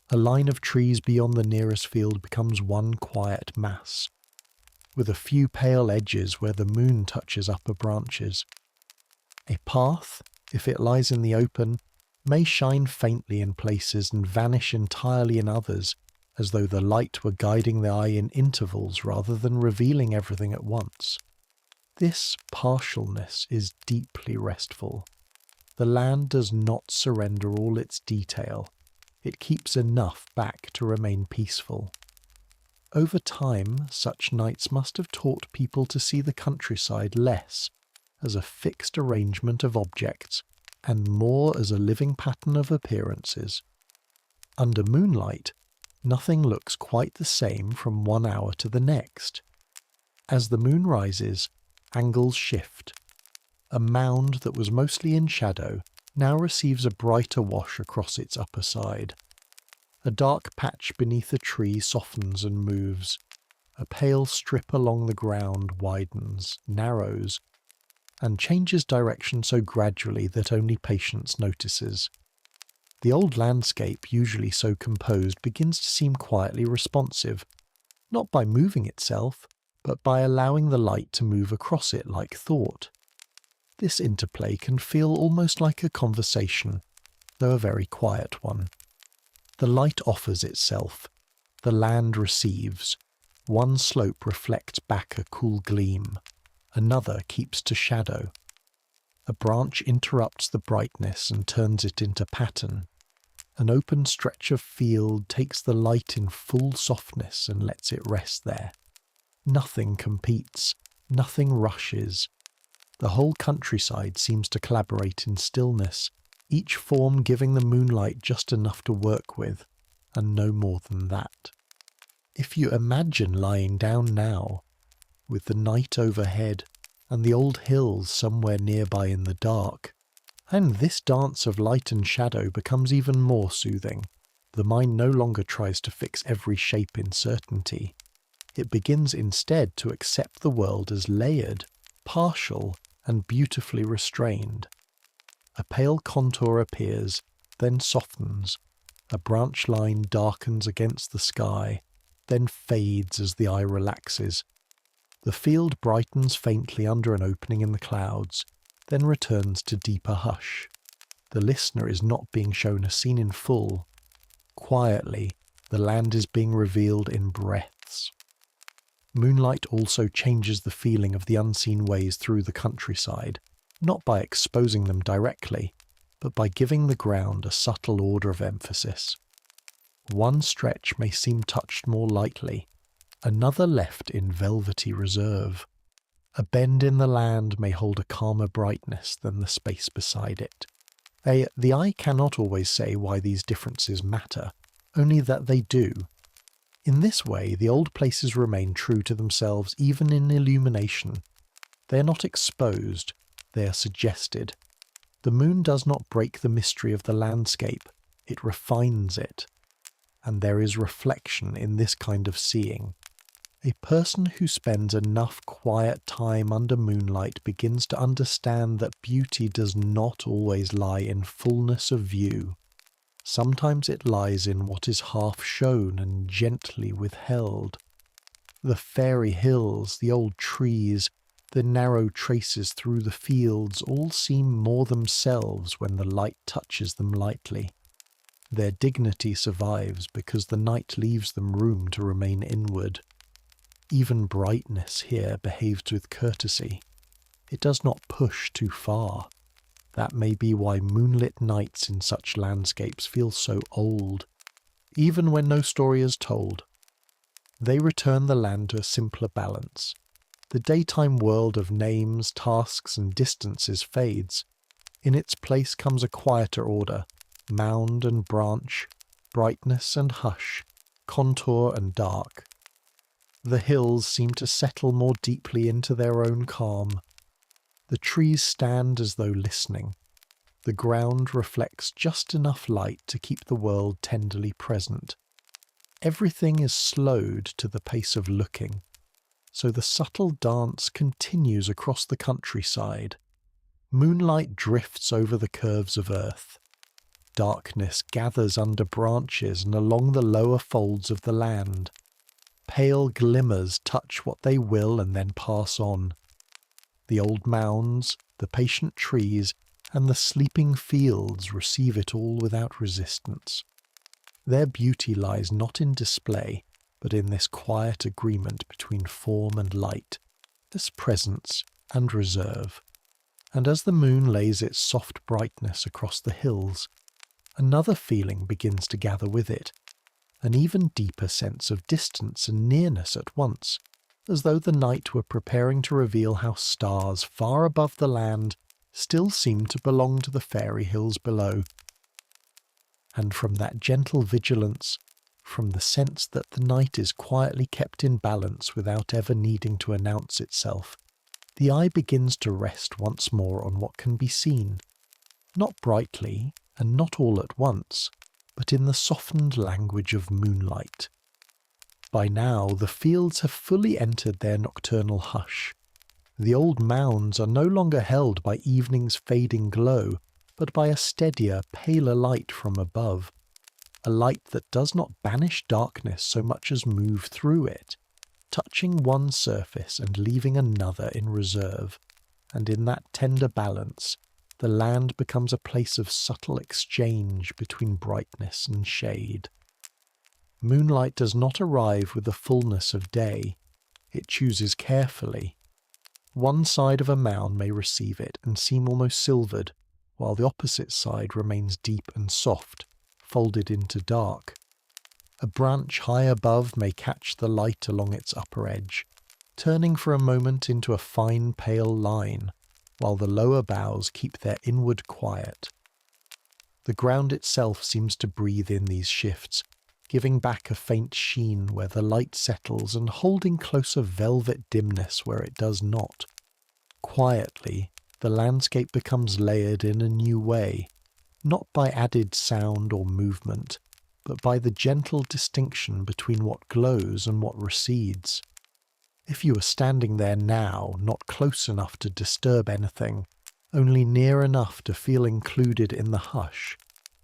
A line of trees beyond the nearest field becomes one quiet mass, with a few pale edges where the moon touches upper branches. A path, if it lies in the open, may shine faintly in places and vanish entirely in others, as though the light were guiding the eye in intervals rather than revealing everything at once. This partialness is deeply restful. The land does not surrender all its detail. It keeps enough back to remain peaceful. Over time, such nights must have taught people to see the countryside less as a fixed arrangement of objects and more as a living pattern of appearances. Under moonlight, nothing looks quite the same from 1 hour to the next. As the moon rises, angles shift. A mound that was mostly in shadow now receives a brighter wash across its upper side. A dark patch beneath a tree softens and moves. A pale strip along the ground widens, narrows, and changes direction so gradually that only patience notices. The old landscape, usually so composed, begins to seem quietly responsive, not by moving itself, but by allowing the light to move across it like thought. This interplay can feel almost like a conversation, though a very quiet one. The light offers itself. The land receives. One slope reflects back a cool gleam. Another keeps to shadow. A branch interrupts the brightness and turns it into pattern. An open stretch of field takes the light in full softness and lets it rest there. Nothing competes. Nothing rushes. The whole countryside seems to collaborate in stillness, each form giving the moonlight just enough to work with, and no more than that. If you imagine lying down now, with the night overhead and the old hills somewhere nearby in the dark, and this dance of light and shadow becomes even more soothing. The mind no longer tries to fix every shape in certainty. It begins instead to accept the world as layered, partial, and beautifully restrained. A pale contour appears, then softens. A branch line darkens against the sky, then fades as the eye relaxes. The field brightens faintly under an opening in the clouds, then returns to deeper hush. The listener is not being shown a scene in full. Quietly, the land is being revealed in breaths. Moonlight also changes the feeling of the unseen ways through the countryside, not by exposing them directly, but by giving the ground a subtle order of emphasis. One stretch may seem touched more lightly, another left in velvety reserve. A bend in the land may hold a calmer brightness than the space beside it. The eye cannot always say why these differences matter, only that they do. In this way, the old places remain true to themselves even in illumination. They are not exposed, they are suggested. The moon does not break the mystery of the landscape, it refines it. And there is reflection in this kind of seeing. A person who spends enough quiet time under moonlight begins to understand that beauty does not always lie in fullness of view. Sometimes it lies in what is half shown and gently withheld. The fairy hills, the old trees, the narrow traces through the fields all seem more themselves when the light touches them lightly. Their dignity survives because the night leaves them room to remain inward. Even brightness here behaves with courtesy. It does not push too far. That may be why moonlit nights in such landscapes feel so old, even when no story is told. They return the land to a simpler balance. The daytime world of names, tasks, and distances fades. In its place comes a quieter order, mound and branch, brightness and hush, contour and dark. The hills seem to settle more deeply into their own calm. The trees stand as though listening. The ground reflects just enough light to keep the world tenderly present. Everything is slowed to the pace of looking, so the subtle dance continues across the countryside. Moonlight drifts over the curves of earth. Darkness gathers under branches and along the lower folds of the land. Pale glimmers touch what they will and then pass on. The old mounds, the patient trees, and the sleeping fields receive it all without resistance. Their beauty lies not in display, but in this quiet agreement between form and light, this presence and reserve. And as the moon lays its soft brightness across the hills, another feeling begins to gather with it, an even deeper sense of distance and nearness at once, as though the night were preparing to reveal how stars far above the land still seem to belong to the fairy hills below. And from that gentle vigilance, from the sense that the night is quietly kept in balance without ever needing to announce itself, the eye begins to rest once more on what can be seen, not brightly and not all at once, but in the softened language of moonlight. By now the fields have fully entered their nocturnal hush. The old mounds are no longer held by evening's fading glow, but by a steadier, paler light from above, a light that does not banish darkness so much as move through it, touching one surface and leaving another in reserve, and in that tender balance, the land becomes a place of subtle exchange between brightness and shade. Moonlight does not arrive with the fullness of day. It chooses carefully. One side of a mound may receive it and seem almost silvered, while the opposite side remains deep and soft, folded into dark. A branch high above may catch the light along its upper edge, turning for a moment into a fine pale line, while the lower boughs keep their inward quiet. The ground itself seems to breathe in these shifts, giving back a faint sheen where the light settles and holding close a velvet dimness where it does not. Quietly, the landscape becomes layered in a new way, not by added sound or movement, but by the gentle distinction between what glows and what recedes. If you were standing there now, not close enough to disturb anything, only near enough to feel included in the hush,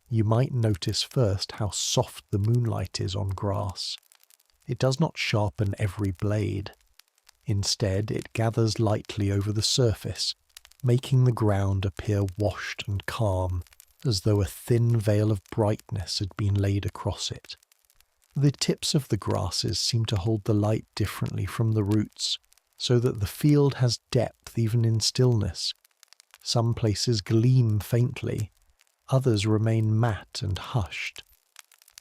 you might notice first how soft the moonlight is on grass. It does not sharpen every blade. Instead, it gathers lightly over the surface, making the ground appear washed and calm, as though a thin veil of brightness had been laid across it. The tips of the grasses seem to hold the light differently from the roots, so that the field has depth even in stillness. Some places gleam faintly, others remain matte and hushed.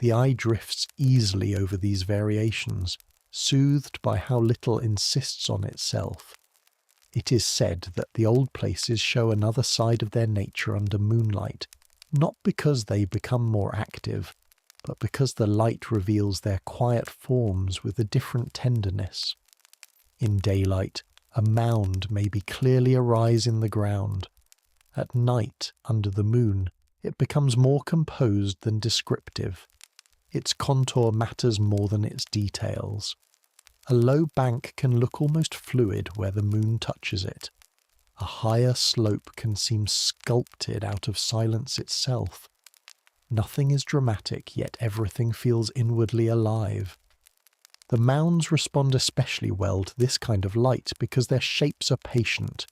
The eye drifts easily over these variations, soothed by how little insists on itself. It is said that the old places show another side of their nature under moonlight, not because they become more active, but because the light reveals their quiet forms with a different tenderness. In daylight, a mound may be clearly arise in the ground. At night, under the moon, it becomes more composed than descriptive. Its contour matters more than its details. A low bank can look almost fluid where the moon touches it. A higher slope can seem sculpted out of silence itself. Nothing is dramatic, yet everything feels inwardly alive. The mounds respond especially well to this kind of light because their shapes are patient.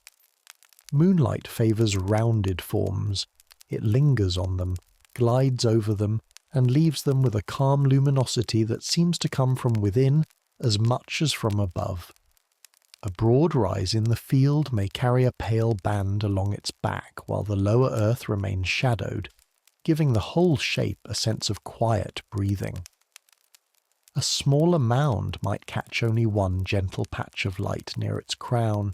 Moonlight favours rounded forms. It lingers on them, glides over them, and leaves them with a calm luminosity that seems to come from within as much as from above. A broad rise in the field may carry a pale band along its back while the lower earth remains shadowed, giving the whole shape a sense of quiet breathing. A smaller mound might catch only one gentle patch of light near its crown,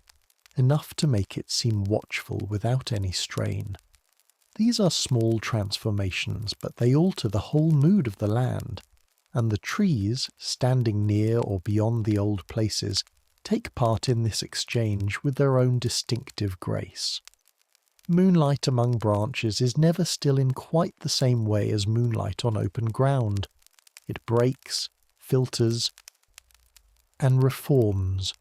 enough to make it seem watchful without any strain. These are small transformations, but they alter the whole mood of the land, and the trees, standing near or beyond the old places, take part in this exchange with their own distinctive grace. Moonlight among branches is never still in quite the same way as moonlight on open ground. It breaks, filters, and reforms.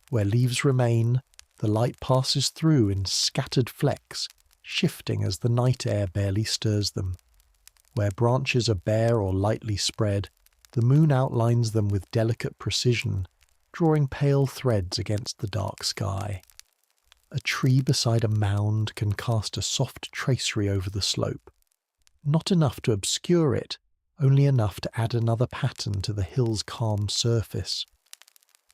Where leaves remain, the light passes through in scattered flecks, shifting as the night air barely stirs them. Where branches are bare or lightly spread, the moon outlines them with delicate precision, drawing pale threads against the dark sky. A tree beside a mound can cast a soft tracery over the slope, not enough to obscure it, only enough to add another pattern to the hill's calm surface.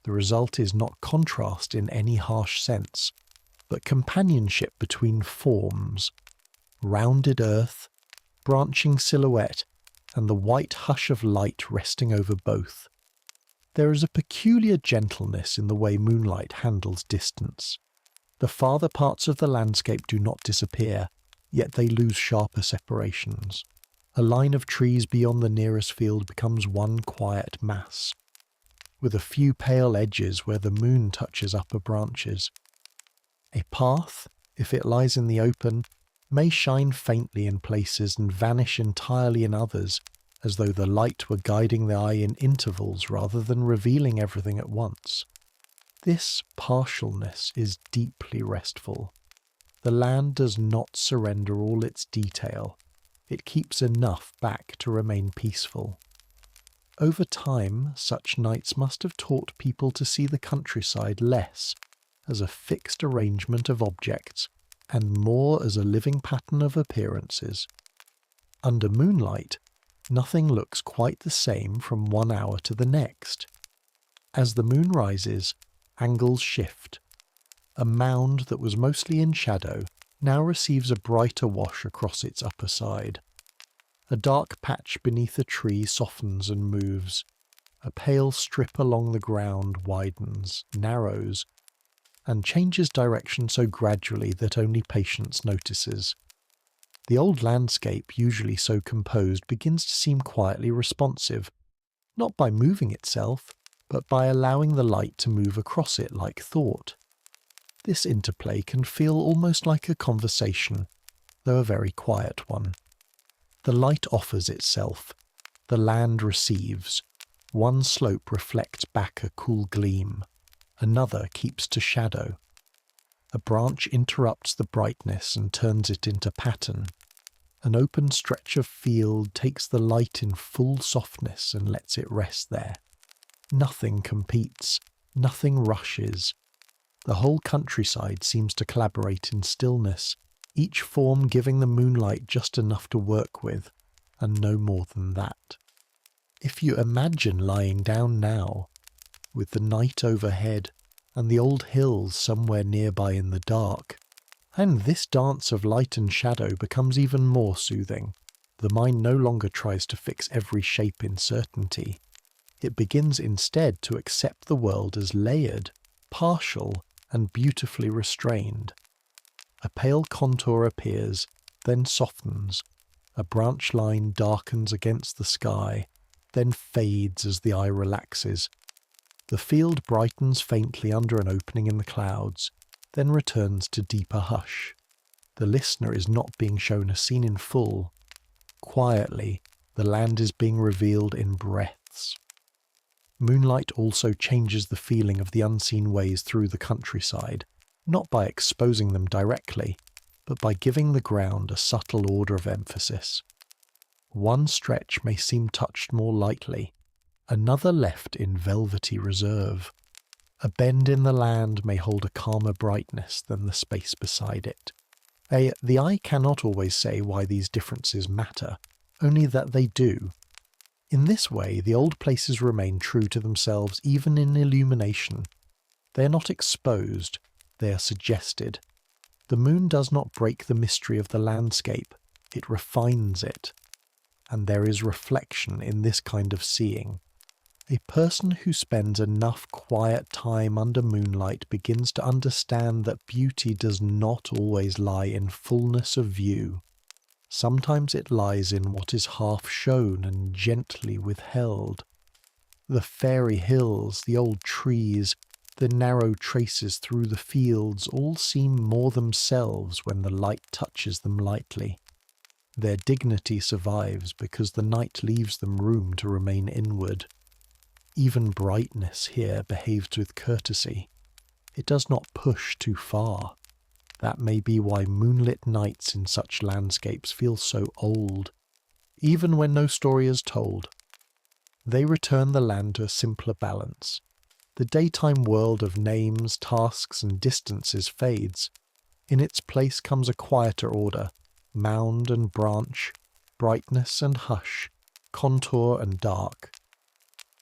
The result is not contrast in any harsh sense, but companionship between forms, rounded earth, branching silhouette, and the white hush of light resting over both. There is a peculiar gentleness in the way moonlight handles distance. The farther parts of the landscape do not disappear, yet they lose sharper separations. A line of trees beyond the nearest field becomes one quiet mass, with a few pale edges where the moon touches upper branches. A path, if it lies in the open, may shine faintly in places and vanish entirely in others, as though the light were guiding the eye in intervals rather than revealing everything at once. This partialness is deeply restful. The land does not surrender all its detail. It keeps enough back to remain peaceful. Over time, such nights must have taught people to see the countryside less as a fixed arrangement of objects and more as a living pattern of appearances. Under moonlight, nothing looks quite the same from 1 hour to the next. As the moon rises, angles shift. A mound that was mostly in shadow now receives a brighter wash across its upper side. A dark patch beneath a tree softens and moves. A pale strip along the ground widens, narrows, and changes direction so gradually that only patience notices. The old landscape, usually so composed, begins to seem quietly responsive, not by moving itself, but by allowing the light to move across it like thought. This interplay can feel almost like a conversation, though a very quiet one. The light offers itself. The land receives. One slope reflects back a cool gleam. Another keeps to shadow. A branch interrupts the brightness and turns it into pattern. An open stretch of field takes the light in full softness and lets it rest there. Nothing competes. Nothing rushes. The whole countryside seems to collaborate in stillness, each form giving the moonlight just enough to work with, and no more than that. If you imagine lying down now, with the night overhead and the old hills somewhere nearby in the dark, and this dance of light and shadow becomes even more soothing. The mind no longer tries to fix every shape in certainty. It begins instead to accept the world as layered, partial, and beautifully restrained. A pale contour appears, then softens. A branch line darkens against the sky, then fades as the eye relaxes. The field brightens faintly under an opening in the clouds, then returns to deeper hush. The listener is not being shown a scene in full. Quietly, the land is being revealed in breaths. Moonlight also changes the feeling of the unseen ways through the countryside, not by exposing them directly, but by giving the ground a subtle order of emphasis. One stretch may seem touched more lightly, another left in velvety reserve. A bend in the land may hold a calmer brightness than the space beside it. The eye cannot always say why these differences matter, only that they do. In this way, the old places remain true to themselves even in illumination. They are not exposed, they are suggested. The moon does not break the mystery of the landscape, it refines it. And there is reflection in this kind of seeing. A person who spends enough quiet time under moonlight begins to understand that beauty does not always lie in fullness of view. Sometimes it lies in what is half shown and gently withheld. The fairy hills, the old trees, the narrow traces through the fields all seem more themselves when the light touches them lightly. Their dignity survives because the night leaves them room to remain inward. Even brightness here behaves with courtesy. It does not push too far. That may be why moonlit nights in such landscapes feel so old, even when no story is told. They return the land to a simpler balance. The daytime world of names, tasks, and distances fades. In its place comes a quieter order, mound and branch, brightness and hush, contour and dark.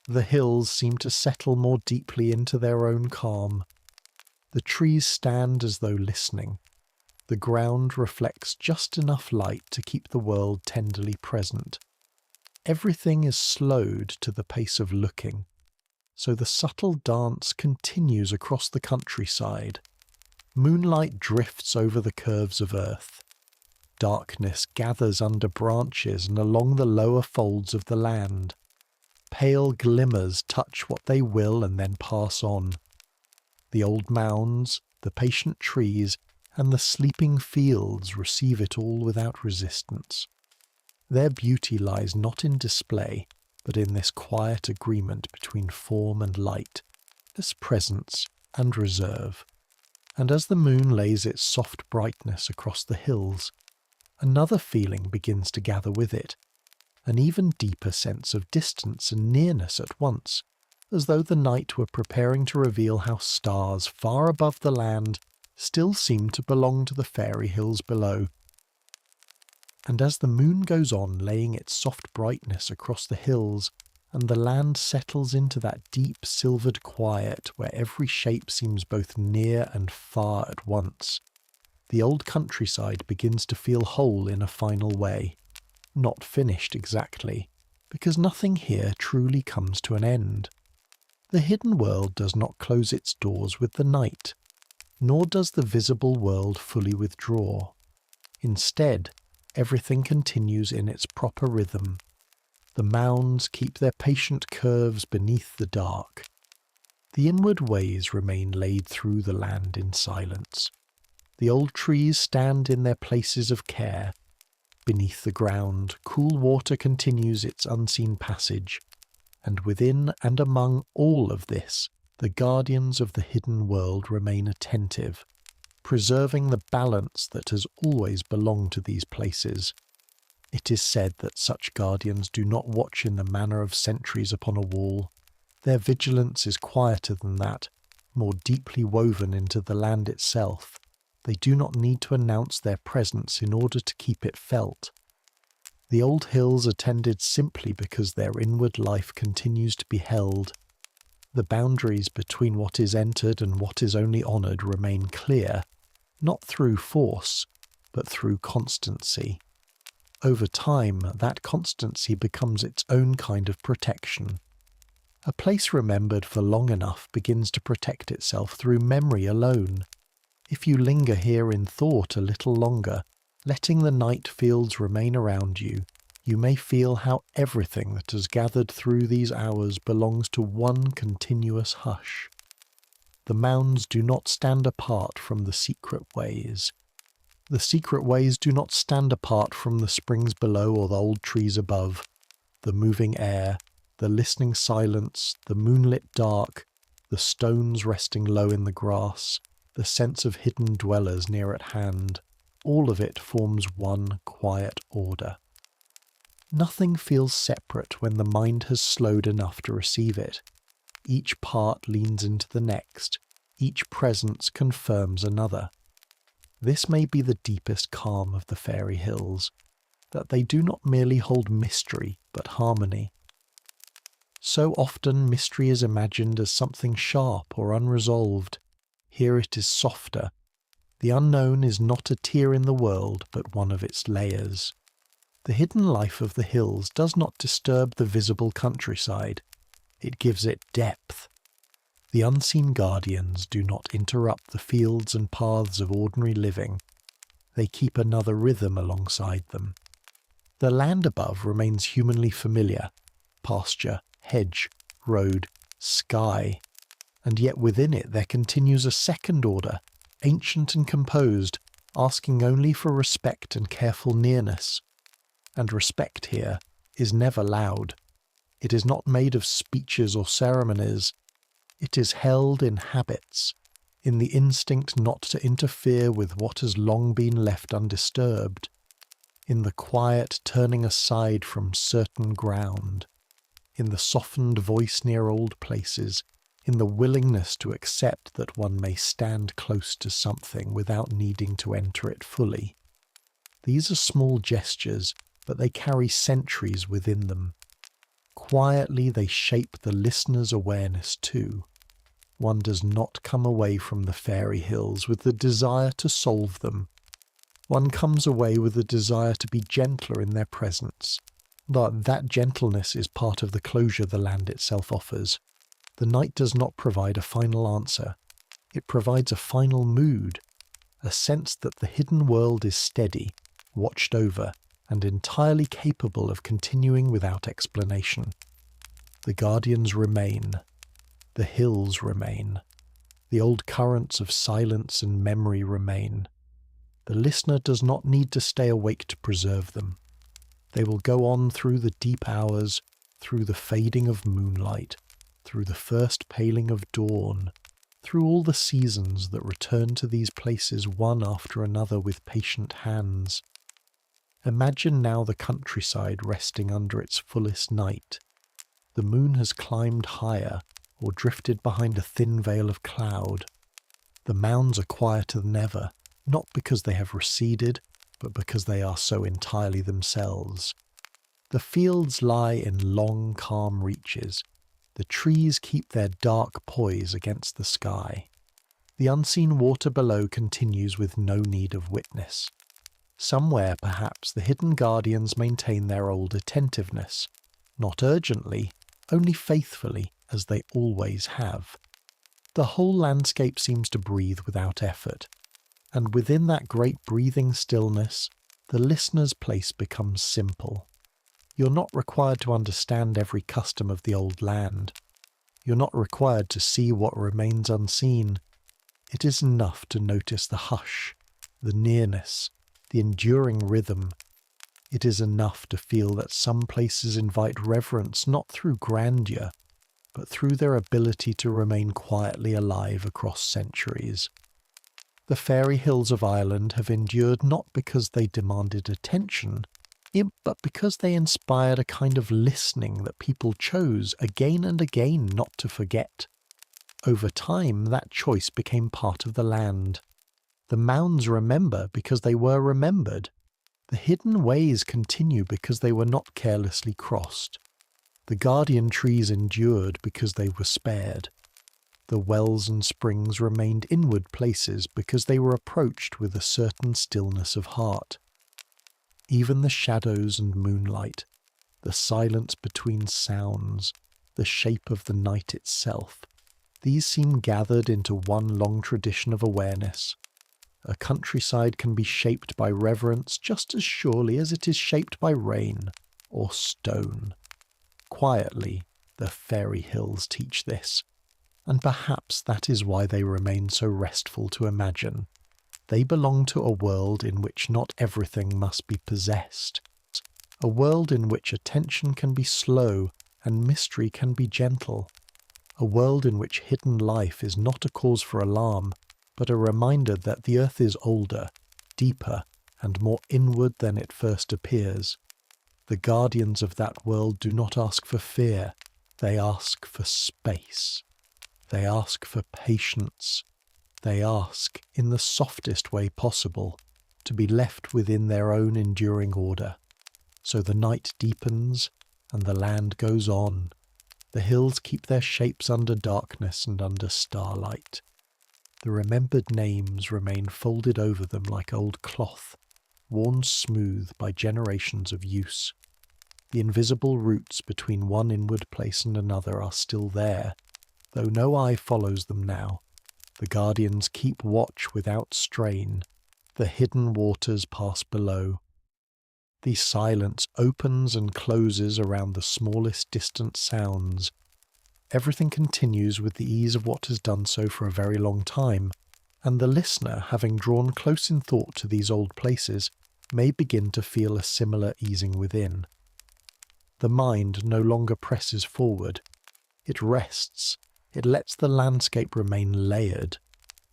The hills seem to settle more deeply into their own calm. The trees stand as though listening. The ground reflects just enough light to keep the world tenderly present. Everything is slowed to the pace of looking, so the subtle dance continues across the countryside. Moonlight drifts over the curves of earth. Darkness gathers under branches and along the lower folds of the land. Pale glimmers touch what they will and then pass on. The old mounds, the patient trees, and the sleeping fields receive it all without resistance. Their beauty lies not in display, but in this quiet agreement between form and light, this presence and reserve. And as the moon lays its soft brightness across the hills, another feeling begins to gather with it, an even deeper sense of distance and nearness at once, as though the night were preparing to reveal how stars far above the land still seem to belong to the fairy hills below. And as the moon goes on laying its soft brightness across the hills, and the land settles into that deep silvered quiet where every shape seems both near and far at once, the old countryside begins to feel whole in a final way. Not finished exactly, because nothing here truly comes to an end. The hidden world does not close its doors with the night, nor does the visible world fully withdraw. Instead, everything continues in its proper rhythm. The mounds keep their patient curves beneath the dark. The inward ways remain laid through the land in silence. The old trees stand in their places of care. Beneath the ground, cool water continues its unseen passage, and within and among all of this, the guardians of the hidden world remain attentive, preserving the balance that has always belonged to these places. It is said that such guardians do not watch in the manner of sentries upon a wall. Their vigilance is quieter than that, more deeply woven into the land itself. They do not need to announce their presence in order to keep it felt. The old hills are tended simply because their inward life continues to be held. The boundaries between what is entered and what is only honoured remain clear, not through force, but through constancy. Over time, that constancy becomes its own kind of protection. A place remembered for long enough begins to protect itself through memory alone. If you linger here in thought a little longer, letting the night fields remain around you, you may feel how everything that has gathered through these hours belongs to one continuous hush. The mounds do not stand apart from the secret ways. The secret ways do not stand apart from the springs below or the old trees above. The moving air, the The listening silence, the moonlit dark, the stones resting low in the grass, the sense of hidden dwellers near at hand, all of it forms one quiet order. Nothing feels separate when the mind has slowed enough to receive it. Each part leans into the next, each presence confirms another. This may be the deepest calm of the fairy hills, that they do not merely hold mystery, but harmony. So often mystery is imagined as something sharp or unresolved. Here it is softer. The unknown is not a tier in the world, but one of its layers. The hidden life of the hills does not disturb the visible countryside. It gives it depth. The unseen guardians do not interrupt the fields and paths of ordinary living. They keep another rhythm alongside them. The land above remains humanly familiar: pasture, hedge, road, sky. And yet within it there continues a second order, ancient and composed, asking only for respect and careful nearness. And respect here is never loud. It is not made of speeches or ceremonies. It is held in habits, in the instinct not to interfere with what has long been left undisturbed, in the quiet turning aside from certain ground, in the softened voice near old places, in the willingness to accept that one may stand close to something without needing to enter it fully. These are small gestures, but they carry centuries within them. Quietly they shape the listener's awareness too. One does not come away from the fairy hills with the desire to solve them. One comes away with the desire to be gentler in their presence. But that gentleness is part of the closure the land itself offers. The night does not provide a final answer. It provides a final mood, a sense that the hidden world is steady, watched over, and entirely capable of continuing without explanation. The guardians remain. The hills remain. The old currents of silence and memory remain. The listener does not need to stay awake to preserve them. They will go on through the deep hours, through the fading of moonlight, through the first paling of dawn, through all the seasons that return to these places one after another with patient hands. Imagine now the countryside resting under its fullest night. The moon has climbed higher, or drifted behind a thin veil of cloud. The mounds are quieter than ever, not because they have receded, but because they are so entirely themselves. The fields lie in long, calm reaches. The trees keep their dark poise against the sky. The unseen water below continues with no need of witness. Somewhere, perhaps, the hidden guardians maintain their old attentiveness, not urgently, only faithfully, as they always have. The whole landscape seems to breathe without effort, and within that great breathing stillness, the listener's place becomes simple. You're not required to understand every custom of the old land. You're not required to see what remains unseen. It is enough to notice the hush, the nearness, the enduring rhythm. It is enough to feel that some places invite reverence not through grandeur, but through their ability to remain quietly alive across centuries. The fairy hills of Ireland have endured not because they demanded attention, but because they inspired a kind of listening that people chose again and again not to forget. Over time, that choice became part of the land. The mounds remember because they were remembered. The hidden ways continue because they were not carelessly crossed. The guardian trees endured because they were spared. The wells and springs remained inward places because they were approached with a certain stillness of heart. Even the shadows and moonlight, the silence between sounds, the shape of the night itself, these seem gathered into one long tradition of awareness. A countryside can be shaped by reverence just as surely as it is shaped by rain or stone. Quietly, the fairy hills teach this, and perhaps that is why they remain so restful to imagine. They belong to a world in which not everything must be possessed, a world in which attention can be slow and mystery can be gentle. A world in which hidden life is not a cause for alarm, but a reminder that the earth is older, deeper, and more inward than it first appears. The guardians of that world do not ask for fear, they ask for space. They ask for patience. They ask, in the softest way possible, to be left within their own enduring order. So the night deepens, and the land goes on. The hills keep their shapes under darkness and under starlight. The remembered names remain folded over them like old cloth, worn smooth by generations of use. The invisible roots between one inward place and another are still there, though no eye follows them now. The guardians keep watch without strain. The hidden waters pass below. The silence opens and closes around the smallest distant sounds. Everything continues with the ease of what has done so for a very long time, and the listener, having drawn close in thought to these old places, may begin to feel a similar easing within. The mind no longer presses forward. It rests. It lets the landscape remain layered,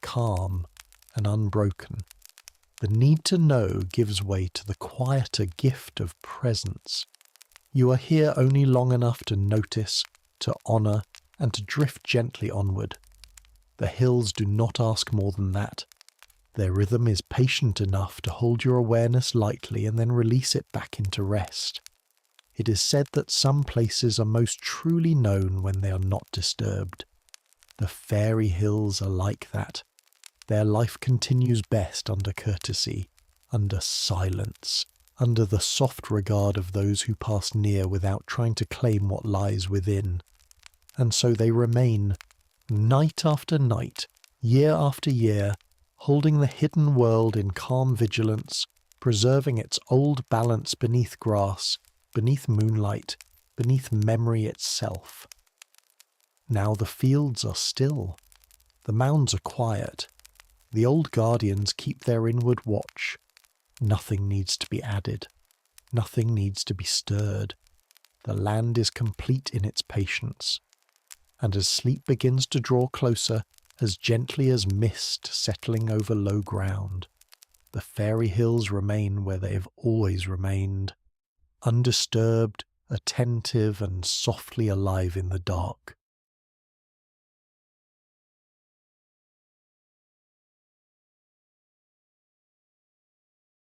calm, and unbroken. The need to know gives way to the quieter gift of presence. You are here only long enough to notice, to honour, and to drift gently onward. The hills do not ask more than that. Their rhythm is patient enough to hold your awareness lightly and then release it back into rest. It is said that some places are most truly known when they are not disturbed. The fairy hills are like that. Their life continues best under courtesy, under silence, under the soft regard of those who pass near without trying to claim what lies within. And so they remain, night after night, year after year, holding the hidden world in calm vigilance, preserving its old balance beneath grass, beneath moonlight, beneath memory itself. Now the fields are still. The mounds are quiet. The old guardians keep their inward watch. Nothing needs to be added. Nothing needs to be stirred. The land is complete in its patience. And as sleep begins to draw closer, as gently as mist settling over low ground, the fairy hills remain where they have always remained, undisturbed, attentive, and softly alive in the dark.